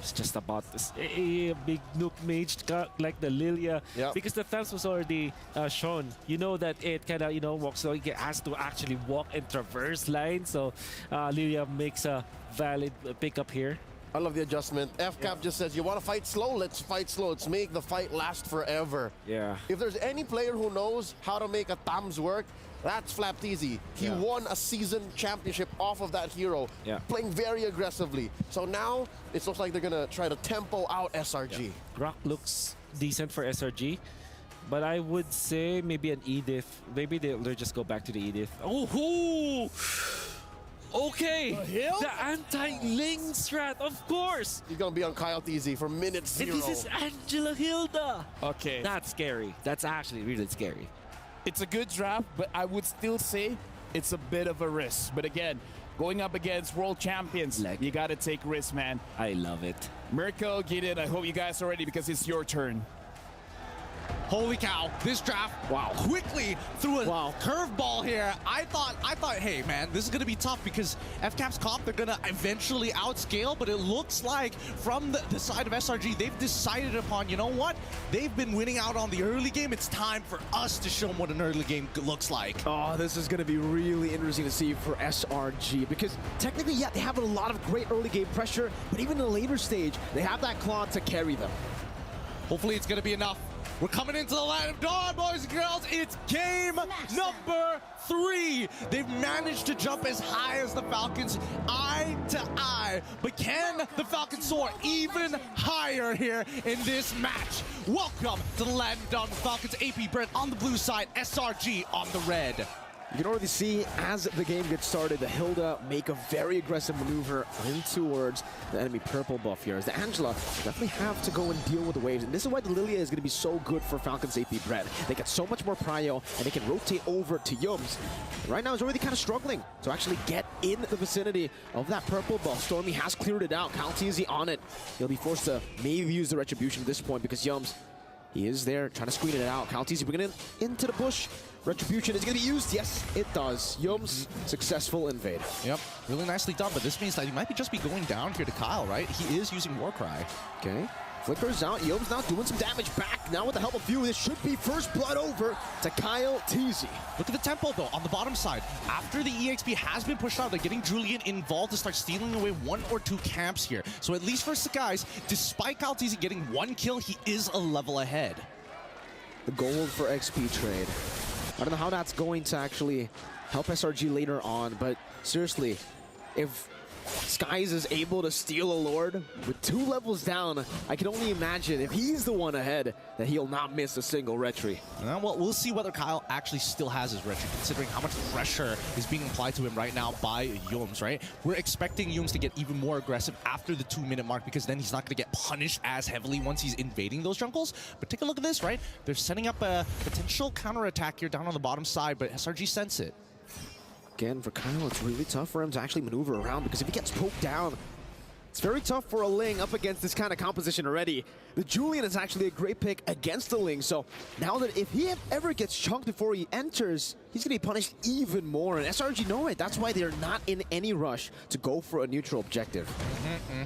it's just about this a big nuke mage like the Lilia, because the Thams was already shown. You know that it kind of walks, so it has to actually walk and traverse lines. So Lilia makes a valid pickup here. I love the adjustment. FCAP just says, you want to fight slow? Let's fight slow. Let's make the fight last forever. Yeah. If there's any player who knows how to make a Thams work, that's Flapteasy. He won a season championship off of that hero, playing very aggressively. So now it looks like they're going to try to tempo out SRG. Rock looks decent for SRG, but I would say maybe an Edith. Maybe they'll just go back to the Edith. Oh, okay, the anti-Ling strat, of course. He's going to be on Kyle TZ for minute 0. And this is Angela Hilda. Okay. That's scary. That's actually really scary. It's a good draft, but I would still say it's a bit of a risk. But again, going up against world champions, you got to take risks, man. I love it. Mirko, get in. I hope you guys are ready because it's your turn. Holy cow, this draft, quickly threw a curveball here. I thought, hey man, this is gonna be tough because FCAP's comp, they're gonna eventually outscale, but it looks like from the side of SRG, they've decided upon, you know what? They've been winning out on the early game. It's time for us to show them what an early game looks like. Oh, this is gonna be really interesting to see for SRG because technically, they have a lot of great early game pressure, but even in the later stage, they have that Claw to carry them. Hopefully it's gonna be enough. We're coming into the land of dawn, boys and girls. It's game number 3. They've managed to jump as high as the Falcons, eye to eye. But can the Falcons soar even higher here in this match? Welcome to the land of dawn with Falcons. AP Bren on the blue side, SRG on the red. You can already see as the game gets started, the Hilda make a very aggressive maneuver in towards the enemy purple buff here. As the Angela definitely have to go and deal with the waves. And this is why the Lilia is going to be so good for Falcon's AP Bren. They get so much more prio and they can rotate over to Yums. And right now, he's already kind of struggling to actually get in the vicinity of that purple buff. Stormy has cleared it out. Kyle TZ on it. He'll be forced to maybe use the Retribution at this point because Yums, he is there trying to screen it out. Kyle TZ bringing it into the bush. Retribution is going to be used. Yes, it does. Yums, successful invade. Yep, really nicely done, but this means that he might just be going down here to Kyle, right? He is using Warcry. Okay, flickers out. Yums now doing some damage back. Now with the help of Few, this should be first blood over to Kyle TZ. Look at the tempo, though, on the bottom side. After the EXP has been pushed out, they're getting Julian involved to start stealing away 1 or 2 camps here. So at least for Sakai's, despite Kyle TZ getting 1 kill, he is a level ahead. The gold for XP trade. I don't know how that's going to actually help SRG later on, but seriously, if Skies is able to steal a Lord with 2 levels down, I can only imagine if he's the one ahead that he'll not miss a single retry. Well, we'll see whether Kyle actually still has his retry, considering how much pressure is being applied to him right now by Yums, right? We're expecting Yums to get even more aggressive after the 2-minute mark because then he's not going to get punished as heavily once he's invading those jungles. But take a look at this, right? They're setting up a potential counterattack here down on the bottom side, but SRG sense it. Again, for Kyle, it's really tough for him to actually maneuver around because if he gets poked down, it's very tough for a Ling up against this kind of composition already. The Julian is actually a great pick against the Ling, so now that if he ever gets chunked before he enters, he's going to be punished even more, and SRG know it. That's why they're not in any rush to go for a neutral objective.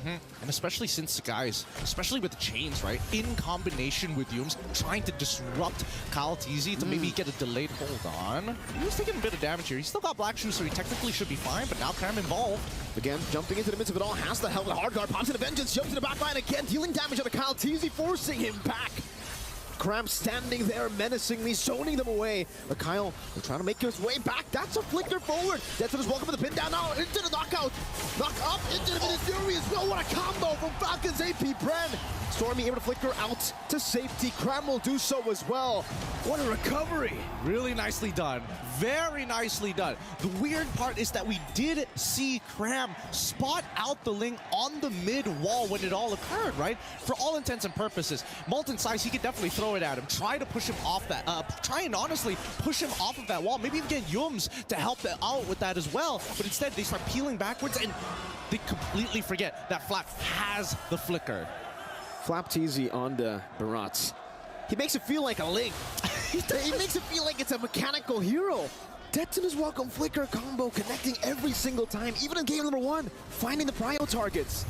And especially since, guys, especially with the chains, right? In combination with Yums trying to disrupt Kyle TZ to maybe get a delayed hold on. He's taking a bit of damage here. He's still got Black Shoes, so he technically should be fine, but now Cram involved. Again, jumping into the midst of it all, has the help. The hard guard pops into Vengeance, jumps to the back line again, dealing damage onto Kyle TZ, forcing him back. Cram standing there menacingly, zoning them away. But Kyle will try to make his way back. That's a flicker forward. Deadson is welcome for the pin down now into the knockout. Knock up into the Ministerious. No one What a combo from Falcons AP Bren. Stormy able to flicker out to safety. Cram will do so as well. What a recovery. Really nicely done. Very nicely done. The weird part is that we did see Cram spot out the Ling on the mid wall when it all occurred, right? For all intents and purposes, Molten Size, he could definitely throw it at him. Try to push him off that, try and honestly push him off of that wall. Maybe even get Yums to help out with that as well. But instead, they start peeling backwards and they completely forget that Flap has the flicker. Flap TZ on the Barats. He makes it feel like a Link. He makes it feel like it's a mechanical hero. Detona's welcome flicker combo connecting every single time, even in game number 1, finding the prio targets.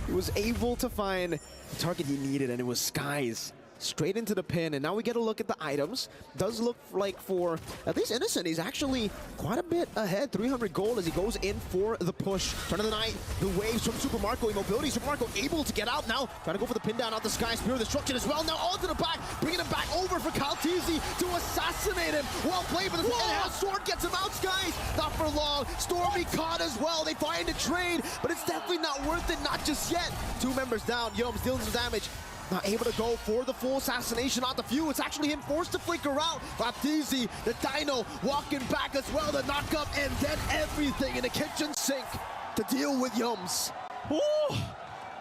He was able to find the target he needed, and it was Skies. Straight into the pin, and now we get a look at the items. Does look like for at least Innocent, he's actually quite a bit ahead. 300 gold as he goes in for the push. Turn of the night, the waves from Super Marco, immobility. Super Marco able to get out now, trying to go for the pin down out the sky. Spear of Destruction as well. Now onto the back, bringing him back over for Kaltizi to assassinate him. Well played, but the sword gets him out, Skies. Not for long. Stormy caught as well. They find a trade, but it's definitely not worth it, not just yet. 2 members down. Yums dealing some damage. Not able to go for the full assassination on the few. It's actually him forced to flicker out. Baptiste, the Dino, walking back as well to knock up, and then everything in the kitchen sink to deal with Yums. Ooh,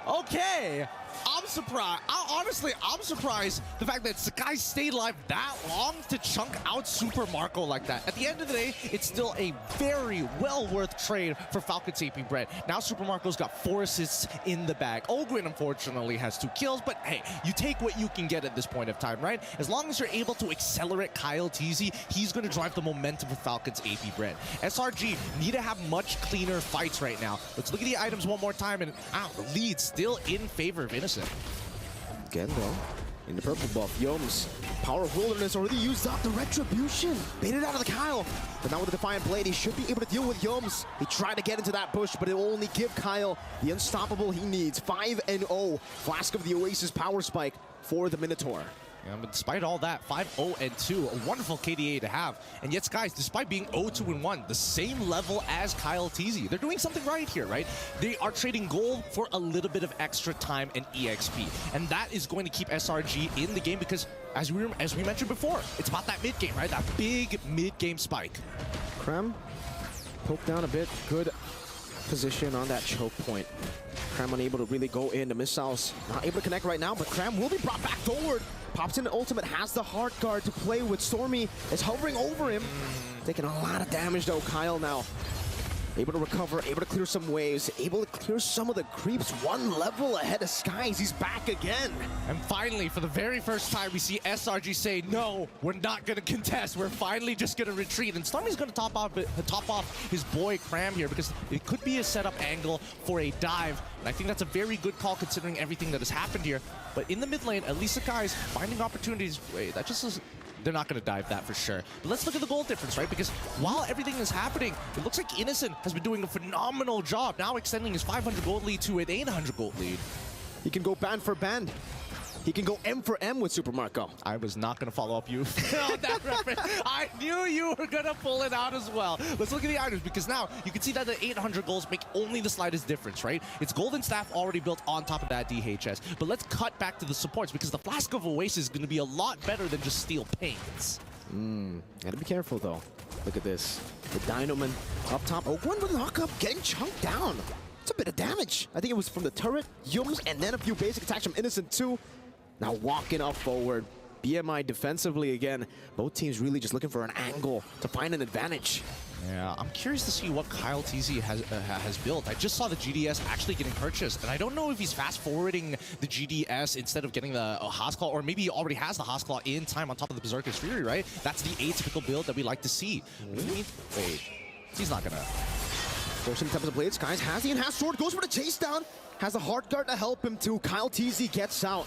okay. I'm surprised. Honestly, I'm surprised the fact that Sakai stayed alive that long to chunk out Super Marco like that. At the end of the day, it's still a very well worth trade for Falcon's AP Bren. Now Super Marco's got 4 assists in the bag. Ogwin, unfortunately, has 2 kills, but hey, you take what you can get at this point of time, right? As long as you're able to accelerate Kyle TZ, he's going to drive the momentum for Falcon's AP Bren. SRG need to have much cleaner fights right now. Let's look at the items one more time, and the lead still in favor of Innocent. Again, though, in the purple buff, Yums, Power of Wilderness already used up the Retribution. Baited out of the Kyle. But now with the Defiant Blade, he should be able to deal with Yums. He tried to get into that bush, but it will only give Kyle the unstoppable he needs. 5-0. Flask of the Oasis Power Spike for the Minotaur. Yeah, but despite all that, 5-0-2, a wonderful KDA to have. And yet, guys, despite being 0-2-1, the same level as Kyle TZ, they're doing something right here, right? They are trading gold for a little bit of extra time and EXP. And that is going to keep SRG in the game because, as we mentioned before, it's about that mid-game, right? That big mid-game spike. Krem, poke down a bit. Good position on that choke point. Cram unable to really go in. The missiles not able to connect right now, but Cram will be brought back forward. Pops in the ultimate, has the hard guard to play with. Stormy is hovering over him. Taking a lot of damage though, Kyle now. Able to recover, able to clear some waves, able to clear some of the creeps. 1 level ahead of Skies. He's back again. And finally, for the very first time, we see SRG say, no, we're not going to contest. We're finally just going to retreat. And Stormy's going to top off his boy Cram here because it could be a setup angle for a dive. And I think that's a very good call considering everything that has happened here. But in the mid lane, at least the guys finding opportunities. Wait, that just is... They're not going to dive that for sure. But let's look at the gold difference, right? Because while everything is happening, it looks like Innocent has been doing a phenomenal job, now extending his 500 gold lead to an 800 gold lead. He can go band for band. He can go M for M with Super Marco. I was not going to follow up you on that reference. I knew you were going to pull it out as well. Let's look at the items because now you can see that the 800 golds make only the slightest difference, right? It's Golden Staff already built on top of that DHS. But let's cut back to the supports because the Flask of Oasis is going to be a lot better than just Steel Paints. Gotta be careful though. Look at this. The Dynoman up top. Oh, one with a knock up, getting chunked down. It's a bit of damage. I think it was from the turret, Yums, and then a few basic attacks from Innocent too. Now walking up forward. BMI defensively again. Both teams really just looking for an angle to find an advantage. Yeah, I'm curious to see what Kyle TZ has built. I just saw the GDS actually getting purchased, and I don't know if he's fast-forwarding the GDS instead of getting the Haasclaw, or maybe he already has the Haasclaw in time on top of the Berserker's Fury, right? That's the atypical build that we like to see. Wait, he's not gonna... Forcing Tempest of Blade, Skies has the enhanced sword, goes for the chase down, has a hard guard to help him too. Kyle TZ gets out.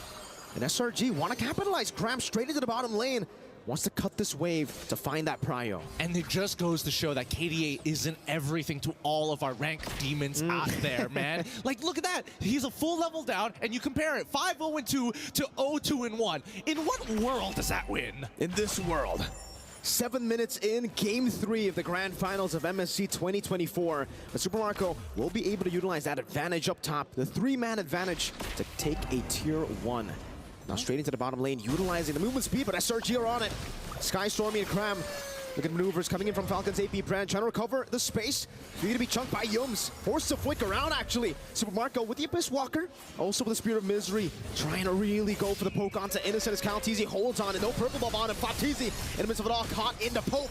And SRG want to capitalize. Cram straight into the bottom lane. Wants to cut this wave to find that prio. And it just goes to show that KDA isn't everything to all of our ranked demons out there, man. Like, look at that. He's a full level down, and you compare it 5-0-2 to 0-2-1. In what world does that win? In this world. 7 minutes in, Game 3 of the Grand Finals of MSC 2024. But Super Marco will be able to utilize that advantage up top, the 3-man advantage, to take a Tier 1. Now straight into the bottom lane, utilizing the movement speed, but SRG are on it. Sky, Stormy, and Cram. Look at maneuvers coming in from Falcon's AP Bren, trying to recover the space. Need to be chunked by Yums. Forced to flick around, actually. Super Marco with the Abyss Walker, also with the Spirit of Misery, trying to really go for the poke onto Innocent as Calteezy holds on, and no purple buff on him. Flapteezy, in the midst of it all, caught in the poke.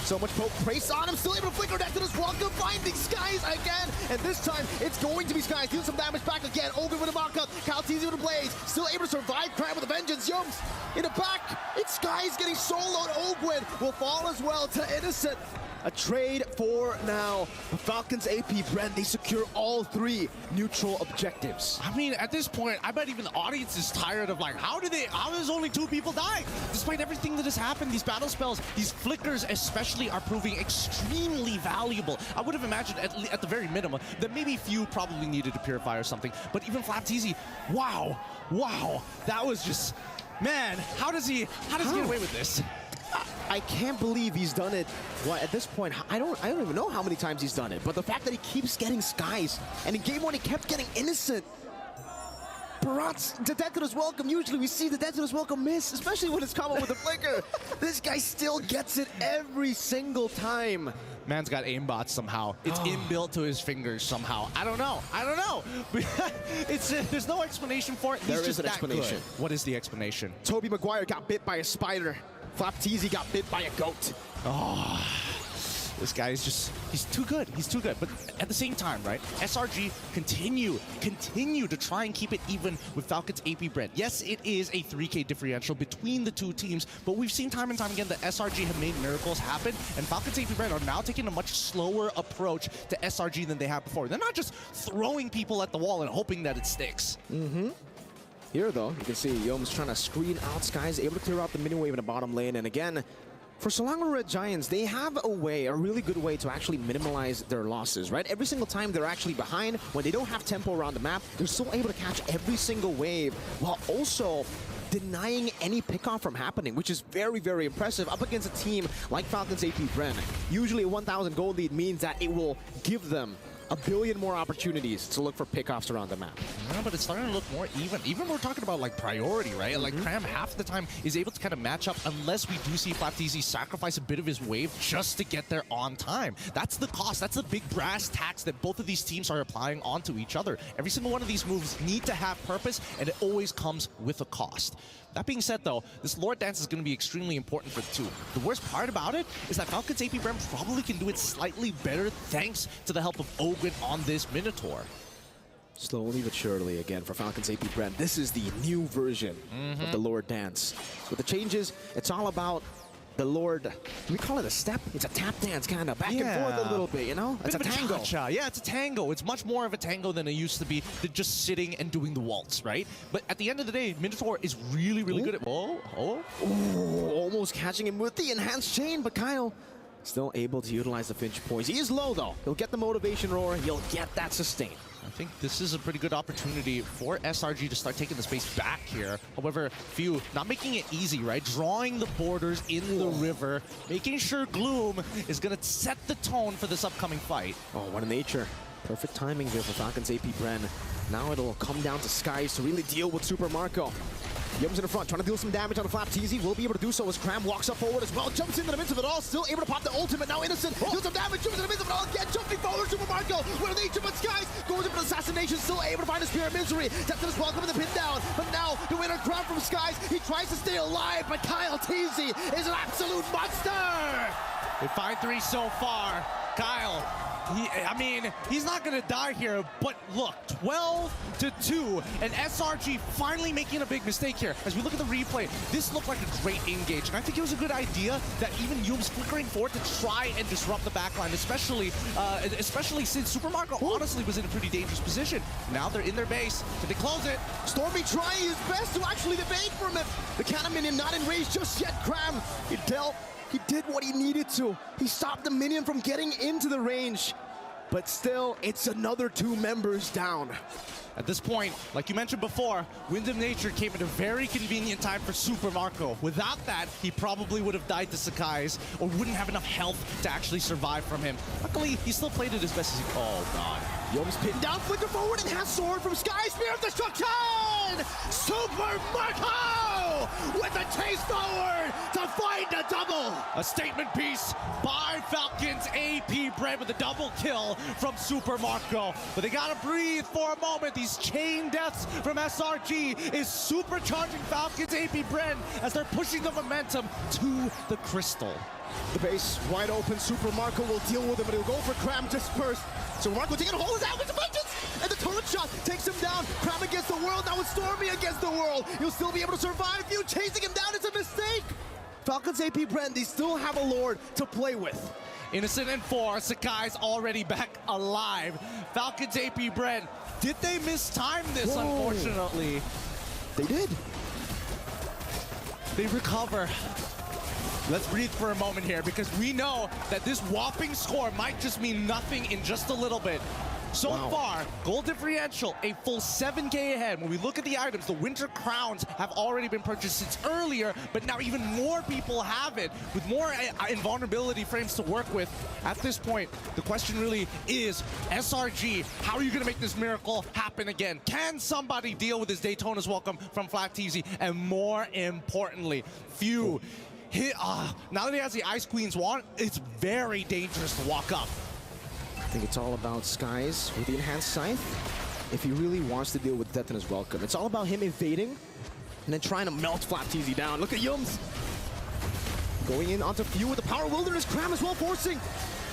So much poke placed on him, still able to flicker death to this Welcome, finding Skies again, and this time it's going to be Skies. Deal some damage back again. Ogre with a mock-up, Calteezy with a blaze, still able to survive. Cram with a vengeance. Yums in the back. It's Skies getting soloed. Ogwin will fall as well to Innocent. A trade for now. The Falcons AP Bren, they secure all 3 neutral objectives. I mean, at this point, I bet even the audience is tired of like, how does only 2 people die? Despite everything that has happened, these battle spells, these flickers especially are proving extremely valuable. I would have imagined at the very minimum that maybe few probably needed to purify or something, but even Flapteezy, wow, that was just, man, how does he get away with this? I can't believe he's done it. What, at this point, I don't even know how many times he's done it, but the fact that he keeps getting Skies, and in game 1 he kept getting Innocent. Barat's the death to his welcome. Usually we see the death to his welcome miss, especially when it's combo with the flicker. This guy still gets it every single time. Man's got aimbots somehow. It's inbuilt to his fingers somehow. I don't know. There's no explanation for it. There is an explanation. Good. What is the explanation? Toby Maguire got bit by a spider. Flapteezy got bit by a goat. Oh, this guy is just, he's too good. He's too good. But at the same time, right, SRG continue to try and keep it even with Falcon's AP Bren. Yes, it is a 3K differential between the 2 teams, but we've seen time and time again that SRG have made miracles happen, and Falcon's AP Bren are now taking a much slower approach to SRG than they have before. They're not just throwing people at the wall and hoping that it sticks. Here, though, you can see Yom's trying to screen out Skies, able to clear out the mini wave in the bottom lane. And again, for Selangor Red Giants, they have a really good way to actually minimize their losses, right? Every single time they're actually behind, when they don't have tempo around the map, they're still able to catch every single wave while also denying any pickoff from happening, which is very, very impressive up against a team like Falcons AP Bren. Usually a 1,000 gold lead means that it will give them a billion more opportunities to look for pickoffs around the map. Yeah, but it's starting to look more even. Even we're talking about like priority, right? Like Cram half the time is able to kind of match up unless we do see Flapteezy sacrifice a bit of his wave just to get there on time. That's the cost. That's the big brass tacks that both of these teams are applying onto each other. Every single one of these moves need to have purpose, and it always comes with a cost. That being said, though, this Lord Dance is going to be extremely important for the 2. The worst part about it is that Falcon's AP Bren probably can do it slightly better thanks to the help of Ogwin on this Minotaur. Slowly but surely, again, for Falcon's AP Bren, this is the new version of the Lord Dance. With the changes, it's all about the Lord, do we call it a step? It's a tap dance, kind of back and forth a little bit, you know? It's a tango. Yeah, it's a tango. It's much more of a tango than it used to be, than just sitting and doing the waltz, right? But at the end of the day, Minotaur is really, really good at... Ooh, almost catching him with the enhanced chain, but Kyle still able to utilize the Finch poise. He is low, though. He'll get the motivation roar. He'll get that sustain. I think this is a pretty good opportunity for SRG to start taking the space back here. However, Few not making it easy, right? Drawing the borders in the river, making sure Gloom is going to set the tone for this upcoming fight. Oh, what a nature. Perfect timing here for Falcon's AP Bren. Now it'll come down to Skies to really deal with Super Marco. Yums in the front, trying to deal some damage on the Flapteezy. Will be able to do so as Cram walks up forward as well. Jumps into the midst of it all, still able to pop the ultimate. Now Innocent, deals some damage, jumps in the midst of it all again, jumping forward, Super Marco. Where are they? But Skies goes in for the assassination, still able to find a Spirit Misery. That's his welcome in the pin down. But now the winner Cram from Skies, he tries to stay alive, but Kyle Teasy is an absolute monster. With 5-3 so far, Kyle, he's not going to die here, but look, 12-2, and SRG finally making a big mistake here. As we look at the replay, this looked like a great engage, and I think it was a good idea that even Yum's flickering forward to try and disrupt the backline, especially since Super Marco honestly was in a pretty dangerous position. Now they're in their base. Can they close it? Stormy trying his best to actually evade from him. The Cannon Minion not in range just yet. Cram, he dealt. He did what he needed to. He stopped the minion from getting into the range. But still, it's another 2 members down. At this point, like you mentioned before, Wind of Nature came at a very convenient time for Super Marco. Without that, he probably would have died to Sakai's or wouldn't have enough health to actually survive from him. Luckily, he still played it as best as he could. Oh, God. Yom's pinned down, flicker forward, and has sword from Sky, Spear of Destruction! Super Marco with a chase forward to find a double! A statement piece by Falcons AP Bren with a double kill from Super Marco. But they gotta breathe for a moment. These chain deaths from SRG is supercharging Falcons AP Bren as they're pushing the momentum to the crystal. The base wide open, Super Marco will deal with him, but he'll go for Cram just first. So Marco taking a hold of his out with the vengeance! And the turret shot takes him down. Cram against the world, now it's Stormy against the world. He'll still be able to survive. You chasing him down is a mistake! Falcons AP Bren, they still have a Lord to play with. Innocent and 4, Sakai's already back alive. Falcons AP Bren, did they mistime this, unfortunately? They did. They recover. Let's breathe for a moment here because we know that this whopping score might just mean nothing in just a little bit. So far, goal differential, a full 7K ahead. When we look at the items, the Winter Crowns have already been purchased since earlier, but now even more people have it with more invulnerability frames to work with. At this point, the question really is, SRG, how are you going to make this miracle happen again? Can somebody deal with this Daytona's welcome from Flat TZ? And more importantly, Few. Now that he has the Ice Queen's wand, it's very dangerous to walk up. I think it's all about Skies with the Enhanced Scythe. If he really wants to deal with Death in his welcome, it's all about him evading and then trying to melt Flat TZ down. Look at Yums going in onto Few with the Power Wilderness. Cram as well, forcing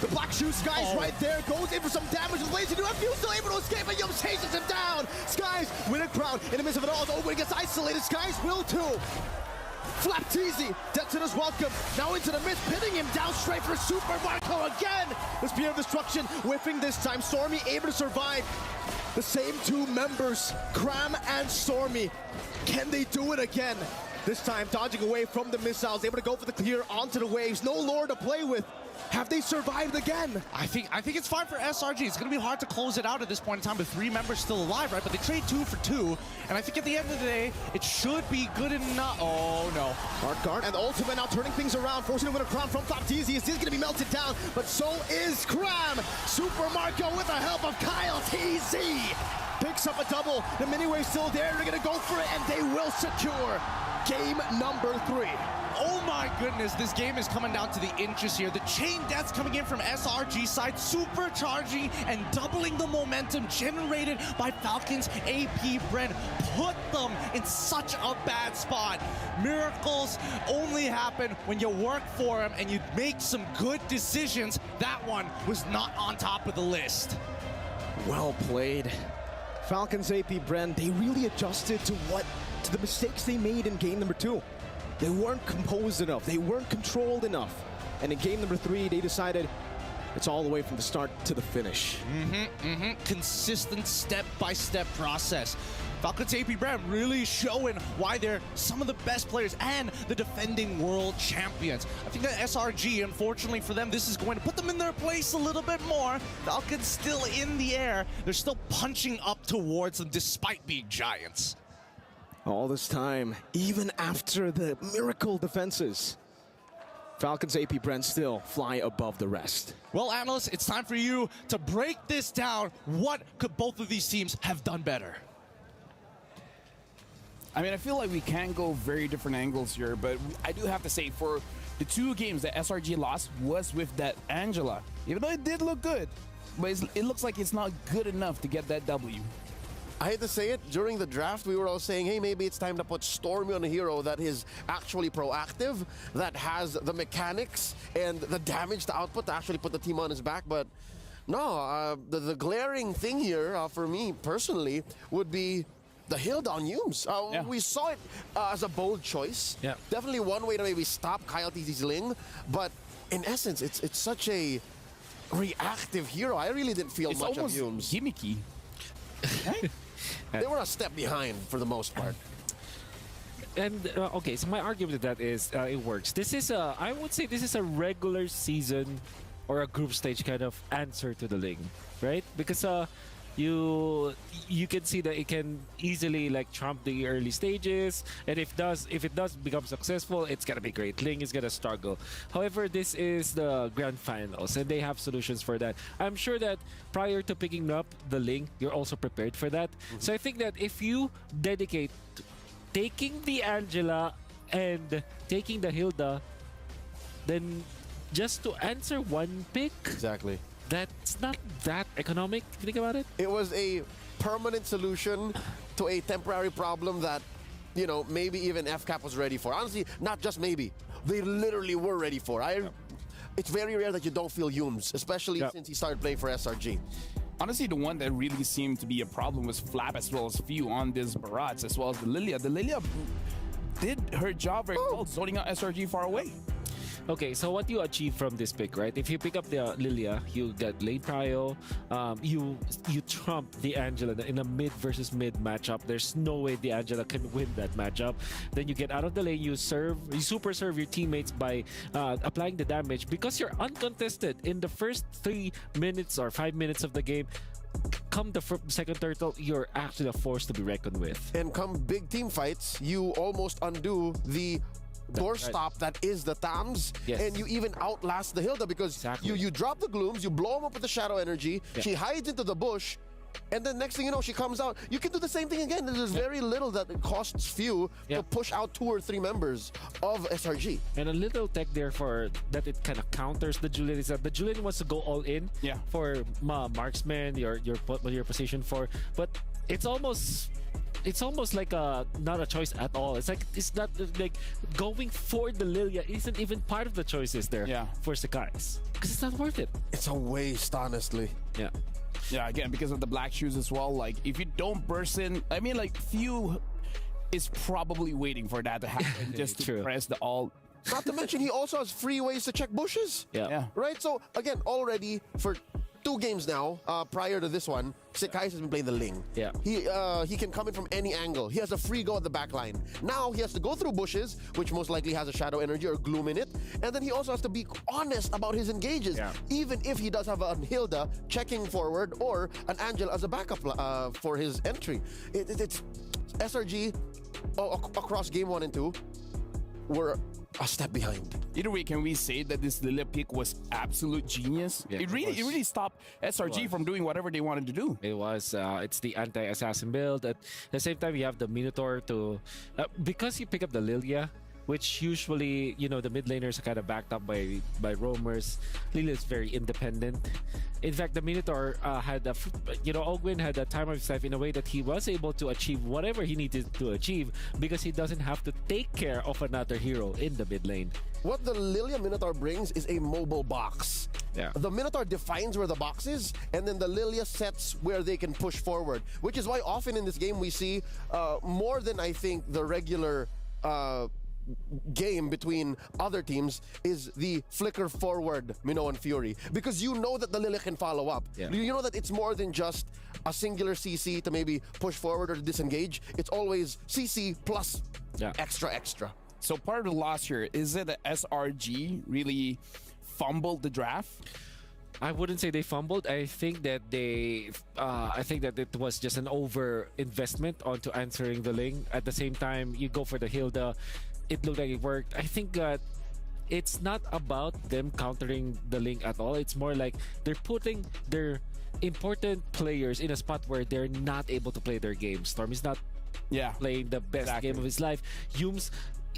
the Black Shoe. Skies right there, goes in for some damage with Lazy Dude. Few still able to escape, but Yums chases him down. Skies with a crowd in the midst of it all. Though when he gets isolated, Skies will too. Flap TZ, Detona's welcome, now into the mid, pinning him down straight for Super Marco again! The Spear of Destruction, whiffing this time, Stormy able to survive. The same two members, Cram and Stormy. Can they do it again? This time, dodging away from the missiles, able to go for the clear onto the waves, no lore to play with. Have they survived again? I think it's fine for SRG. It's going to be hard to close it out at this point in time with 3 members still alive, right? But they trade 2 for 2, and I think at the end of the day, it should be good enough. Oh, no. Hard guard, and the ultimate now turning things around, forcing to win a crown from Flap TZ. He's going to be melted down, but so is Cram. Super Marco with the help of Kyle TZ. Picks up a double. The mini-wave still there. They're going to go for it, and they will secure game number 3. Oh my goodness, this game is coming down to the inches here. The chain deaths coming in from SRG side, supercharging and doubling the momentum generated by Falcons AP Bren. Put them in such a bad spot. Miracles only happen when you work for them and you make some good decisions. That one was not on top of the list. Well played. Falcons AP Bren, they really adjusted to the mistakes they made in game number 2. They weren't composed enough. They weren't controlled enough. And in game number 3, they decided it's all the way from the start to the finish. Consistent step-by-step process. Falcons AP Bren really showing why they're some of the best players and the defending world champions. I think that SRG, unfortunately for them, this is going to put them in their place a little bit more. Falcons still in the air. They're still punching up towards them despite being giants. All this time, even after the miracle defenses, Falcons AP Bren still fly above the rest. Well, analysts, it's time for you to break this down. What could both of these teams have done better? I mean, I feel like we can go very different angles here, but I do have to say for the 2 games that SRG lost was with that Angela. Even though it did look good, but it looks like it's not good enough to get that W. I hate to say it, during the draft, we were all saying, hey, maybe it's time to put Stormy on a hero that is actually proactive, that has the mechanics and the damage to output to actually put the team on his back. But no, the glaring thing here for me personally would be the hill down Yums. We saw it as a bold choice. Yeah. Definitely one way to maybe stop Kyle TZ's Ling, but in essence, it's such a reactive hero. I really didn't feel much of Yums. Gimmicky. They were a step behind for the most part. And okay, so my argument to that is it works. This is I would say this is a regular season or a group stage kind of answer to the Ling, right? Because you can see that it can easily like trump the early stages, and if it does become successful, it's gonna be great. Ling is gonna struggle. However, this is the grand finals, and they have solutions for that. I'm sure that prior to picking up the Ling, you're also prepared for that. So I think that if you dedicate taking the Angela and taking the Hilda, then just to answer one pick, exactly, that's not that economic if you think about it. It was a permanent solution to a temporary problem that, you know, maybe even FCAP was ready for. Honestly, not just maybe. They literally were ready for. It's very rare that you don't feel Humes, especially since he started playing for SRG. Honestly, the one that really seemed to be a problem was Flap as well as Few on this Barats as well as the Lilia. The Lilia did her job very well, zoning out SRG far away. Okay, so what you achieve from this pick, right? If you pick up the Lilia, you get late prio. You trump the Angela in a mid versus mid matchup. There's no way the Angela can win that matchup. Then you get out of the lane. You super serve your teammates by applying the damage because you're uncontested in the first 3 minutes or 5 minutes of the game. Come the second turtle, you're actually a force to be reckoned with. And come big team fights, you almost undo the doorstop that is the Tams, and you even outlast the Hilda because you drop the glooms, you blow them up with the shadow energy, she hides into the bush, and then next thing you know, she comes out. You can do the same thing again. There's very little that it costs Few to push out 2 or 3 members of SRG. And a little tech there for that it kind of counters the Julian is that the Julian wants to go all in for marksman, your position for, but it's almost like not a choice at all. It's not like going for the Lilia isn't even part of the choices there for Sakai's because it's not worth it. It's a waste, honestly. Yeah, again, because of the black shoes as well. Like, if you don't burst in, I mean, like, Few is probably waiting for that to happen just to press the alt. Not to mention, he also has free ways to check bushes. Right? So, again, already for 2 games now, prior to this one, Sakai's has been playing the Ling. He can come in from any angle. He has a free go at the back line. Now he has to go through bushes, which most likely has a shadow energy or gloom in it. And then he also has to be honest about his engages, even if he does have a Hilda checking forward or an Angel as a backup for his entry. It's SRG across game 1 and 2 were a step behind. Either way, can we say that this Lilia pick was absolute genius? It really stopped SRG from doing whatever they wanted to do. It was. It's the anti-assassin build. At the same time, you have the Minotaur to because you pick up the Lilia, which usually, you know, the mid laners are kind of backed up by roamers. Lilia is very independent. In fact, the Minotaur had Ogwyn had a time of his life in a way that he was able to achieve whatever he needed to achieve because he doesn't have to take care of another hero in the mid lane. What the Lilia Minotaur brings is a mobile box. The Minotaur defines where the box is, and then the Lilia sets where they can push forward, which is why often in this game we see more than I think the regular game between other teams is the flicker forward Minoan Fury, because you know that the Lilia can follow up. You know that it's more than just a singular CC to maybe push forward or to disengage. It's always CC plus extra. So part of the loss here, is it that SRG really fumbled the draft? I wouldn't say they fumbled. I think that it was just an over investment onto answering the Ling. At the same time, you go for the Hilda. It looked like it worked. I think that it's not about them countering the Ling at all. It's more like they're putting their important players in a spot where they're not able to play their game. Storm is not playing the best game of his life. Humes,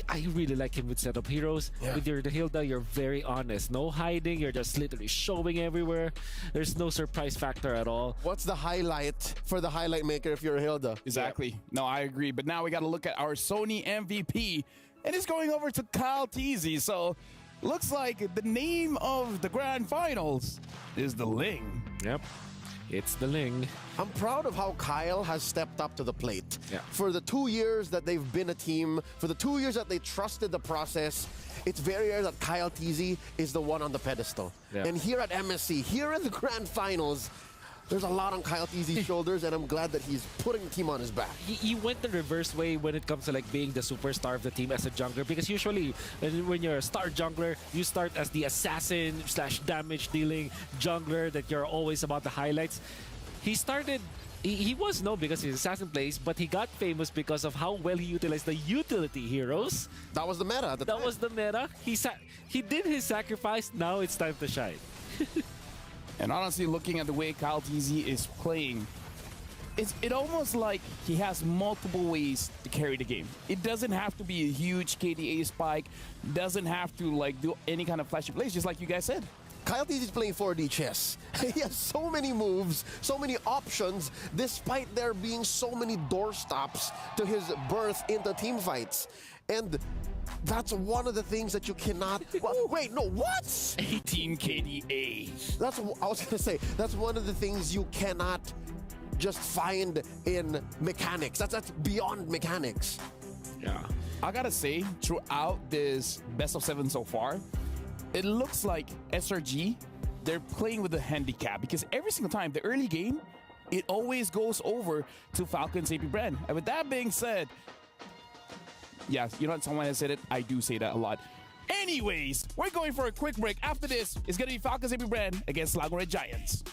I really like him with setup heroes. With the Hilda, you're very honest. No hiding. You're just literally showing everywhere. There's no surprise factor at all. What's the highlight for the highlight maker if you're a Hilda? Exactly. No, I agree. But now we got to look at our Sony MVP. And it's going over to Kyle Teasy. So looks like the name of the grand finals is the Ling. Yep. It's the Ling. I'm proud of how Kyle has stepped up to the plate. For the 2 years that they've been a team, for the 2 years that they trusted the process, it's very rare that Kyle Teasy is the one on the pedestal. And here at MSC, here in the grand finals, there's a lot on Kyle Teasy's shoulders, and I'm glad that he's putting the team on his back. He went the reverse way when it comes to like being the superstar of the team as a jungler, because usually when you're a star jungler, you start as the assassin / damage dealing jungler that you're always about the highlights. he started. He was known because he's assassin plays, but he got famous because of how well he utilized the utility heroes. That was the meta at the time. That was the meta. He did his sacrifice. Now it's time to shine. And honestly, looking at the way Kyle TZ is playing, it almost like he has multiple ways to carry the game. It doesn't have to be a huge KDA spike. Doesn't have to like do any kind of flashy plays, just like you guys said. Kyle TZ is playing 4D chess. He has so many moves, so many options, despite there being so many doorstops to his birth into team fights. And that's one of the things that you cannot... Wait, no, what? 18 KDA. That's I was gonna say, that's one of the things you cannot just find in mechanics. That's beyond mechanics. Yeah. I gotta say, throughout this best of 7 so far, it looks like SRG, they're playing with a handicap because every single time, the early game, it always goes over to Falcons AP Bren. And with that being said, yeah, you know what, someone has said it, I do say that a lot. Anyways, we're going for a quick break. After this, it's gonna be Falcons AP Bren against Slango Red Giants.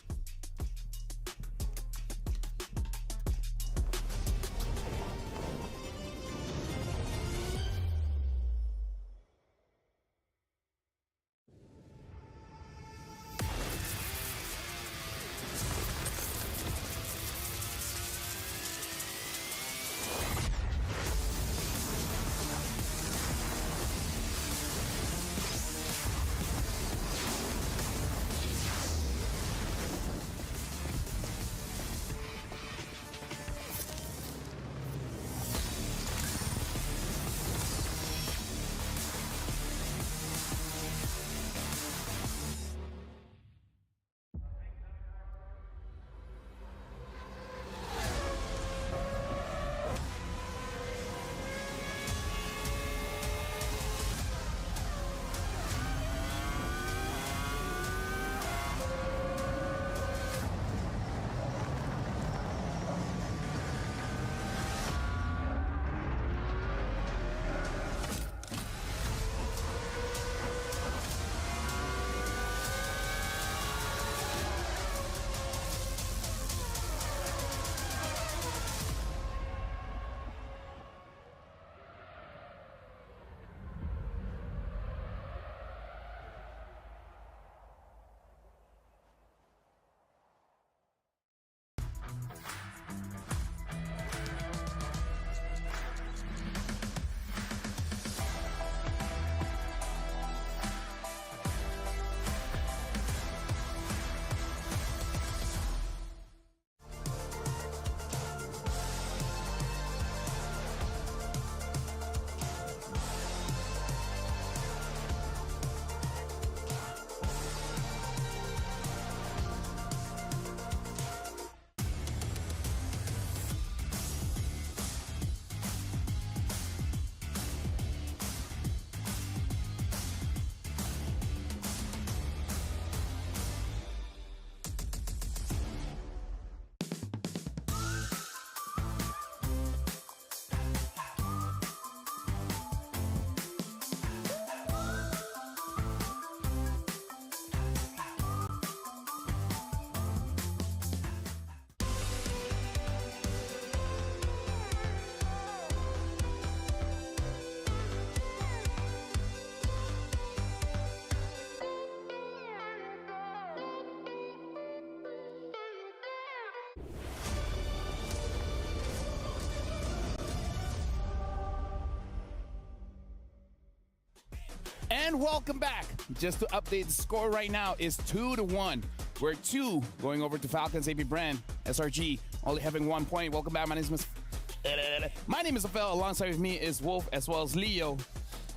And welcome back. Just to update the score right now is 2-1. We're 2 going over to Falcons AP Bren. SRG only having 1 point. Welcome back. My name is Afel. Alongside with me is Wolf as well as Leo.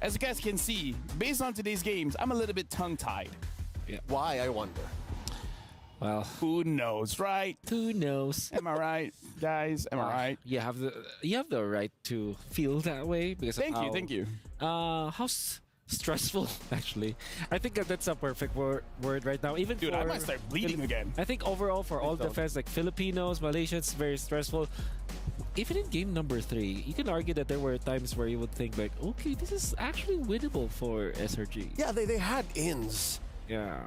As you guys can see, based on today's games, I'm a little bit tongue-tied. Yeah. Why, I wonder? Well, who knows, right? Who knows? Am I right, guys? Am I right? You have the right to feel that way because thank you. How stressful, actually. I think that's a perfect word right now. Even dude, I might start bleeding again. I think overall for all defense, like Filipinos, Malaysians, very stressful. Even in game number 3, you can argue that there were times where you would think like, okay, this is actually winnable for SRG. Yeah, they had ins. Yeah.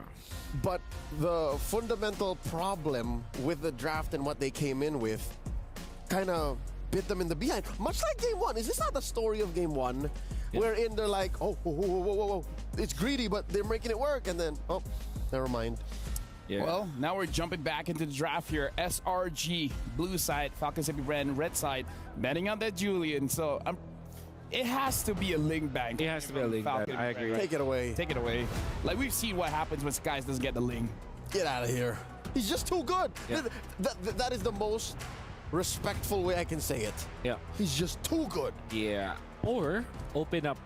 But the fundamental problem with the draft and what they came in with kind of bit them in the behind. Much like game one. Is this not the story of game one? Wherein they're like, oh, whoa, whoa, whoa, whoa, whoa. It's greedy, but they're making it work. And then, oh, never mind. Yeah. Well, now we're jumping back into the draft here. SRG, blue side, Falcons AP Bren, red side, betting on that Julian. So it has to be a Ling Bang. It has to be a Ling Bang. I agree. Take it away. Take it away. Like, we've seen what happens when Skies doesn't get the Ling. Get out of here. He's just too good. Yeah. That is the most respectful way I can say it. Yeah. He's just too good. Yeah. Or open up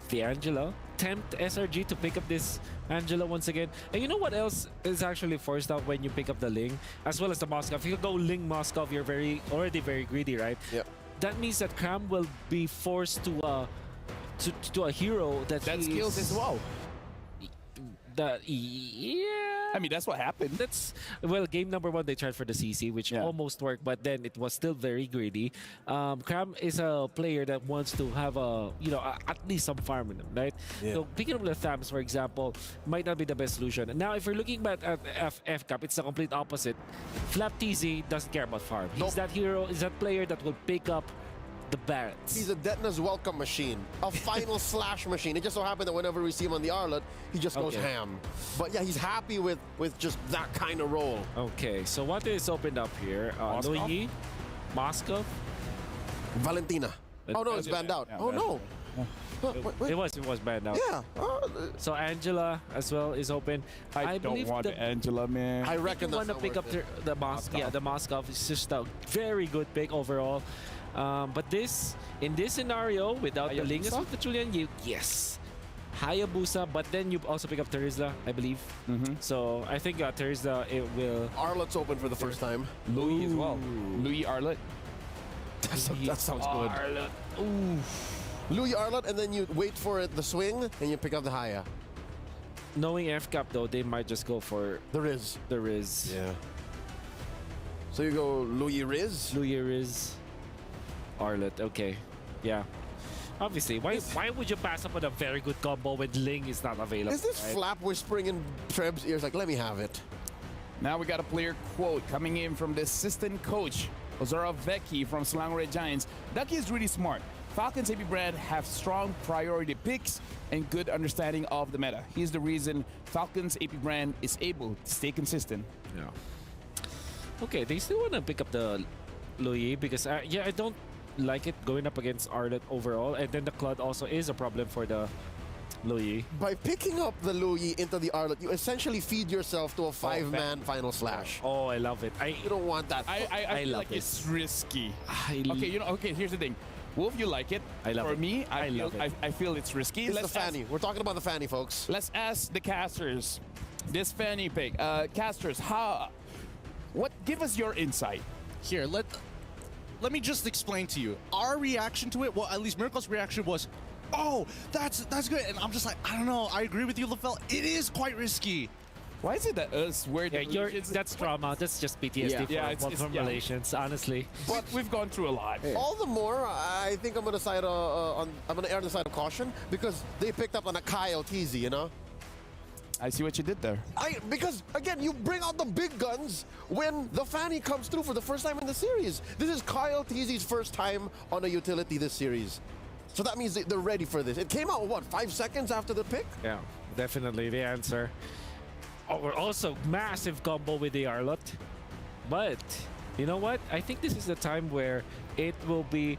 the Angela, tempt SRG to pick up this Angela once again. And you know what else is actually forced out when you pick up the Ling, as well as the Moskov? If you go Ling Moskov, you're already very greedy, right? Yep. That means that Cram will be forced to a hero that skills as well. Yeah. I mean, that's what happened. Well, game number one, they tried for the CC, which almost worked, but then it was still very greedy. Cram is a player that wants to have at least some farm in him, right? Yeah. So picking up the Thams, for example, might not be the best solution. And now, if you're looking back at F-Cup, it's the complete opposite. Flap TZ doesn't care about farm. He's that hero, is that player that will pick up the Barretts. He's a Detna's welcome machine, a final slash machine. It just so happened that whenever we see him on the Arlet, he just goes ham. But yeah, he's happy with just that kind of role. Okay, so what is opened up here? Louis, Moskov, Valentina. Oh no, it's banned out. Oh no. It was banned out. Yeah. So Angela as well is open. I don't want the Angela, man. I reckon you want to pick up the Moskov. Yeah, the Moskov is just a very good pick overall. But in this scenario, without the Lingus with the Julian, yes. Hayabusa, but then you also pick up Terizla, I believe. So I think Terizla, it will... Arlet's open for the first time. Louis as well. Louis Arlet. That sounds good. Arlet. Louis Arlet, and then you wait for the swing, and you pick up the Haya. Knowing F-Cap, though, they might just go for... The Riz. The Riz. Yeah. So you go Louis Riz? Louis Riz. Arlet, okay. Yeah. Obviously, why would you pass up on a very good combo when Ling is not available? Is this Flap whispering in Treb's ears like, let me have it? Now we got a player quote coming in from the assistant coach, Ozora Vecchi from Selangor Red Giants. Ducky is really smart. Falcons AP Brad have strong priority picks and good understanding of the meta. He's the reason Falcons AP Brand is able to stay consistent. Yeah. Okay, they still want to pick up the Louis because, I don't like it going up against Arlet overall. And then the Claude also is a problem for the Louis. By picking up the Louis into the Arlet, you essentially feed yourself to a five-man final slash. Oh, I love it. You don't want that. I feel love like it. It's risky. Okay, here's the thing. Wolf, you like it. I love For it. me, I feel it's risky. It's the Fanny. We're talking about the Fanny, folks. Let's ask the casters. This Fanny pick. Casters, give us your insight. Here, let me just explain to you. Our reaction to it, well, at least Miracle's reaction was, oh, that's good. And I'm just like, I don't know. I agree with you, LaFell. It is quite risky. Why is it that us that's trauma. That's just PTSD from relations, honestly. But we've gone through a lot. All the more, I think I'm gonna side I'm gonna err on the side of caution because they picked up on a Kyle Teasy, you know. I see what you did there. Because again, you bring out the big guns when the Fanny comes through for the first time in the series. This is Kyle Teasy's first time on a utility this series, so that means they're ready for this. It came out what 5 seconds after the pick. Yeah, definitely the answer. Or also massive combo with the Arlot. But you know what? I think this is the time where it will be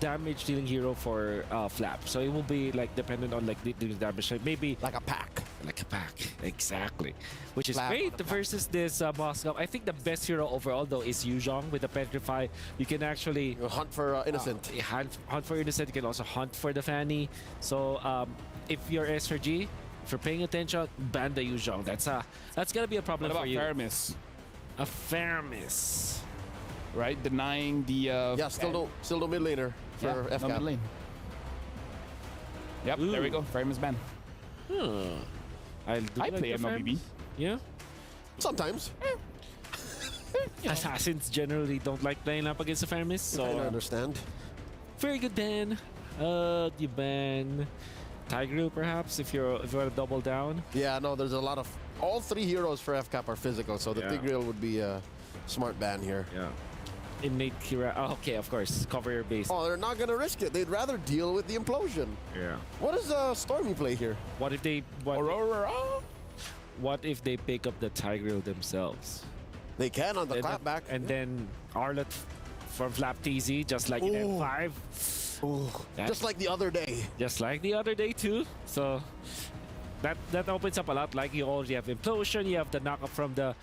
damage dealing hero for Flap. So it will be like dependent on like the damage. Like maybe like a pack. Like a pack, exactly. Which is Flap great versus this Moskov. I think the best hero overall though is Yuzhong with the Petrify. You can actually hunt for Innocent. Hunt for Innocent. You can also hunt for the Fanny. So if you're SRG, if you're paying attention, ban the Yuzhong. That's gonna be a problem for you. Faramis? A Faramis. Right? Denying the... still no mid laner for FCAP. No mid lane. Yep, there we go. Faramis ban. I play MLBB. Yeah? Sometimes. Assassins generally don't like playing up against the Faramis, so... I understand. Very good ban. You ban... Tigreal perhaps if you want to double down. Yeah, no, there's a lot of... All 3 heroes for FCAP are physical, so the Yeah. Tigreal would be a smart ban here. Yeah. Innate Kira. Oh, okay, of course. Cover your base. Oh, they're not going to risk it. They'd rather deal with the implosion. Yeah. What is Stormy play here? What if they... Aurora? What if they pick up the Tigreal themselves? They can on the clapback. And then Arlott from Flap TZ, just like in Ooh. M5. Ooh. Just like the other day. Just like the other day too. So that opens up a lot. Like you already have Implosion, you have the knockup from the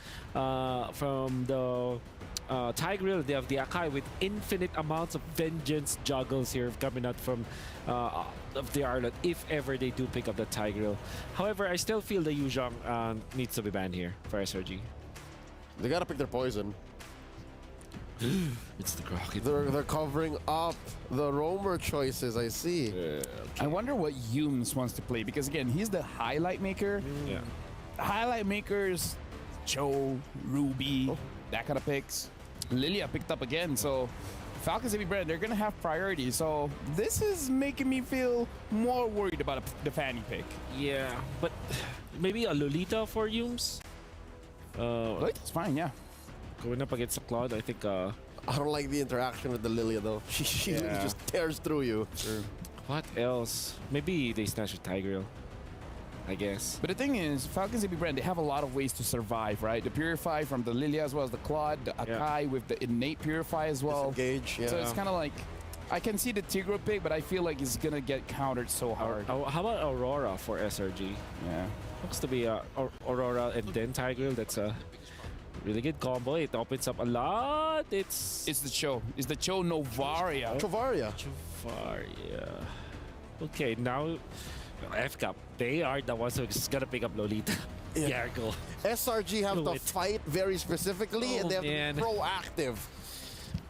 Tigreal, they have the Akai with infinite amounts of vengeance juggles here coming out from of the Arlott if ever they do pick up the Tigreal. However, I still feel the Yuzhong needs to be banned here for SRG. They gotta pick their poison. It's the Crockett. They're covering up the roamer choices, I see. I wonder what Humes wants to play because again, he's the highlight maker. Yeah. Highlight makers, Cho, Ruby, that kind of picks. Lilia picked up again, so Falcons and Bren, they're gonna have priority. So this is making me feel more worried about the Fanny pick. Yeah, but maybe a Lolita for Humes? Lolita's fine, yeah. Going up against a Claude, I think... I don't like the interaction with the Lilia though. She Yeah. just tears through you. What else? Maybe they snatch a Tigreal, I guess. But the thing is, Falcons and Bren, they have a lot of ways to survive, right? The Purify from the Lilia as well as the Claude, the Akai with the innate Purify as well. Disengage, yeah. So it's kind of like, I can see the Tigreal pick, but I feel like it's gonna get countered so hard. How about Aurora for SRG? Yeah. Looks to be Aurora and then Tigreal. That's a really good combo. It opens up a lot. It's the Cho. It's the Cho Novaria. Chovaria. Okay, now FCAP. They are the ones who's gonna pick up Lolita. Yeah. Go. SRG have to fight very specifically and they have man. to be proactive.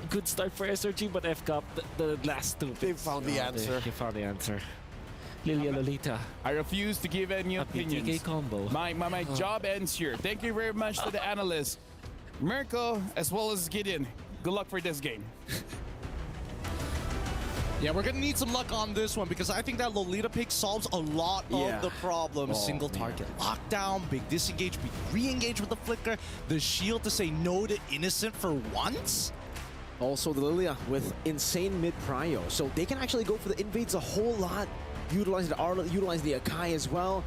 Good start for SRG, but FCAP, the last two. They found the answer. They found the answer. Lilia Lolita. I refuse to give any opinions. PTK combo. My job ends here. Thank you very much to the analysts, Mirko as well as Gideon. Good luck for this game. Yeah, we're gonna need some luck on this one because I think that Lolita pick solves a lot of the problems. Single target lockdown, big disengage, big re-engage with the flicker, the shield to say no to Innocent for once. Also, the Lilia with insane mid-prio, so they can actually go for the invades a whole lot. Utilize the Arlott, utilize the Akai as well.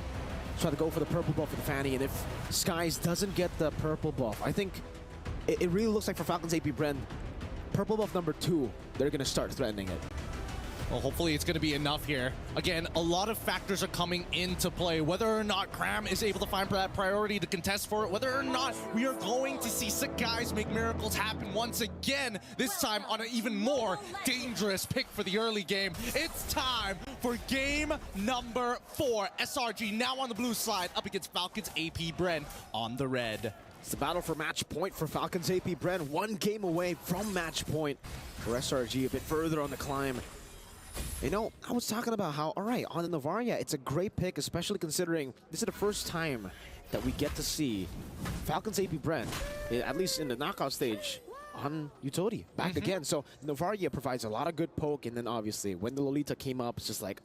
Try to go for the purple buff for the Fanny, and if Skies doesn't get the purple buff, I think it really looks like for Falcons AP Bren, purple buff number 2, they're gonna start threatening it. Well, hopefully it's going to be enough here. Again, a lot of factors are coming into play. Whether or not Cram is able to find that priority to contest for it, whether or not we are going to see sick guys make miracles happen once again, this time on an even more dangerous pick for the early game. It's time for game number 4. SRG now on the blue side up against Falcons AP Bren on the red. It's the battle for match point for Falcons AP Bren. 1 game away from match point for SRG, a bit further on the climb. You know, I was talking about how, all right, on the Novaria, it's a great pick, especially considering this is the first time that we get to see Falcons AP Bren, at least in the knockout stage, on utility. Back again. So Novaria provides a lot of good poke, and then obviously when the Lolita came up, it's just like,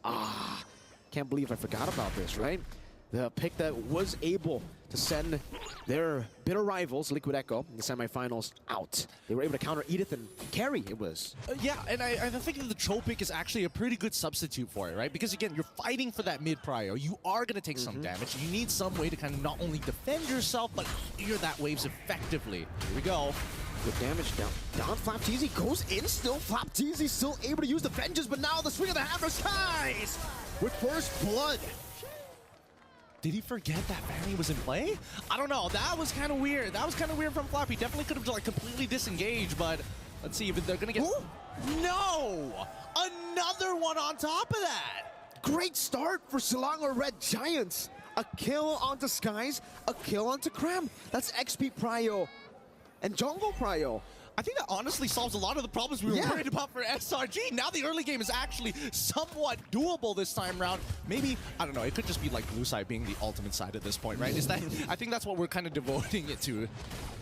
can't believe I forgot about this, right? The pick that was able to send their bitter rivals, Liquid Echo, in the semifinals out. They were able to counter Edith and carry, it was. Yeah, and I think that the Cho pick is actually a pretty good substitute for it, right? Because again, you're fighting for that mid-prio. You are going to take some damage. You need some way to kind of not only defend yourself, but clear that waves effectively. Here we go. Good damage down. Down Flap TZ goes in still. Flap TZ still able to use the vengeance, but now the swing of the hammer skies with first blood. Did he forget that Fanny was in play? I don't know. That was kind of weird. That was kind of weird from Flap. He definitely could have like completely disengaged, but let's see if they're going to get... Ooh. No! Another one on top of that! Great start for Selangor Red Giants. A kill onto Skies, a kill onto Cram. That's XP Prio and Jungle Prio. I think that honestly solves a lot of the problems we were worried about for SRG. Now the early game is actually somewhat doable this time around. Maybe, I don't know, it could just be like blue side being the ultimate side at this point, right? Is that? I think that's what we're kind of devoting it to.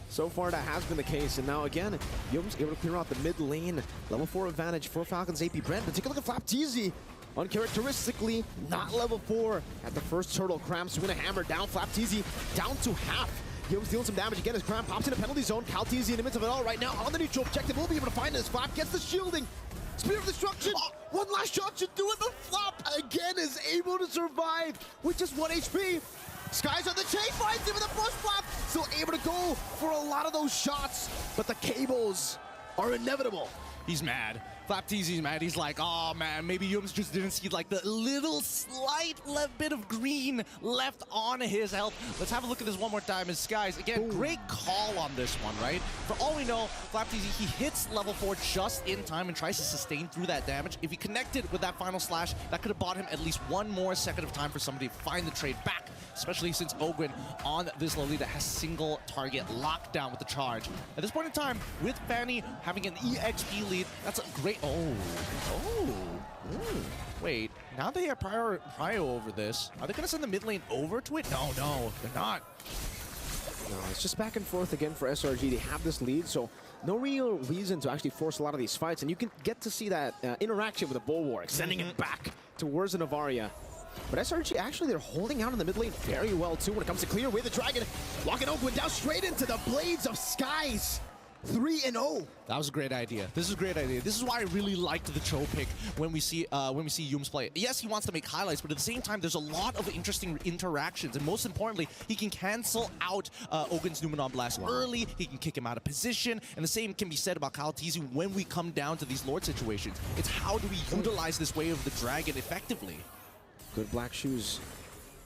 So far, that has been the case, and now again, Yum's able to clear out the mid lane. Level 4 advantage for Falcons AP Bren. But take a look at Flap TZ. Uncharacteristically, not level 4 at the first turtle. Cram swing a hammer down. FlapTZ down to half. Yums dealing some damage again as Cram pops in a penalty zone. CalTZ in the midst of it all right now on the neutral objective. Will be able to find this. Flap gets the shielding. Spear of Destruction. One last shot should do it, but Flap again is able to survive with just 1 HP. Skies on the chase, finds him with the first Flap. Still able to go for a lot of those shots, but the cables are inevitable. He's mad. FlapTZ's mad. He's like, oh man, maybe Yums just didn't see like the little slight bit of green left on his health. Let's have a look at this one more time. As Skies, again, great call on this one, right? For all we know, FlapTZ, he hits level 4 just in time and tries to sustain through that damage. If he connected with that final slash, that could have bought him at least one more second of time for somebody to find the trade back, especially since Ogwin on this Lolita has single target lockdown with the charge. At this point in time, with Fanny having an EXP lead, that's a great... Wait, now they have prio over this. Are they going to send the mid lane over to it? No, they're not. No, it's just back and forth again for SRG. They have this lead, so no real reason to actually force a lot of these fights. And you can get to see that interaction with the Bulwark, sending it back towards the Navaria. But SRG, actually, they're holding out in the mid lane very well, too, when it comes to clear away the Dragon. Locking Ogwin down straight into the Blades of Skies. 3-0. That was a great idea. This is a great idea. This is why I really liked the Cho pick when we see Yums play. Yes, he wants to make highlights, but at the same time, there's a lot of interesting interactions, and most importantly, he can cancel out Ogwin's Numenon Blast early. He can kick him out of position, and the same can be said about CalTZ when we come down to these Lord situations. It's how do we utilize this Way of the Dragon effectively? Good Black Shoes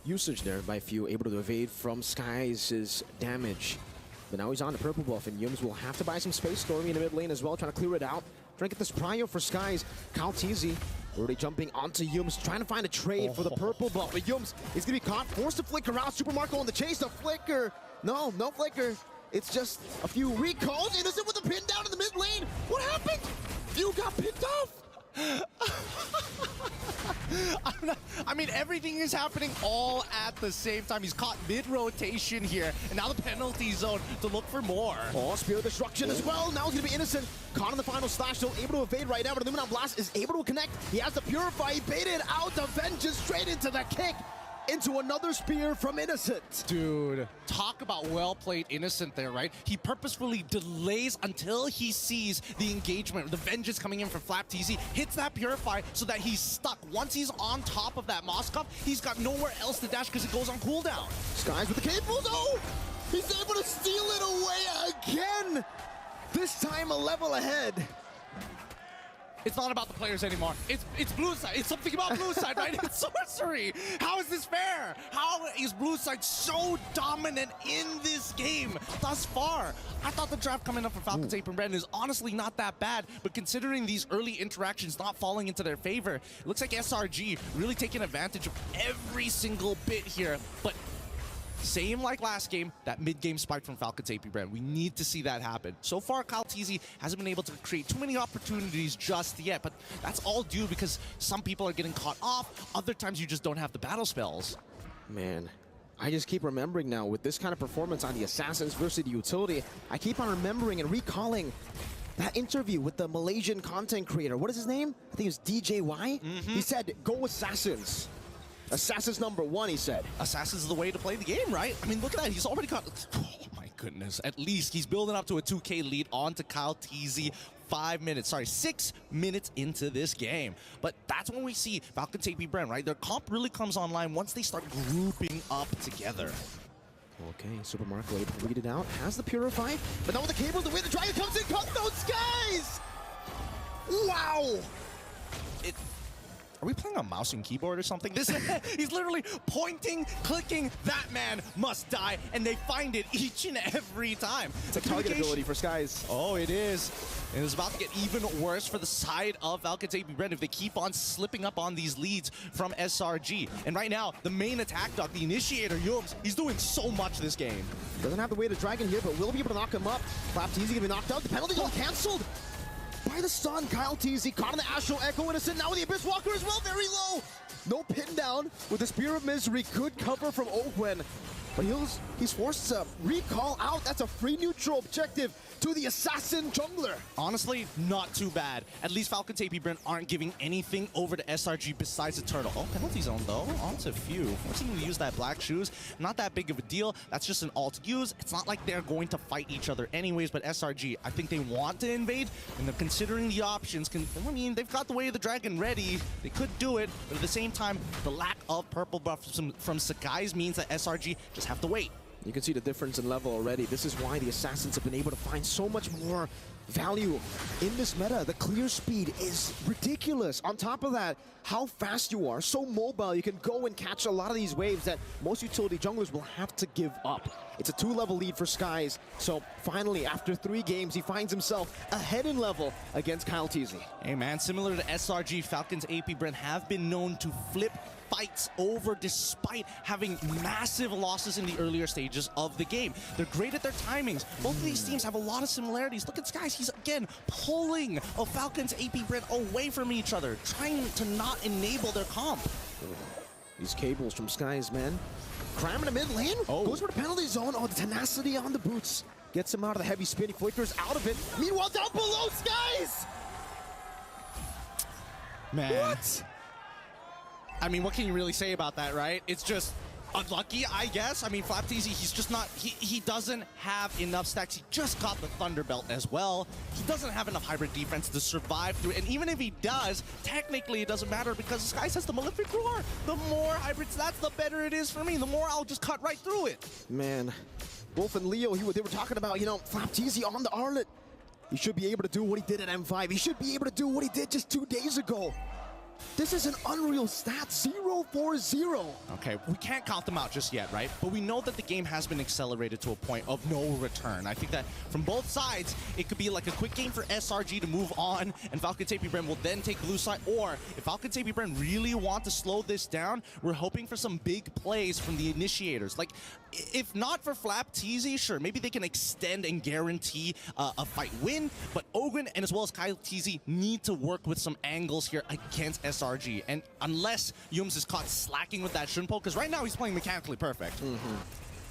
usage there by Few, able to evade from Skies' damage. But now he's on the purple buff, and Yums will have to buy some space. Stormy in the mid lane as well, trying to clear it out. Trying to get this prio for Skies. CalTZ already jumping onto Yums, trying to find a trade for the purple buff. But Yums is going to be caught, forced to flicker out. Super Marco on the chase, the flicker. No flicker. It's just a few recalls. Innocent with a pin down in the mid lane. What happened? Few got picked off. I mean, everything is happening all at the same time. He's caught mid-rotation here, and now the penalty zone to look for more. Oh, Spear of Destruction as well. Now he's going to be Innocent. Caught in the final slash, so able to evade right now, but the Numenon Blast is able to connect. He has the Purify. He baited out the Vengeance straight into the kick. Into another spear from Innocent. Dude, talk about well-played Innocent there, right? He purposefully delays until he sees the engagement, the Vengeance coming in from FlapTZ, hits that Purify so that he's stuck. Once he's on top of that Moskov, he's got nowhere else to dash because it goes on cooldown. Skies with the cables. Oh! He's able to steal it away again! This time a level ahead. It's not about the players anymore. It's blue side. It's something about blue side, right? It's sorcery. How is this fair? How is blue side so dominant in this game thus far? I thought the draft coming up for Falcons Ape and Bren is honestly not that bad, but considering these early interactions not falling into their favor, it looks like SRG really taking advantage of every single bit here. But same like last game, that mid-game spike from Falcons AP Bren. We need to see that happen. So far, CalTZ hasn't been able to create too many opportunities just yet, but that's all due because some people are getting caught off. Other times, you just don't have the battle spells. Man, I just keep remembering now with this kind of performance on the Assassins versus the Utility, I keep on remembering and recalling that interview with the Malaysian content creator. What is his name? I think it was DJY. He said, go Assassins. Assassins #1, he said. Assassins is the way to play the game, right? I mean, look at that. He's already got... Oh, my goodness. At least he's building up to a 2K lead onto CalTZ 6 minutes into this game. But that's when we see Falcons AP Bren, right? Their comp really comes online once they start grouping up together. Okay, Super Marco able to read it out. Has the Purify. But now with the cables, the way the Dragon comes in, cut those Skies! Wow! Are we playing on mouse and keyboard or something? He's literally pointing, clicking, that man must die, and they find it each and every time. It's a target ability for Skies. Oh, it is. And it's about to get even worse for the side of Falcons AP Bren if they keep on slipping up on these leads from SRG. And right now, the main attack dog, the initiator, Yums, he's doing so much this game. Doesn't have the way to Dragon here, but will be able to knock him up. FlapTZ gonna be knocked out. The penalty got canceled by the stun. CalTZ caught in the Astral Echo. Innocent now with the Abyss Walker as well, very low. No pin down with the Spear of Misery. Good cover from Ogwen. But he's forced to recall out. That's a free neutral objective to the assassin jungler. Honestly, not too bad. At least Falcons AP Bren aren't giving anything over to SRG besides the turtle. Oh, penalty zone though. Onto few. Forcing him to use that black shoes. Not that big of a deal. That's just an alt use. It's not like they're going to fight each other anyways, but SRG, I think they want to invade, and they're considering the options. I mean, they've got the Way of the Dragon ready. They could do it, but at the same time, the lack of purple buff from Sakai's means that SRG just have to wait. You can see the difference in level already. This is why the Assassins have been able to find so much more value in this meta. The clear speed is ridiculous. On top of that, how fast you are, so mobile, you can go and catch a lot of these waves that most utility junglers will have to give up. It's a 2-level lead for Skies, so finally, after 3 games, he finds himself ahead in level against Kyle Teasy. Hey man, similar to SRG, Falcons AP Bren have been known to flip fights over despite having massive losses in the earlier stages of the game. They're great at their timings. Both of these teams have a lot of similarities. Look at Skies, he's again pulling a Falcons AP Bren away from each other, trying to not enable their comp. These cables from Skies, man. Cramming him in lane, goes for the penalty zone. Oh, the tenacity on the boots. Gets him out of the heavy spin, he flickers out of it. Meanwhile, down below, Skies! Man. What? I mean, what can you really say about that, right? It's just unlucky, I guess. I mean, Flapteasy, he's just not, he doesn't have enough stacks. He just got the Thunder Belt as well. He doesn't have enough hybrid defense to survive through it. And even if he does, technically it doesn't matter because Skies has the Malefic Roar. The more hybrid stats, the better it is for me. The more I'll just cut right through it. Man, Wolf and Leo, they were talking about, you know, Flapteasy on the Arlet. He should be able to do what he did at M5. He should be able to do what he did just 2 days ago. This is an unreal stat, 0-4-0. Okay, we can't count them out just yet, right? But we know that the game has been accelerated to a point of no return. I think that from both sides, it could be like a quick game for SRG to move on, and Falcons AP Bren will then take blue side. Or if Falcons AP Bren really want to slow this down, we're hoping for some big plays from the initiators. Like, if not for Flapteasy, sure, maybe they can extend and guarantee a fight win, but Ogren and as well as Kyle Teasy need to work with some angles here against SRG. And unless Yums is caught slacking with that Shunpo, because right now he's playing mechanically perfect.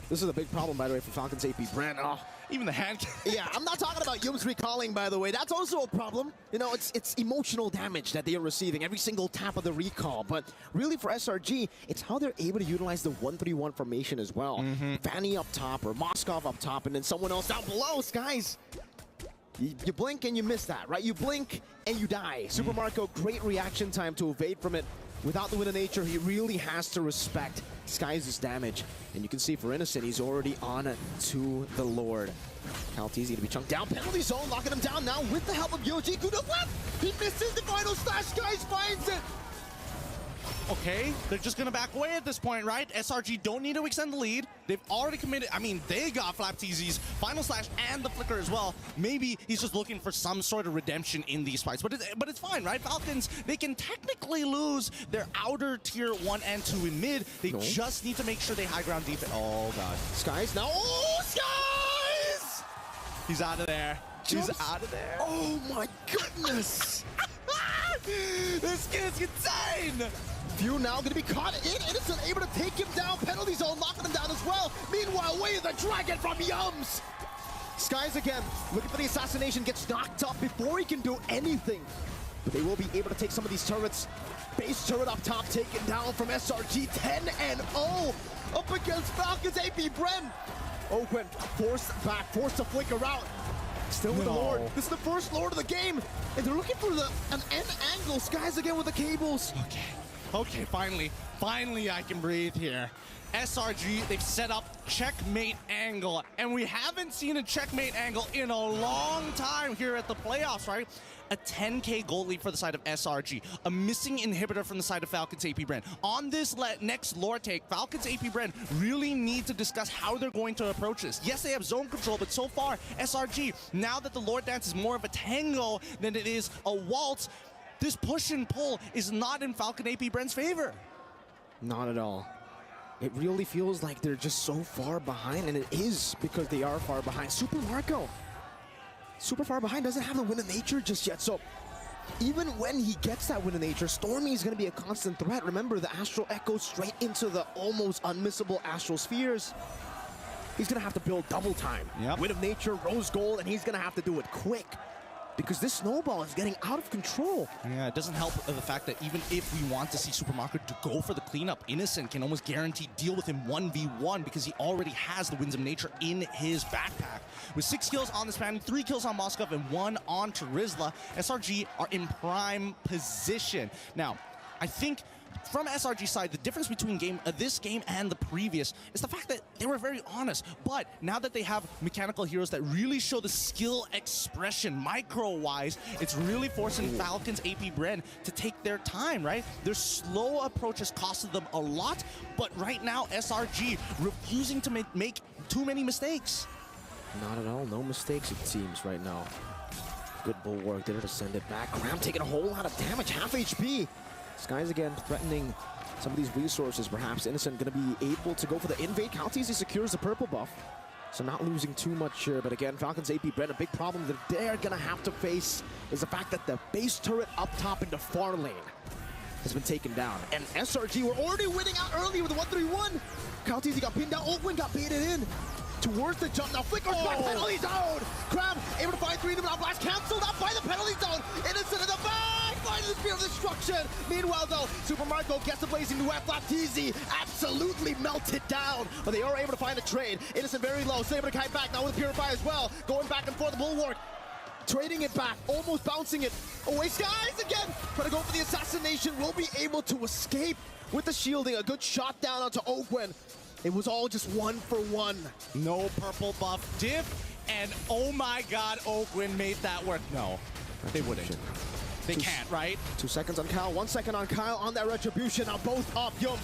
This is a big problem, by the way, for Falcons AP Bren. Oh. Even the hand. Yeah, I'm not talking about Yums recalling, by the way. That's also a problem. You know, it's emotional damage that they are receiving every single tap of the recall. But really for SRG, it's how they're able to utilize the 1-3-1 formation as well. Fanny up top or Moskov up top and then someone else down below. Skies, you blink and you miss that, right? You blink and you die. Super Marco, great reaction time to evade from it. Without the Wind of Nature, he really has to respect Skies' damage. And you can see for Innocent, he's already on to the Lord. Kalteezy to be chunked down. Penalty zone, locking him down now with the help of Yoji. Good left! He misses the final slash. Skies finds it! Okay, they're just gonna back away at this point, right? SRG don't need to extend the lead. They've already committed. I mean, they got Flapteasy's final slash and the flicker as well. Maybe he's just looking for some sort of redemption in these fights, but it's fine, right? Falcons, they can technically lose their outer tier 1 and 2 in mid. They just need to make sure they high ground defense. Oh god, Skies now. Oh, Skies! He's out of there. Jumps. He's out of there. Oh my goodness! This kid's insane! Few now going to be caught in. Innocent able to take him down. Penalty zone locking him down as well. Meanwhile, Way of the Dragon from Yums. Skies again looking for the assassination. Gets knocked up before he can do anything. But they will be able to take some of these turrets. Base turret up top taken down from SRG. 10-0 up against Falcons AP Bren. Ogwen forced back, forced to flicker out. Still with the Lord. This is the first Lord of the game. And they're looking for an end angle. Skies again with the cables. Okay, finally I can breathe here. SRG, they've set up checkmate angle, and we haven't seen a checkmate angle in a long time here at the playoffs, right? A 10k gold lead for the side of SRG, a missing inhibitor from the side of Falcons AP Bren. On this next lore take, Falcons AP Bren really need to discuss how they're going to approach this. Yes, they have zone control, but so far, SRG, now that the Lord Dance is more of a tango than it is a waltz, this push and pull is not in Falcon AP Bren's favor. Not at all. It really feels like they're just so far behind, and it is because they are far behind. Super Marco, super far behind, doesn't have the Wind of Nature just yet. So even when he gets that Wind of Nature, Stormy is going to be a constant threat. Remember, the Astral Echo straight into the almost unmissable Astral Spheres. He's going to have to build double time. Wind of Nature, Rose Gold, and he's going to have to do it quick. Because this snowball is getting out of control. Yeah, it doesn't help the fact that even if we want to see Super Marco to go for the cleanup, Innocent can almost guarantee deal with him 1v1 because he already has the Winds of Nature in his backpack. With 6 kills on this man, 3 kills on Moskov, and 1 on Terizla, SRG are in prime position. Now, I think from SRG side, the difference between this game and the previous is the fact that they were very honest. But now that they have mechanical heroes that really show the skill expression micro-wise, it's really forcing Falcons, AP Bren to take their time, right? Their slow approach has costed them a lot, but right now SRG refusing to make too many mistakes. Not at all. No mistakes, it seems, right now. Good bulwark there to send it back. Cram taking a whole lot of damage, half HP. Skies again threatening some of these resources. Perhaps Innocent going to be able to go for the invade. Kaltizi secures the purple buff, so not losing too much here. But again, Falcons AP Bren, a big problem that they're going to have to face is the fact that the base turret up top in the far lane has been taken down. And SRG were already winning out early with the 1-3-1. Kaltizi got pinned down. Owen got baited in towards the jump. Now flickers back, penalty zone. Crab able to find 3 now blast canceled out by the penalty zone. Innocent in the back. Finding the spear of destruction. Meanwhile, though, Super Marco gets the blazing duet. Flaptizi absolutely melted down, but they are able to find a trade. Innocent very low, still able to kite back now with Purify as well. Going back and forth, the bulwark. Trading it back, almost bouncing it away. Skies again, trying to go for the assassination. Will be able to escape with the shielding. A good shot down onto Ogwen. It was all just 1-for-1. No purple buff diff, and oh my god, Ogwen made that work. No, they wouldn't. They can't, right? 2 seconds on Kyle, 1 second on Kyle on that retribution. Now both up, Yums.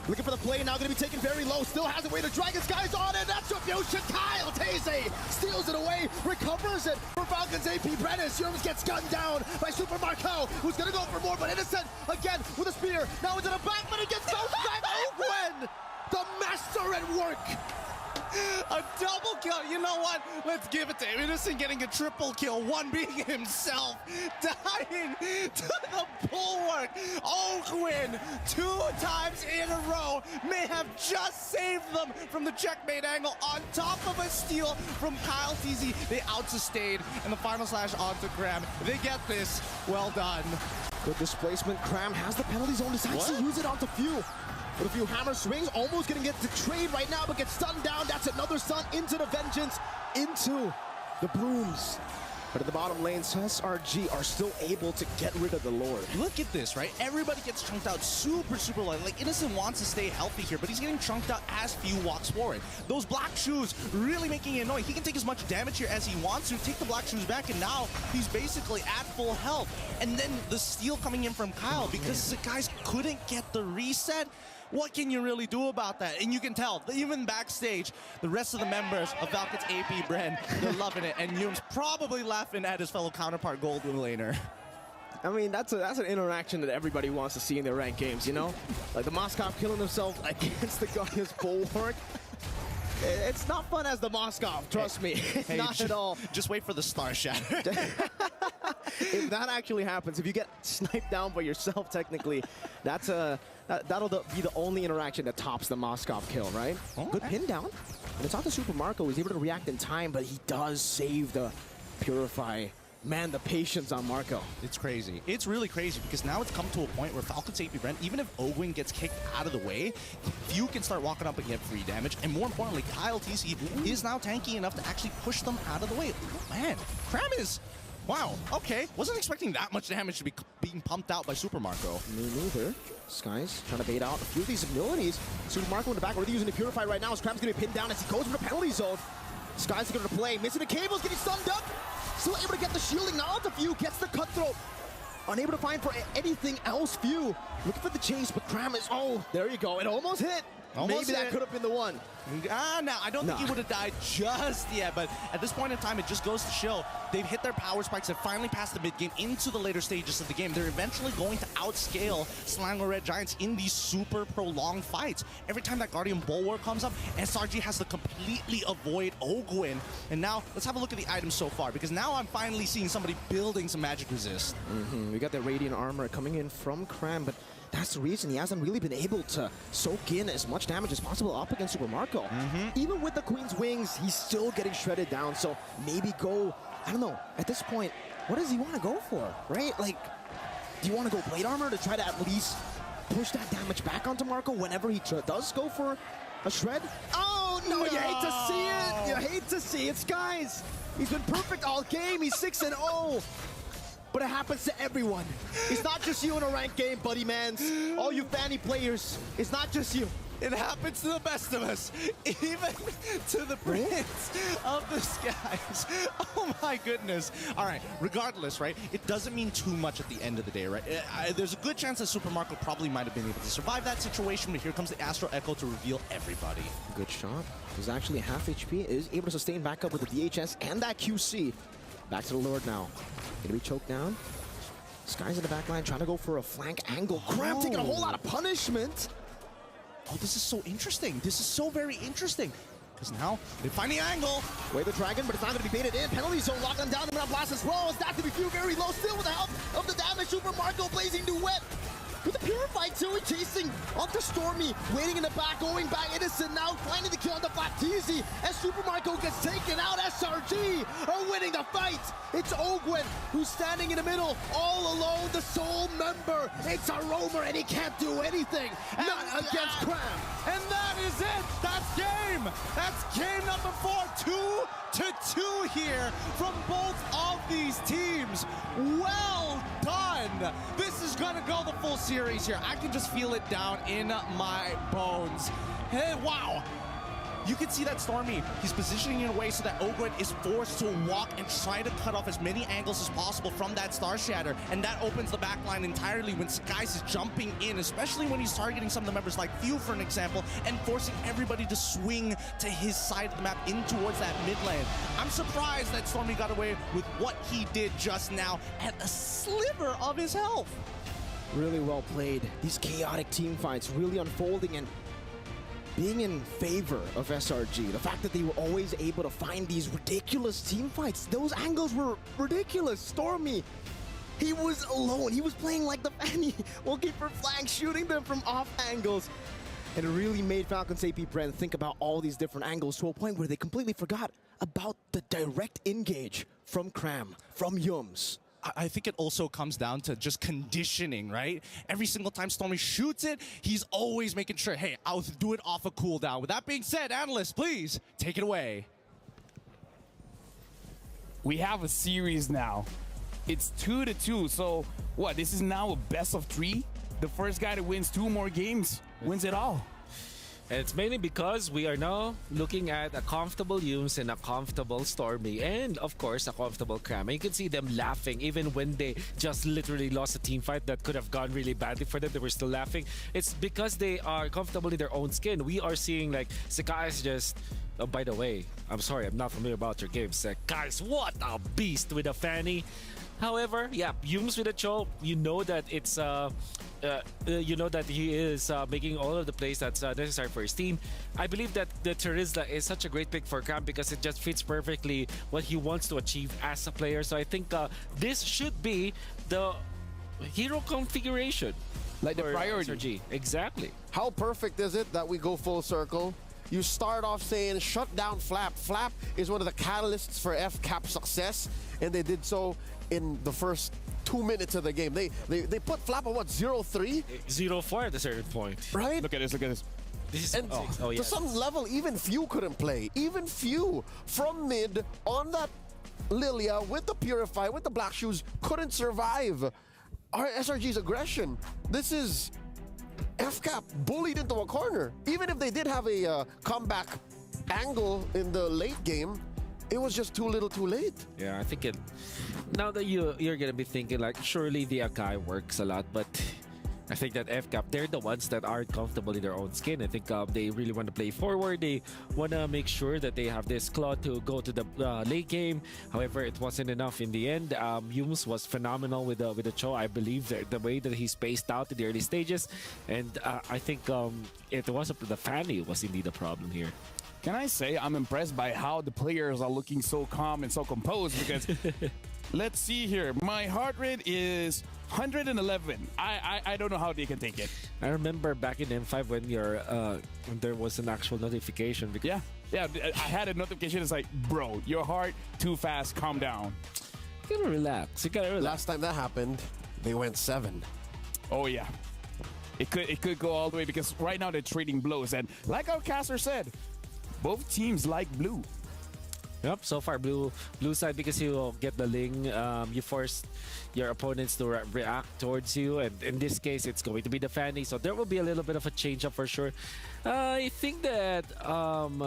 Looking for the play now, going to be taken very low. Still has a way to Dragon Skies on it. That's retribution. Kyle Taze steals it away, recovers it for Falcons AP Brennis. Yums gets gunned down by Super Marco, who's going to go for more, but Innocent again with a spear. Now into the back, but it gets bounced back. Ogwen, the master at work. A double kill. You know what? Let's give it to him. Innocent getting a triple kill. One being himself. Dying to the bulwark. Ogwen, 2 times in a row, may have just saved them from the checkmate angle on top of a steal from Kyle TZ. They out-sustained, and the final slash onto Graham. They get this. Well done. Good displacement. Cram has the penalty zone. Decides to use it onto Few. With a few hammer swings, almost gonna get the trade right now, but gets stunned down. That's another stun into the Vengeance, into the Blooms. But at the bottom lanes, SRG are still able to get rid of the Lord. Look at this, right? Everybody gets chunked out super light. Like, Innocent wants to stay healthy here, but he's getting chunked out as Few walks forward. Those black shoes really making it annoying. He can take as much damage here as he wants to, take the black shoes back, and now he's basically at full health. And then the steal coming in from Kyle because the guys couldn't get the reset. What can you really do about that? And you can tell, even backstage, the rest of the members of Falcons AP Bren, they're loving it. And Yum's probably laughing at his fellow counterpart Goldwyn laner. I mean, that's an interaction that everybody wants to see in their ranked games, you know? Like the Moskov killing himself against the Guardian's bulwark. It's not fun as the Moskov, trust me. Hey, not at all. Just wait for the Star Shatter. If that actually happens, if you get sniped down by yourself, technically, that'll be the only interaction that tops the Moskov kill, right? Good pin down. And it's not the Super Marco. He's able to react in time, but he does save the Purify. Man, the patience on Marco. It's crazy. It's really crazy because now it's come to a point where Falcons AP Bren, even if Ogwen gets kicked out of the way, Few can start walking up and get free damage. And more importantly, Kyle TC is now tanky enough to actually push them out of the way. Oh, man, Cram is... Wow, okay. Wasn't expecting that much damage to be being pumped out by Super Marco. Me neither. Skies trying to bait out a few of these abilities. Super Marco in the back, already using the Purify right now. Cram's going to be pinned down as he goes for the penalty zone. Skies are going to play. Missing the cables, getting stunned up. Still able to get the shielding. Now onto Few, gets the cutthroat. Unable to find for anything else. Few looking for the chase, but Cram is... Oh, there you go. It almost hit. Almost maybe that hit. could have been the one. No, I don't think he would have died just yet, but at this point in time, it just goes to show they've hit their power spikes and finally passed the mid-game into the later stages of the game. They're eventually going to outscale Slango Red Giants in these super prolonged fights. Every time that Guardian Bulwark comes up, SRG has to completely avoid Ogwin. And now, let's have a look at the items so far, because now I'm finally seeing somebody building some magic resist. We got the Radiant Armor coming in from Cram, but that's the reason he hasn't really been able to soak in as much damage as possible up against Super Marco. Even with the Queen's Wings, he's still getting shredded down, so maybe go, I don't know, at this point, what does he want to go for, right? Like, do you want to go Blade Armor to try to at least push that damage back onto Marco whenever he does go for a shred? Oh, no, you hate to see it. You hate to see it, guys. He's been perfect all game. He's 6-0. But it happens to everyone. It's not just you in a ranked game, buddy mans. All you fanny players, it's not just you. It happens to the best of us, even to the prince of the skies. Oh my goodness. All right, regardless, right, it doesn't mean too much at the end of the day, right? There's a good chance that Super Marco probably might have been able to survive that situation, but here comes the Astro Echo to reveal everybody. Good shot. He's actually half HP, is able to sustain back up with the DHS and that QC. Back to the Lord now. Gonna be choked down. Sky's in the back line, trying to go for a flank angle. Cram taking a whole lot of punishment. Oh, this is so interesting. This is so very interesting. Because now they find the angle. Way the dragon, but it's not going to be baited in. Penalty zone locked them down. They're going to blast as well. As that to be few very low still with the help of the damage. Super Marco blazing duet. With the Purify too, chasing onto Stormy, waiting in the back, going back, Innocent now, finding the kill on the Baptiste, as Super Marco gets taken out, SRG are winning the fight! It's Ogwen who's standing in the middle, all alone, the sole member! It's a roamer and he can't do anything, not against Cram! And that is it! That's game! That's game number 4, 2-2 here from both of these teams. Well done! This is gonna go the full series here. I can just feel it down in my bones. Hey, wow! You can see that Stormy, he's positioning in a way so that Ogwen is forced to walk and try to cut off as many angles as possible from that Star Shatter, and that opens the back line entirely when Skies is jumping in, especially when he's targeting some of the members like Few, for an example, and forcing everybody to swing to his side of the map in towards that mid lane. I'm surprised that Stormy got away with what he did just now at a sliver of his health. Really well played. These chaotic team fights really unfolding and being in favor of SRG. The fact that they were always able to find these ridiculous team fights. Those angles were ridiculous. Stormy, he was alone. He was playing like the Fanny, looking for flanks, shooting them from off angles. And it really made Falcons AP Bren think about all these different angles to a point where they completely forgot about the direct engage from Cram, from Yums. I think it also comes down to just conditioning, right? Every single time Stormy shoots it, he's always making sure, hey, I'll do it off a cooldown. With that being said, analysts, please take it away. We have a series now. It's 2-2, so what? This is now a best of 3? The first guy that wins 2 more games wins it all. And it's mainly because we are now looking at a comfortable Yums and a comfortable Stormy, and of course a comfortable Cram. And you can see them laughing even when they just literally lost a team fight that could have gone really badly for them. They were still laughing. It's because they are comfortable in their own skin. We are seeing like Sakai is just. Oh, by the way, I'm sorry, I'm not familiar about your game. Guys, what a beast with a Fanny. However, yeah, Yums with a choke, you know that it's you know that he is making all of the plays that's necessary for his team. I believe that the Terizla is such a great pick for Cram because it just fits perfectly what he wants to achieve as a player. So I think this should be the hero configuration. Like the priority. SRG. Exactly. How perfect is it that we go full circle? You start off saying, shut down Flap. Flap is one of the catalysts for FCAP success, and they did so in the first 2 minutes of the game. They put Flap on what, 0-3? 0-4 at a certain point. Right? Look at this, look at this. This is and to some level, even Few couldn't play. Even Few from mid on that Lilia with the Purify, with the Black Shoes, couldn't survive our SRG's aggression. This is FCAP bullied into a corner. Even if they did have a comeback angle in the late game, it was just too little too late. Yeah, I think it. Now that you're gonna be thinking like, surely the Akai works a lot, but I think that FCAP, they're the ones that aren't comfortable in their own skin. I think they really want to play forward. They want to make sure that they have this claw to go to the late game. However, it wasn't enough in the end. Yums was phenomenal with the Cho. I believe the way that he spaced out in the early stages. And I think it was the Fanny was indeed a problem here. Can I say I'm impressed by how the players are looking so calm and so composed because let's see here. My heart rate is 111. I don't know how they can take it. I remember back in M5 when when there was an actual notification. Yeah, I had a notification. It's like, bro, your heart too fast. Calm down. You gotta relax. You gotta relax. Last time that happened, they went 7. Oh yeah, it could go all the way because right now they're trading blows and like our caster said, both teams like blue. Yep, so far blue side because you get the Ling, you force your opponents to react towards you, and in this case it's going to be the Fanny, so there will be a little bit of a change up for sure. I think that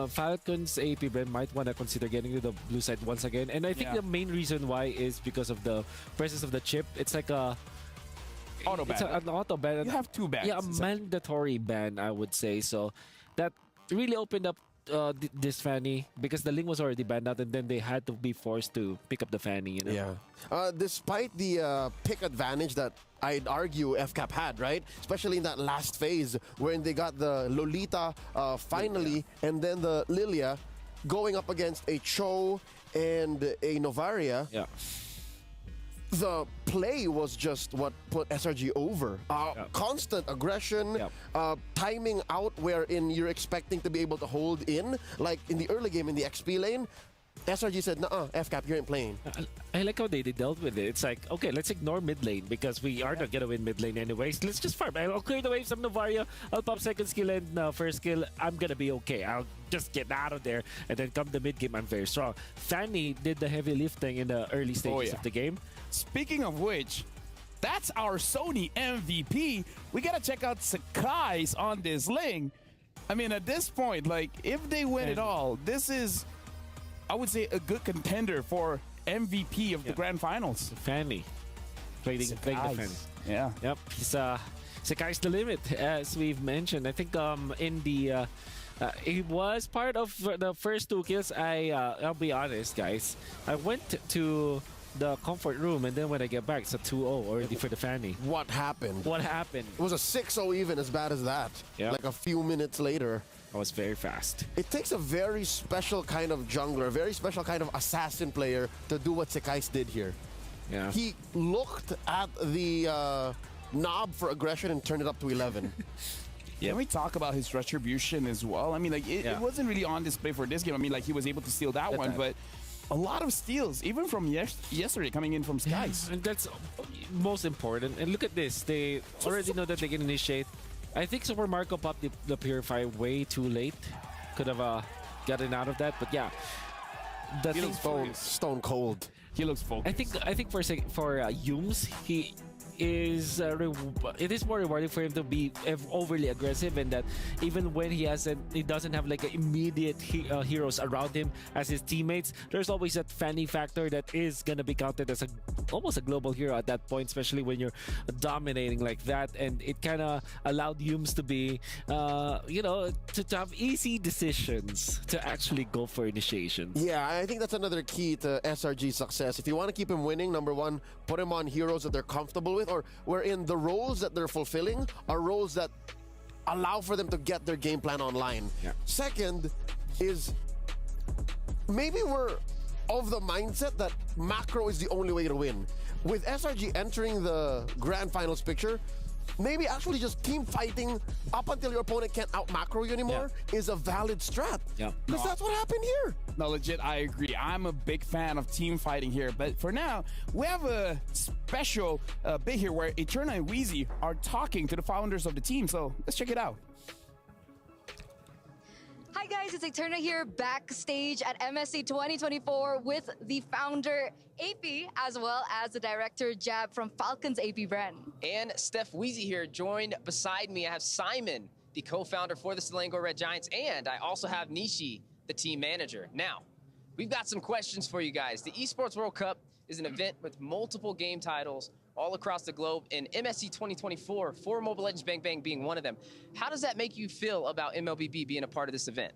Falcons AP Bren might want to consider getting to the blue side once again, and I think the main reason why is because of the presence of the chip. It's like an auto ban. You have 2 bans. Yeah, a mandatory ban, I would say. So that really opened up this Fanny because the Ling was already banned out, and then they had to be forced to pick up the Fanny. You know? Yeah. Despite the pick advantage that I'd argue FCAP had, right? Especially in that last phase when they got the Lolita finally, and then the Lilia going up against a Cho and a Novaria. Yeah. The play was just what put SRG over. Constant aggression, timing out wherein you're expecting to be able to hold in. Like in the early game in the XP lane, SRG said, "Nuh-uh, FCAP, you ain't playing." I like how they dealt with it. It's like, okay, let's ignore mid lane because we are not gonna win mid lane anyways. Let's just farm. I'll clear the waves of Novaria. I'll pop second skill and first skill. I'm gonna be okay. I'll just get out of there, and then come the mid game, I'm very strong. Fanny did the heavy lifting in the early stages of the game. Speaking of which, that's our Sony MVP. We gotta check out Sakai's on this Ling. I mean, at this point, like, if they win it all, this is, I would say, a good contender for MVP of the Grand Finals. Fanny. Playing the Fanny. Yeah. Yep. Sakai's the limit, as we've mentioned. I think in the... he was part of the first 2 kills. I'll be honest, guys. I went to the comfort room, and then when I get back, it's a 2-0 already for the Fanny. What happened? What happened? It was a 6-0 even, as bad as that. Yeah. Like a few minutes later. I was very fast. It takes a very special kind of jungler, a very special kind of assassin player to do what Sekais did here. Yeah. He looked at the knob for aggression and turned it up to 11. Yeah, we talk about his retribution as well. I mean, like, it wasn't really on display for this game. I mean, like, he was able to steal that one, but a lot of steals, even from yesterday, coming in from Skies. And that's most important. And look at this. They already know that they can initiate. I think Super Marco popped the Purify way too late. Could have gotten out of that, but yeah. He looks stone cold. He looks focused. I think for Yums, it is more rewarding for him to be overly aggressive, and that even when he doesn't have like immediate heroes around him as his teammates, there's always that Fanny factor that is gonna be counted as almost a global hero at that point, especially when you're dominating like that. And it kind of allowed Yums to be to have easy decisions to actually go for initiations. Yeah, I think that's another key to SRG's success. If you want to keep him winning, number one, put him on heroes that they're comfortable with, or wherein the roles that they're fulfilling are roles that allow for them to get their game plan online. Yeah. Second is maybe we're of the mindset that macro is the only way to win. With SRG entering the grand finals picture, maybe actually just team fighting up until your opponent can't out macro you anymore is a valid strat. Yeah. Because that's what happened here. No, legit, I agree. I'm a big fan of team fighting here. But for now, we have a special bit here where Eterna and Wheezy are talking to the founders of the team. So let's check it out. Hi guys, it's Eterna here backstage at MSC 2024 with the founder AP as well as the director Jab from Falcons AP Bren. And Steph Wheezy here, joined beside me. I have Simon, the co-founder for the Selangor Red Giants, and I also have Nishi, the team manager. Now, we've got some questions for you guys. The Esports World Cup is an event with multiple game titles all across the globe, and MSC 2024 for Mobile Legends Bang Bang being one of them. How does that make you feel about MLBB being a part of this event?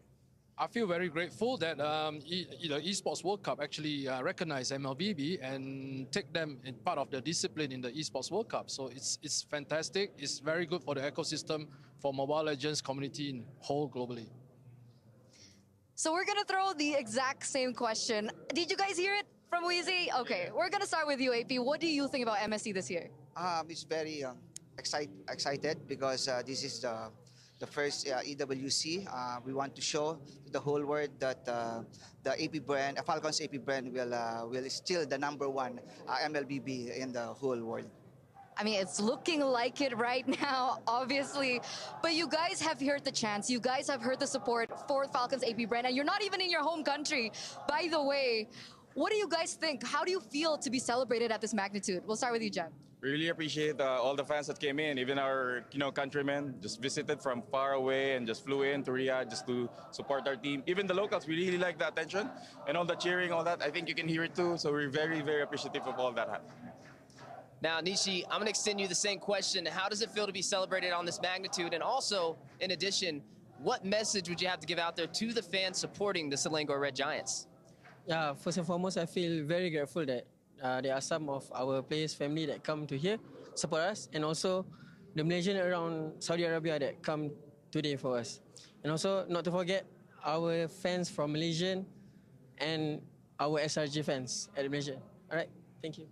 I feel very grateful that Esports World Cup actually recognized MLBB and take them in part of the discipline in the Esports World Cup. So it's fantastic. It's very good for the ecosystem for Mobile Legends community in whole globally. So we're gonna throw the exact same question. Did you guys hear it from Weezy? Okay, we're gonna start with you, AP. What do you think about MSC this year? It's very excited because this is the first EWC. We want to show to the whole world that the AP brand, Falcons AP brand, will still the #1 MLBB in the whole world. I mean, it's looking like it right now, obviously. But you guys have heard the chants. You guys have heard the support for Falcons AP brand, and you're not even in your home country. By the way, what do you guys think? How do you feel to be celebrated at this magnitude? We'll start with you, Jem. Really appreciate all the fans that came in, even our countrymen just visited from far away and just flew in to Riyadh just to support our team. Even the locals, we really like the attention and all the cheering, all that. I think you can hear it too. So we're very, very appreciative of all that. Now, Nishi, I'm going to extend you the same question. How does it feel to be celebrated on this magnitude? And also, in addition, what message would you have to give out there to the fans supporting the Selangor Red Giants? Yeah, first and foremost, I feel very grateful that there are some of our players' family that come to here, support us, and also the Malaysian around Saudi Arabia that come today for us. And also, not to forget, our fans from Malaysian and our SRG fans at Malaysia. All right, thank you.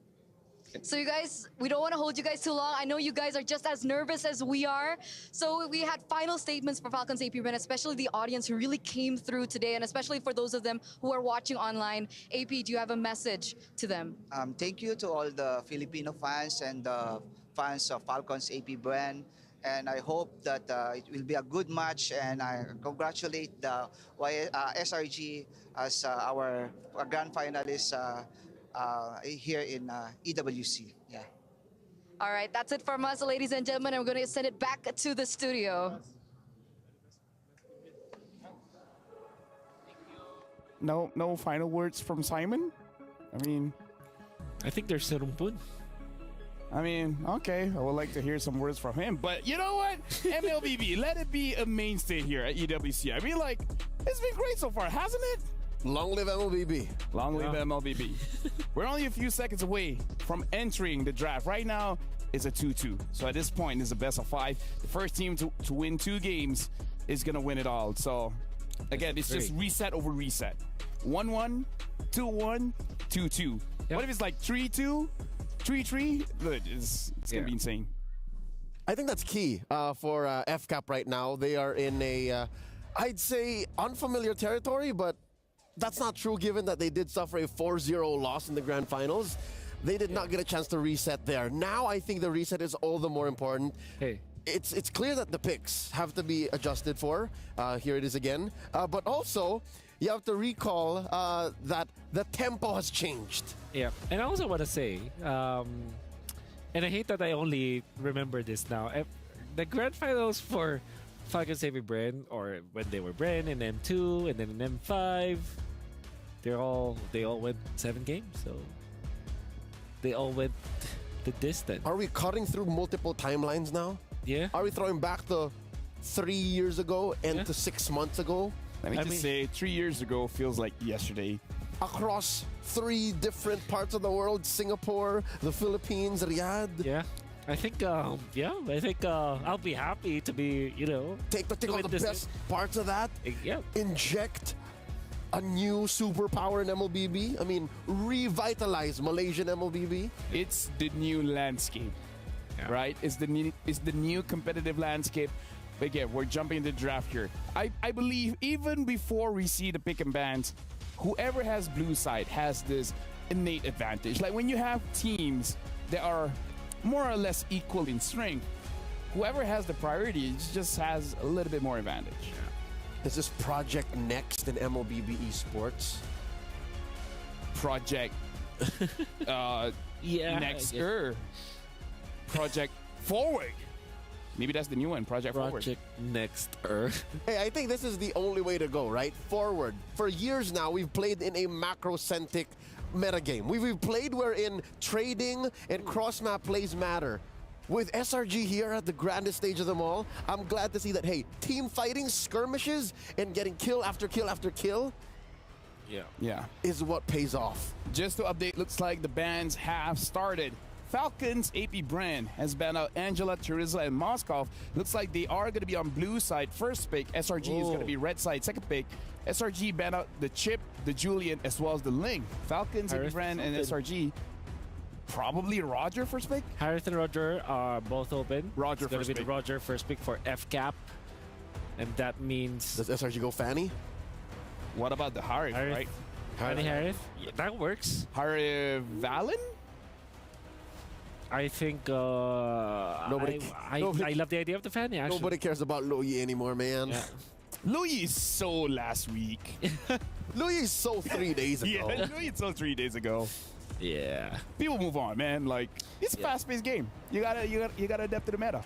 So you guys, we don't want to hold you guys too long. I know you guys are just as nervous as we are. So we had final statements for Falcons AP Bren, especially the audience who really came through today, and especially for those of them who are watching online. AP, do you have a message to them? Thank you to all the Filipino fans and the fans of Falcons AP Bren. And I hope that it will be a good match, and I congratulate the SRG as our grand finalist here in EWC. Yeah. All right, that's it from us, ladies and gentlemen. I'm going to send it back to the studio. No final words from Simon? I think there's Serumpun. Okay, I would like to hear some words from him. But you know what? MLBB, let it be a mainstay here at EWC. It's been great so far, hasn't it? Long live MLBB. Long live MLBB. We're only a few seconds away from entering the draft. Right now, it's a 2-2. So at this point, it's a best of 5. The first team to win 2 games is going to win it all. So, again, it's just reset over reset. 1-1, 2-1, 2-2. What if it's like 3-2, 3-3? It's going to be insane. I think that's key for FCAP right now. They are in a, I'd say, unfamiliar territory, but that's not true given that they did suffer a 4-0 loss in the grand finals. They did not get a chance to reset there. Now I think the reset is all the more important. Hey. It's clear that the picks have to be adjusted for. Here it is again. But also, you have to recall that the tempo has changed. Yeah, and I also want to say, and I hate that I only remember this now, the grand finals for Falcons AP Bren, or when they were Bren in M2 and then in M5, they all went 7 games, so they all went the distance. Are we cutting through multiple timelines now? Yeah. Are we throwing back to 3 years ago and to 6 months ago? Let me just say, 3 years ago feels like yesterday. Across 3 different parts of the world, Singapore, the Philippines, Riyadh. Yeah. I think I'll be happy to be, take all the best parts of that. Yeah. Inject a new superpower in MLBB. Revitalize Malaysian MLBB. It's the new landscape, right? It's the new competitive landscape. But again, we're jumping into the draft here. I believe even before we see the pick and bans, whoever has blue side has this innate advantage. Like when you have teams that are more or less equal in strength, whoever has the priority just has a little bit more advantage. Is this Project Next in MLBB Esports? Project Next Project Forward. Maybe that's the new one, Project Forward. Project Next Hey, I think this is the only way to go, right? Forward. For years now, we've played in a macrocentric metagame. We've played wherein trading and cross-map plays matter. With SRG here at the grandest stage of them all, I'm glad to see that, hey, team fighting, skirmishes, and getting kill after kill after kill Yeah. is what pays off. Just to update, looks like the bans have started. Falcons AP Bren has banned out Angela, Teresa, and Moskov. Looks like they are going to be on blue side first pick. SRG is going to be red side second pick. SRG banned out the Chip, the Julian, as well as the Ling. Falcons, AP Bren, and SRG. Probably Roger first pick? Harith and Roger are both open. Roger it's gonna first be the pick. Roger first pick for FCAP. And that means... Does SRG go Fanny? What about the Harith, right? Fanny Harith? Yeah, that works. Harith Valen? I think Nobody- I love the idea of the Fanny, actually. Nobody cares about Louis anymore, man. Yeah. Louis is so last week. Louis is so 3 days ago. Yeah, Louis is so 3 days ago. Yeah. People move on, man. Like, it's a fast-paced game. You gotta adapt to the meta.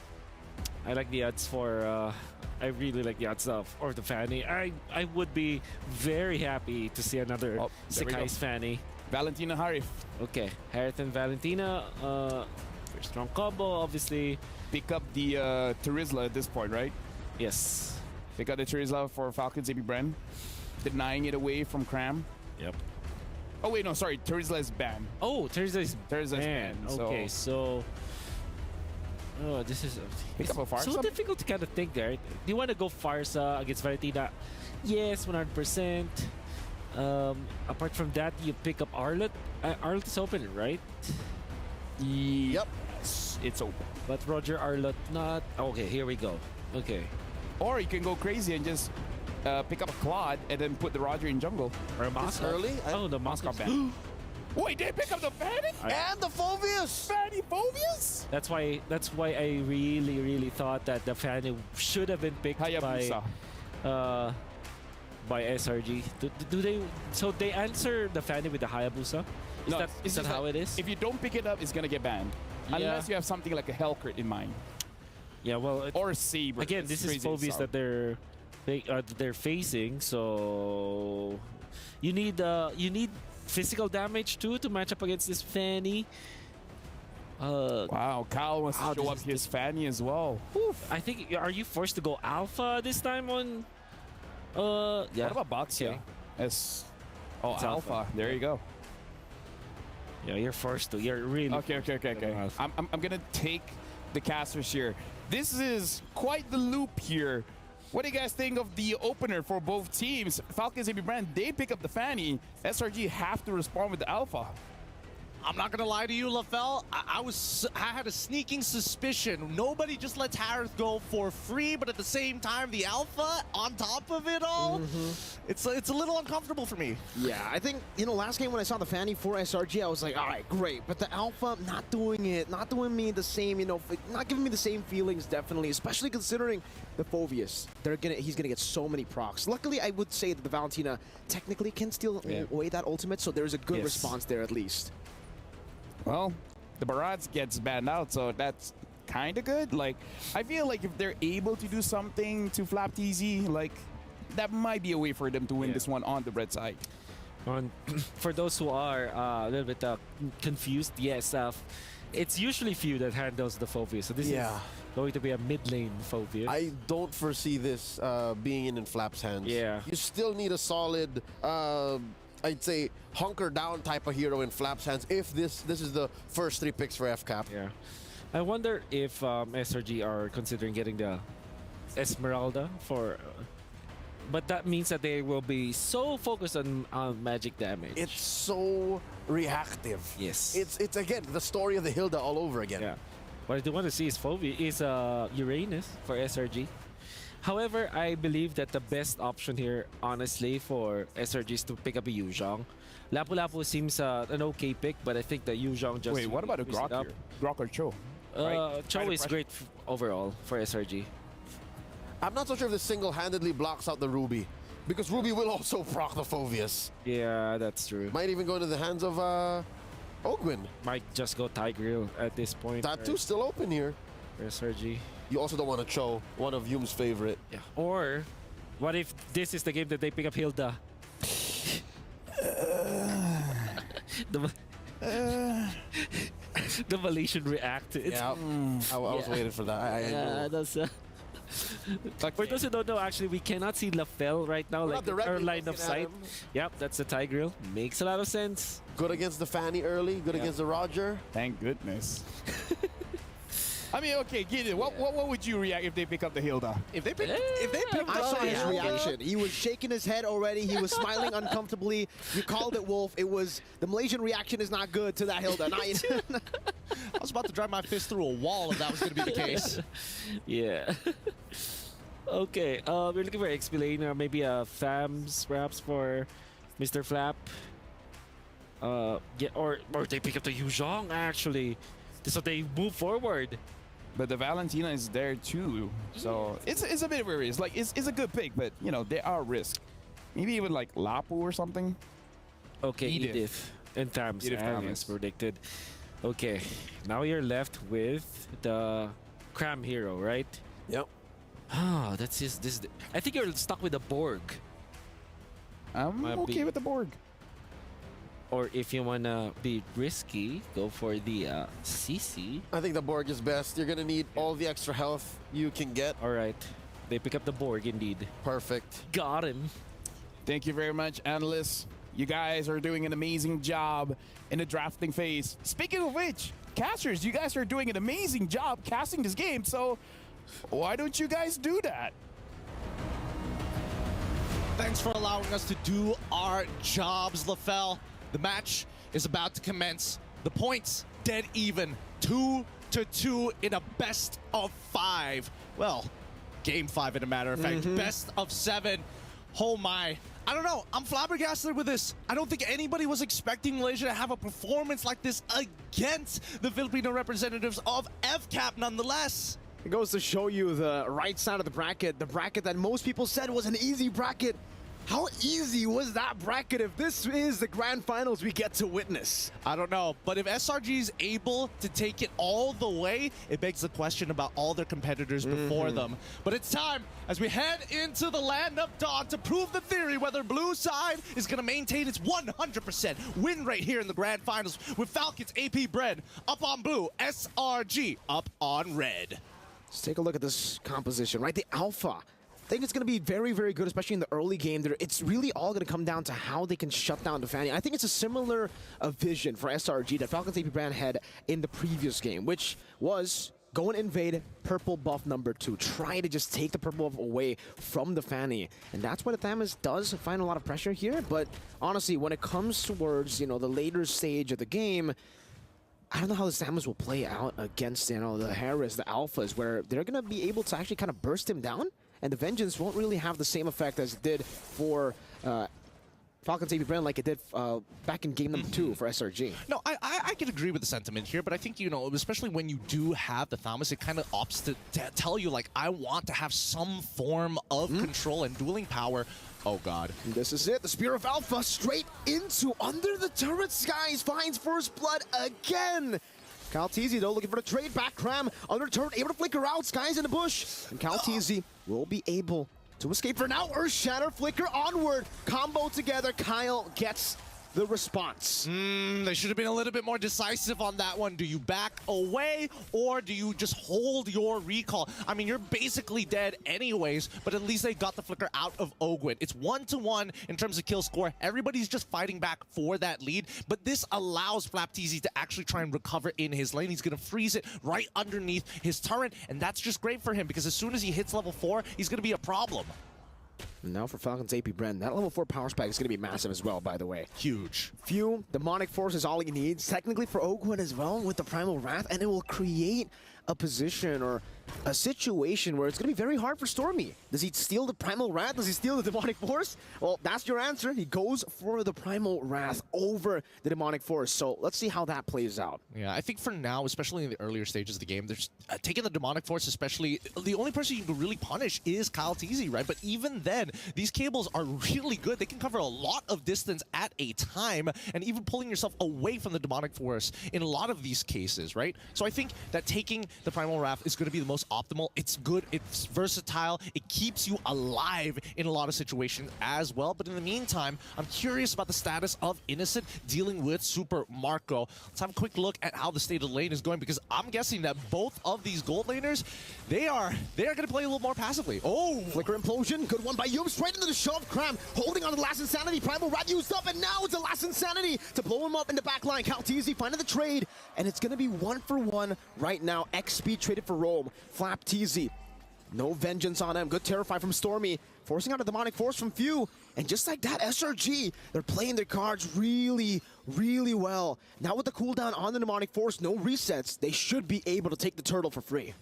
I like the odds for I really like the odds of or the Fanny. I would be very happy to see another there we go. Sakai's Fanny. Valentina Harith. Okay, Harith and Valentina. Very strong combo, obviously. Pick up the Terizla at this point, right? Yes. Pick up the Terizla for Falcons AP Bren. Denying it away from Cram. Yep. Oh wait, no, sorry. Terizla is banned. Oh, Terizla is banned. Okay, so this is Pick up a Farsa? so difficult to kind of think there. Do you want to go Farsa against Valentina? Yes, 100%. Apart from that, you pick up Arlet. Arlet is open, right? Yep. It's open. But Roger Arlet not. Okay, here we go. Okay. Or you can go crazy and just pick up a Claude and then put the Roger in jungle. Or a Moscow. early? Oh, the Moscow Moscow ban. ban. Wait, they pick up the Fanny? And the Phobius! Fanny Phobius? That's why I really thought that the Fanny should have been picked Hayabusa. by SRG. Do they? So they answer the Fanny with the Hayabusa? Is that how it is? If you don't pick it up, it's gonna get banned. Yeah. Unless you have something like a Hellcrit in mind. Yeah, well, Or Saber. again, this is Phobius that they're facing. So you need physical damage too to match up against this Fanny. Wow, Kyle wants to show up his Fanny as well. I think, are you forced to go Alpha this time on? Yeah. What about Boxia? Okay. It's It's Alpha. Alpha. There you go. Yeah, you're forced to. You're really Okay. I'm gonna take the casters here. This is quite the loop here. What do you guys think of the opener for both teams? Falcons and Bren, they pick up the Fanny. SRG have to respond with the Alpha. I'm not gonna lie to you, LaFell. I had a sneaking suspicion. Nobody just lets Harith go for free, but at the same time, the Alpha on top of it all, it's a little uncomfortable for me. Yeah, I think, last game when I saw the Fanny for SRG, I was like, all right, great. But the Alpha, not doing it, not doing me the same, not giving me the same feelings, definitely, especially considering the Phobius. He's gonna get so many procs. Luckily, I would say that the Valentina technically can steal away that ultimate, so there's a good response there at least. Well, the Barats gets banned out, so that's kind of good. Like, I feel like if they're able to do something to Flap TZ, like, that might be a way for them to win this one on the red side. For those who are a little bit confused, yes, it's usually few that handles the Phobius. So this is going to be a mid lane Phobius. I don't foresee this being in Flap's hands. Yeah. You still need a solid, I'd say, hunker down type of hero in Flap's hands if this is the first 3 picks for FCAP. Yeah. I wonder if SRG are considering getting the Esmeralda for... but that means that they will be so focused on magic damage. It's so reactive. Yes. It's again, the story of the Hilda all over again. Yeah. What I do want to see is Uranus for SRG. However, I believe that the best option here, honestly, for SRG is to pick up a Yuzhong. Lapu Lapu seems an okay pick, but I think the Yuzhong just... Wait, what about a Grok here? Grok or Cho? Cho is great overall for SRG. I'm not so sure if this single-handedly blocks out the Ruby, because Ruby will also proc the Phobius. Yeah, that's true. Might even go into the hands of Ogwin. Might just go Tigreal at this point. Tattoo's still open here. For SRG. You also don't want to Cho, one of Hume's favorite. Yeah. Or, what if this is the game that they pick up Hilda? The, the Malaysian react. It's, Yeah, I was waiting for that. I yeah, that's. Like for those who don't know, actually, we cannot see LaFell right now, We're like not our directly line of looking at sight. him. Yep, that's the Thai grill. Makes a lot of sense. Good against the Fanny early, good against the Roger. Thank goodness. I mean, okay, Gideon, what would you react if they pick up the Hilda? If they pick I up saw the his Hilda, reaction. He was shaking his head already. He was smiling uncomfortably. You called it, Wolf. It was the Malaysian reaction is not good to that Hilda. I was about to drive my fist through a wall if that was going to be the case. Yeah. Okay, we're looking for XP lane or maybe a FAMs perhaps for Mr. Flap. Yeah, or they pick up the Yuzhong actually. So they move forward. But the Valentina is there too, so it's a bit of a risk. Like it's a good pick, but you know there are risks. Maybe even like Lapu or something. Okay, Edith and Tams Edith as predicted. Okay, now you're left with the Cram Hero, right? Yep. Ah, that's just this. I think you're stuck with the Borg. I'm okay with the Borg. Or if you wanna be risky, go for the CC. I think the Borg is best. You're gonna need all the extra health you can get. All right, they pick up the Borg indeed. Perfect. Got him. Thank you very much, analysts. You guys are doing an amazing job in the drafting phase. Speaking of which, casters, you guys are doing an amazing job casting this game. So why don't you guys do that? Thanks for allowing us to do our jobs, LaFell. The match is about to commence. The points dead even, 2-2 in a best of 5. Well, game 5 in a matter of fact, best of 7. Oh my. I don't know. I'm flabbergasted with this. I don't think anybody was expecting Malaysia to have a performance like this against the Filipino representatives of FCAP nonetheless. It goes to show you the right side of the bracket that most people said was an easy bracket. How easy was that bracket if this is the grand finals we get to witness? I don't know, but if SRG is able to take it all the way, it begs the question about all their competitors before them. But it's time as we head into the land of Dawn to prove the theory whether blue side is going to maintain its 100% win rate here in the grand finals with Falcons AP Bren up on blue, SRG up on red. Let's take a look at this composition, right? The Alpha. I think it's going to be very, very good, especially in the early game. It's really all going to come down to how they can shut down the Fanny. I think it's a similar vision for SRG that Falcons AP Brand had in the previous game, which was go and invade purple buff number 2. Try to just take the purple buff away from the Fanny. And that's what the Thamus does find a lot of pressure here. But honestly, when it comes towards, you know, the later stage of the game, I don't know how the Samus will play out against, you know, the Harris, the Alphas, where they're going to be able to actually kind of burst him down. And the Vengeance won't really have the same effect as it did for Falcons AP Brand like it did back in game number 2 for SRG. No, I can agree with the sentiment here, but I think, you know, especially when you do have the Thamus, it kind of opts to tell you, like, I want to have some form of control and dueling power. Oh, God. And this is it. The Spear of Alpha straight into under the turret skies. Finds first blood again. Calteezy, though, looking for the trade back. Cram under turret, able to flicker out. Skies in the bush. And Calteezy will be able to escape for now. Earth Shatter, flicker onward. Combo together. Kyle gets the response. They should have been a little bit more decisive on that one. Do you back away or do you just hold your recall? I mean, you're basically dead anyways, but at least they got the flicker out of Ogwin. It's 1-1 in terms of kill score. Everybody's just fighting back for that lead, but this allows Flapteezy to actually try and recover in his lane. He's going to freeze it right underneath his turret, and that's just great for him because as soon as he hits level 4, he's going to be a problem. And now for Falcons AP Bren, that level 4 power spike is going to be massive as well, by the way. Huge. Few, Demonic Force is all he needs, technically for Ogwin as well with the Primal Wrath, and it will create a position or a situation where it's going to be very hard for Stormy. Does he steal the Primal Wrath? Does he steal the Demonic Force? Well, that's your answer. He goes for the Primal Wrath over the Demonic Force. So let's see how that plays out. Yeah, I think for now, especially in the earlier stages of the game, there's taking the Demonic Force, especially, the only person you can really punish is Calteezy, right? But even then, these cables are really good. They can cover a lot of distance at a time, and even pulling yourself away from the Demonic Force in a lot of these cases, right? So I think that taking the Primal Wrath is going to be the most optimal. It's good, it's versatile, it keeps you alive in a lot of situations as well. But in the meantime, I'm curious about the status of Innocent dealing with Super Marco. Let's have a quick look at how the state of the lane is going, because I'm guessing that both of these gold laners, they are going to play a little more passively. Oh! Flicker Implosion, good one by Yum, straight into the shove. Cram holding on to the last Insanity. Primal Wrath used up, and now it's the last Insanity to blow him up in the back line. Calteezy finding the trade, and it's going to be 1-for-1 right now. XP traded for Rome. Flapteezy, no vengeance on him. Good Terrify from Stormy, forcing out a Demonic Force from Few. And just like that, SRG, they're playing their cards really, really well. Now with the cooldown on the Demonic Force, no resets, they should be able to take the turtle for free.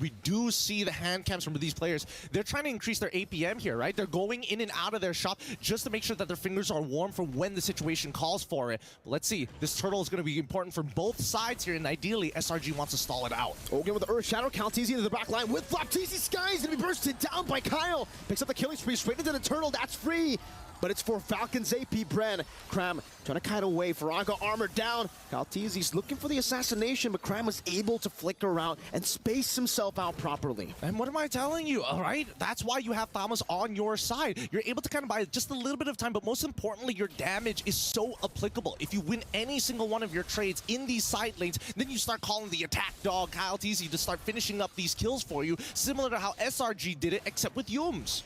We do see the hand cams from these players. They're trying to increase their APM here, right? They're going in and out of their shop just to make sure that their fingers are warm for when the situation calls for it. But let's see, this turtle is going to be important for both sides here, and ideally, SRG wants to stall it out. Ogan with the Earth Shadow, Calteezy into the back line with Flapteezy. Sky is going to be bursted down by Kyle. Picks up the killing spree straight into the turtle. That's free, but it's for Falcons AP Bren. Cram trying to kite away. Faraga armor down. Calteezy's looking for the assassination, but Cram was able to flicker out and space himself out properly. And what am I telling you, all right? That's why you have Thomas on your side. You're able to kind of buy just a little bit of time, but most importantly, your damage is so applicable. If you win any single one of your trades in these side lanes, then you start calling the attack dog, Calteezy, to start finishing up these kills for you, similar to how SRG did it, except with Yums.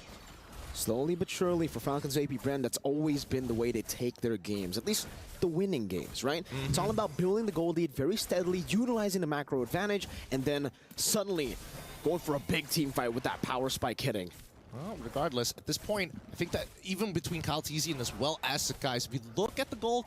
Slowly but surely for Falcons AP Bren, that's always been the way they take their games, at least the winning games, right? It's all about building the gold lead very steadily, utilizing the macro advantage, and then suddenly going for a big team fight with that power spike hitting. Well, regardless, at this point, I think that even between Calteezy and as well as Sakai, if you look at the gold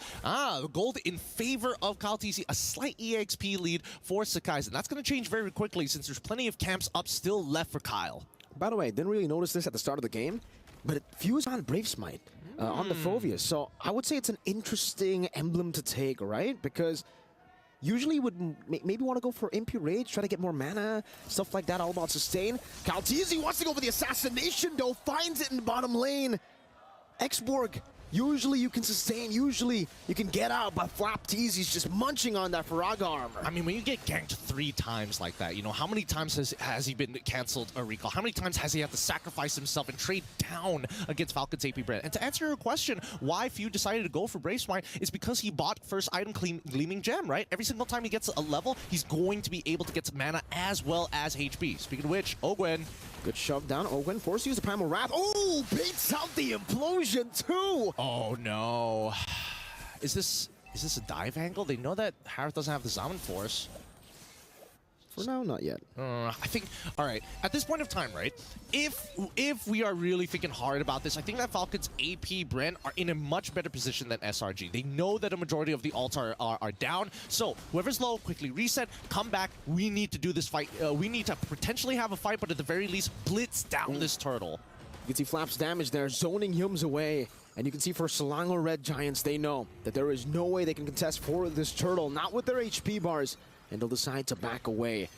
in favor of Calteezy, a slight EXP lead for Sakai, and that's going to change very quickly since there's plenty of camps up still left for Kyle. By the way, I didn't really notice this at the start of the game, but it fused on Brave Smite on the Phobius. So I would say it's an interesting emblem to take, right? Because usually would maybe want to go for Impure Rage, try to get more mana, stuff like that, all about sustain. Calteezy wants to go for the assassination, though, finds it in the bottom lane. Xborg, usually you can sustain, usually you can get out, but Flapteezy's just munching on that Faraga armor. I mean, when you get ganked 3 times like that, you know, how many times has he been canceled a recall? How many times has he had to sacrifice himself and trade down against Falcons AP Bren? And to answer your question, why Few decided to go for Brave Smite is because he bought first item Gleaming Gem, right? Every single time he gets a level, he's going to be able to get some mana as well as HP. Speaking of which, Ogwen. Good shove down. Ogwen forced to use the Primal Wrath. Oh, baits out the implosion too. Oh no. Is this a dive angle? They know that Harith doesn't have the Zaman Force. For now, not yet. I think, all right, at this point of time, right, if we are really thinking hard about this, I think that Falcons AP Bren are in a much better position than SRG. They know that a majority of the ults are down, so whoever's low, quickly reset, come back. We need to do this fight. We need to potentially have a fight, but at the very least, blitz down this turtle. You can see Flap's damage there, zoning Yums away. And you can see for Selangor Red Giants, they know that there is no way they can contest for this turtle, not with their HP bars. And they'll decide to back away.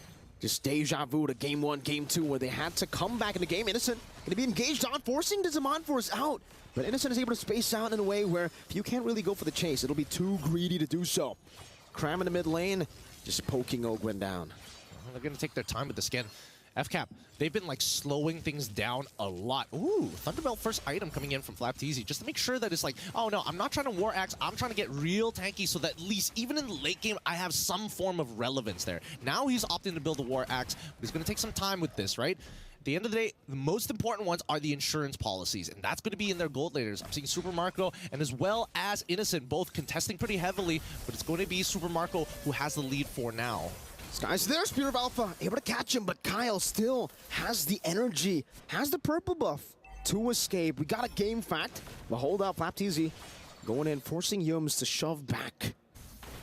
Just deja vu to game 1, game 2, where they had to come back in the game. Innocent going to be engaged on, forcing the Zaman Force out. But Innocent is able to space out in a way where if you can't really go for the chase, it'll be too greedy to do so. Cram in the mid lane, just poking Ogwen down. Well, they're going to take their time with the skin. FCAP, they've been like slowing things down a lot. Ooh, Thunderbelt first item coming in from Flapteezy, just to make sure that it's like, oh no, I'm not trying to War Axe, I'm trying to get real tanky so that at least even in the late game, I have some form of relevance there. Now he's opting to build a War Axe, but he's going to take some time with this, right? At the end of the day, the most important ones are the insurance policies, and that's going to be in their gold laners. I'm seeing Super Marco and as well as Innocent both contesting pretty heavily, but it's going to be Super Marco who has the lead for now. Sky's there, Spear of Alpha, able to catch him, but Kyle still has the energy, has the purple buff to escape. We got a game fact, but hold up, Flapteezy going in, forcing Yums to shove back.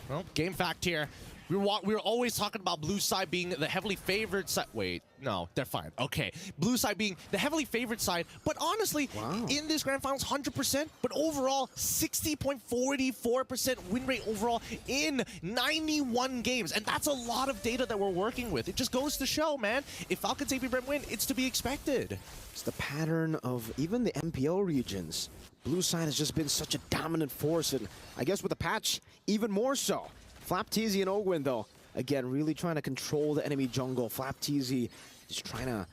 Well, game fact here. We were always talking about blue side being the heavily favored side. Wait, no, they're fine. Okay, blue side being the heavily favored side, but honestly, in this grand finals, 100%, but overall, 60.44% win rate overall in 91 games, and that's a lot of data that we're working with. It just goes to show, man, if Falcons AP Bren win, it's to be expected. It's the pattern of even the MPO regions. Blue side has just been such a dominant force, and I guess with the patch, even more so. Flapteezy and Ogwen, though, Again, really trying to control the enemy jungle. FlapTZ just trying to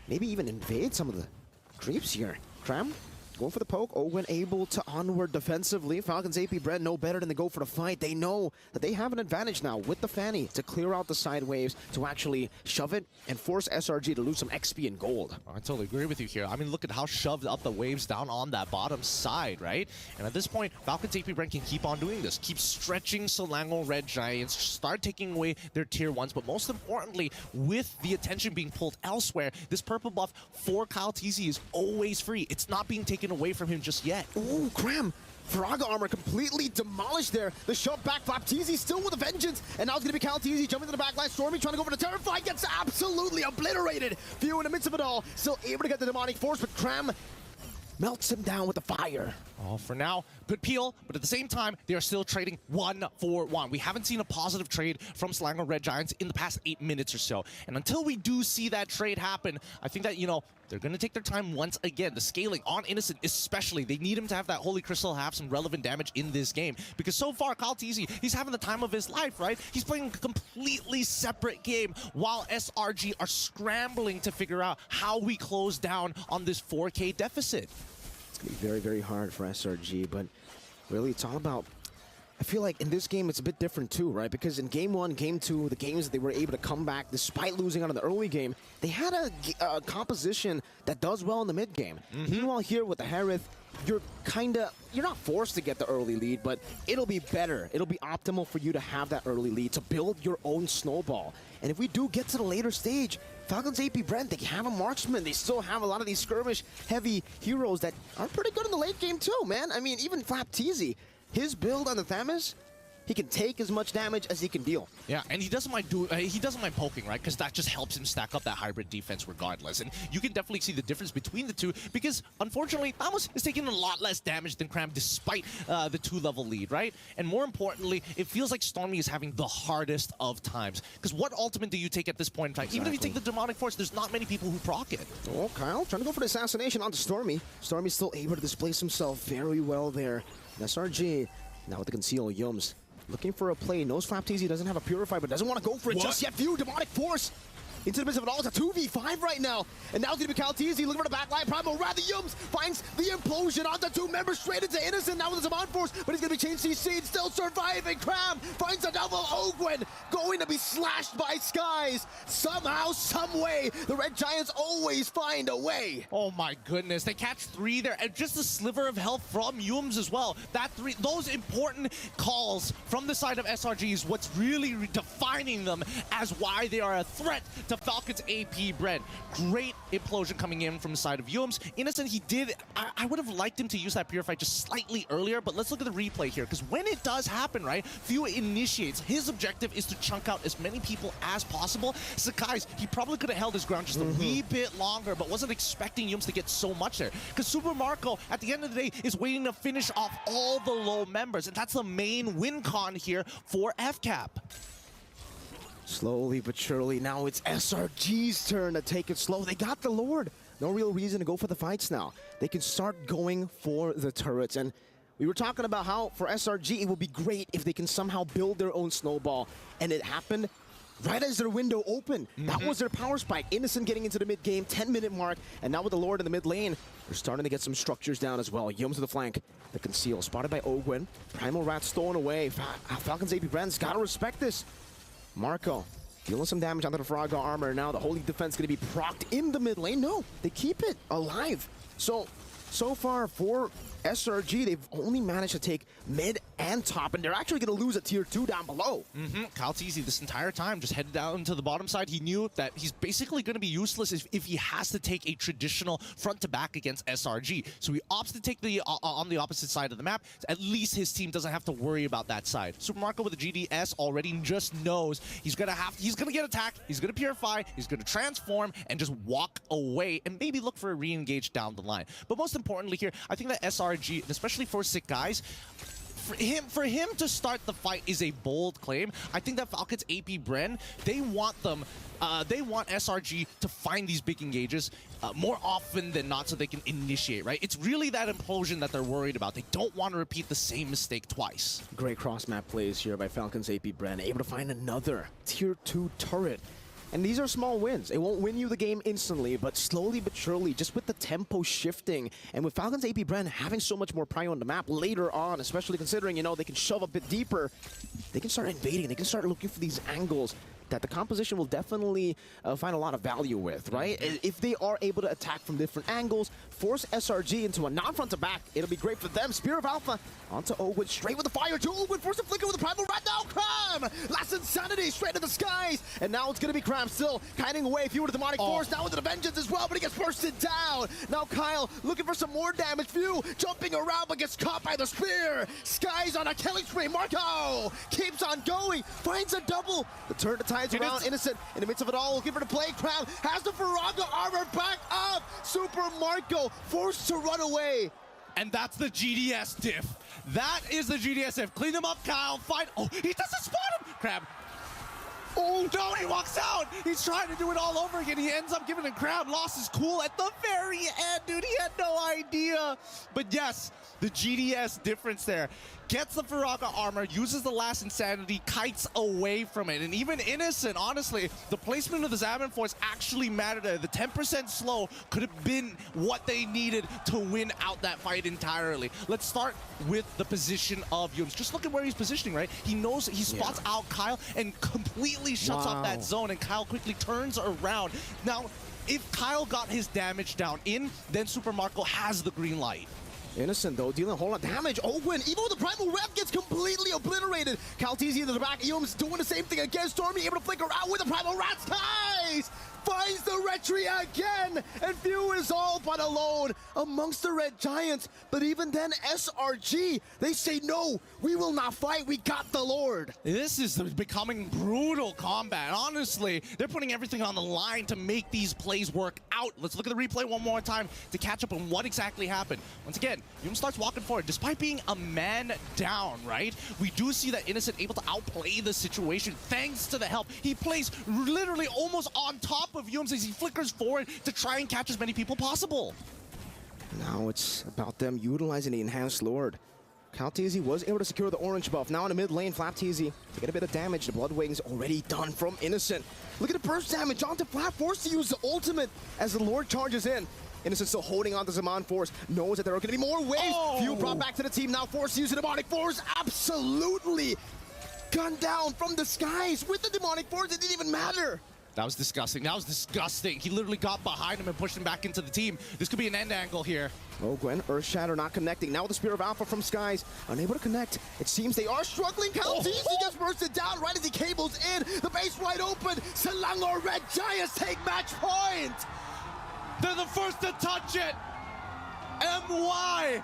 maybe even invade some of the creeps here. Cram going for the poke. Owen able to onward defensively. Falcons AP Bren know better than to go for the fight. They know that they have an advantage now with the Fanny to clear out the side waves, to actually shove it and force SRG to lose some XP and gold. I totally agree with you here. I mean, look at how shoved up the waves down on that bottom side, right? And at this point, Falcons AP Bren can keep on doing this. Keep stretching Selangor Red Giants, start taking away their tier 1s, but most importantly, with the attention being pulled elsewhere, this purple buff for Kyle TZ is always free. It's not being taken away from him just yet. Ooh, Cram. Faraga armor completely demolished there. The shove back, FlapTZ still with a vengeance. And now it's going to be Cal TZ jumping to the back line. Stormy trying to go for the Terrify, gets absolutely obliterated. Few in the midst of it all, still able to get the demonic force, but Cram melts him down with the fire. Oh, for now, good peel, but at the same time, they are still trading 1-for-1. We haven't seen a positive trade from Selangor Red Giants in the past 8 minutes or so. And until we do see that trade happen, I think that, you know, they're going to take their time once again. The scaling on Innocent especially, they need him to have that Holy Crystal have some relevant damage in this game. Because so far, Kyle TZ, he's having the time of his life, right? He's playing a completely separate game while SRG are scrambling to figure out how we close down on this 4K deficit. It's going to be very, very hard for SRG, but really it's all about... I feel like in this game it's a bit different too, right? Because in Game 1, Game 2, the games that they were able to come back despite losing out in the early game, they had a composition that does well in the mid game. Meanwhile here with the Harith, you're not forced to get the early lead, but it'll be better. It'll be optimal for you to have that early lead, to build your own snowball. And if we do get to the later stage, Falcons AP Brent, they have a marksman. They still have a lot of these skirmish-heavy heroes that are pretty good in the late game too, man. I mean, even FlapTZ, his build on the Thamus, he can take as much damage as he can deal. Yeah, and he doesn't mind poking, right? Because that just helps him stack up that hybrid defense regardless. And you can definitely see the difference between the two because, unfortunately, Thamus is taking a lot less damage than Cram despite the 2-level lead, right? And more importantly, it feels like Stormy is having the hardest of times. Because what ultimate do you take at this point in time? Exactly. Even if you take the Demonic Force, there's not many people who proc it. Oh, Kyle trying to go for the assassination onto Stormy. Stormy's still able to displace himself very well there. And SRG, now with the conceal Yums. Looking for a play. Knows FlapTZ doesn't have a Purify, but doesn't want to go for it just yet. View Demonic Force into the midst of it all. It's a 2v5 right now. And now it's going to be Cal TZ looking for the backline. Primal Rather Yums finds the implosion onto 2 members straight into Innocent. Now with the Zaman Force, but he's going to be changed CC. Still surviving. Cram finds a double. Ogwen going to be slashed by Skies. Somehow, some way, the Red Giants always find a way. Oh my goodness. They catch 3 there. And just a sliver of health from Yums as well. That 3, those important calls from the side of SRG is what's really defining them as why they are a threat to Falcons AP Bren. Great implosion coming in from the side of Yums. Innocent, he did... I would have liked him to use that Purify just slightly earlier, but let's look at the replay here, because when it does happen, right, Few initiates. His objective is to chunk out as many people as possible. Sakai's, he probably could have held his ground just a wee bit longer, but wasn't expecting Yums to get so much there. Because Super Marco, at the end of the day, is waiting to finish off all the low members, and that's the main win con here for FCAP. Slowly but surely, now it's SRG's turn to take it slow. They got the Lord. No real reason to go for the fights now. They can start going for the turrets. And we were talking about how for SRG, it would be great if they can somehow build their own snowball. And it happened right as their window opened. That was their power spike. Innocent getting into the mid-game, 10-minute mark. And now with the Lord in the mid lane, they're starting to get some structures down as well. Yums to the flank. The conceal spotted by Ogwen. Primal Rat stolen away. Falcons AP Brand's got to respect this. Marco dealing some damage onto the Faraga armor. Now the Holy Defense going to be procced in the mid lane. No, they keep it alive. So far for SRG, they've only managed to take mid and top, and they're actually going to lose a tier 2 down below. Kyle TZ this entire time just headed down to the bottom side. He knew that he's basically going to be useless if he has to take a traditional front-to-back against SRG. So he opts to take the on the opposite side of the map. At least his team doesn't have to worry about that side. Super Marco with the GDS already just knows he's going to get attacked, he's going to Purify, he's going to transform, and just walk away and maybe look for a re-engage down the line. But most importantly here, I think that SRG, especially for Sick Guys, for him to start the fight is a bold claim. I think that Falcons AP Bren, they want SRG to find these big engages more often than not so they can initiate, right? It's really that implosion that they're worried about. They don't want to repeat the same mistake twice. Great cross-map plays here by Falcons AP Bren, able to find another Tier 2 turret. And these are small wins. It won't win you the game instantly, but slowly but surely, just with the tempo shifting, and with Falcons AP Bren having so much more prio on the map later on, especially considering, you know, they can shove a bit deeper, they can start invading, they can start looking for these angles that the composition will definitely find a lot of value with, right? If they are able to attack from different angles, force SRG into a non-front to back, it'll be great for them. Spear of Alpha onto Ogwin, straight with the fire to Ogwin, force the flicker with the Primal Rat, now Cram! Last Insanity, straight to the skies, and now it's gonna be Cram still kiting away, Few with the Demonic Force, now with the Vengeance as well, but he gets bursted down. Now Kyle looking for some more damage, Few jumping around but gets caught by the spear. Skies on a killing spree, Marco keeps on going, finds a double, the turn to tides around, Innocent in the midst of it all, looking for the play. Cram has the Faraga armor back up, Super Marco forced to run away. And that's the GDS diff. That is the GDS diff. Clean him up, Kyle. Fight. Oh, he doesn't spot him. Crab. Oh, no, he walks out. He's trying to do it all over again. He ends up giving a Crab. Lost his cool at the very end, dude. He had no idea. But yes, the GDS difference there. Gets the Faraga armor, uses the last Insanity, kites away from it. And even Innocent, honestly, the placement of the Zaman Force actually mattered there. The 10% slow could have been what they needed to win out that fight entirely. Let's start with the position of Yums. Just look at where he's positioning, right? He knows, he spots out Kyle and completely shuts off that zone, and Kyle quickly turns around. Now, if Kyle got his damage down in, then Super Marco has the green light. Innocent, though, dealing a whole lot of damage. Ogwin, even with the Primal Rep, gets completely obliterated. Caltese into the back. Eum's doing the same thing again. Stormy able to flicker out with the Primal Rat ties! Finds the Retry again! And Few is all but alone amongst the Red Giants. But even then, SRG, they say, no, we will not fight. We got the Lord. This is becoming brutal combat. Honestly, they're putting everything on the line to make these plays work out. Let's look at the replay one more time to catch up on what exactly happened. Once again, Yum starts walking forward. Despite being a man down, right? We do see that Innocent able to outplay the situation thanks to the help. He plays literally almost on top of Yums as he flickers forward to try and catch as many people possible. Now it's about them utilizing the Enhanced Lord. Caltese was able to secure the orange buff. Now in the mid lane, Flapteezy to get a bit of damage. The Bloodwings already done from Innocent. Look at the burst damage onto Flap, forced to use the ultimate as the Lord charges in. Innocent still holding on to Zaman Force, knows that there are going to be more waves. Few brought back to the team, now forced to use the Demonic Force. Absolutely gunned down from the skies with the Demonic Force. It didn't even matter. That was disgusting. That was disgusting. He literally got behind him and pushed him back into the team. This could be an end angle here. Gwen, Earth Shatter not connecting. Now with the Spear of Alpha from Skies, unable to connect. It seems they are struggling. Caltese gets bursted down right as he cables in. The base wide open. Selangor Red Giants take match point. They're the first to touch it. MY,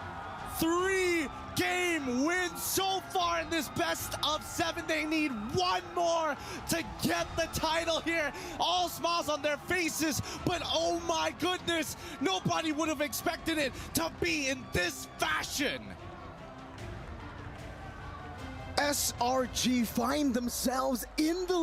3-game win so far in this best of 7. They need one more to get the title here. All smiles on their faces, but oh my goodness, nobody would have expected it to be in this fashion. SRG find themselves in the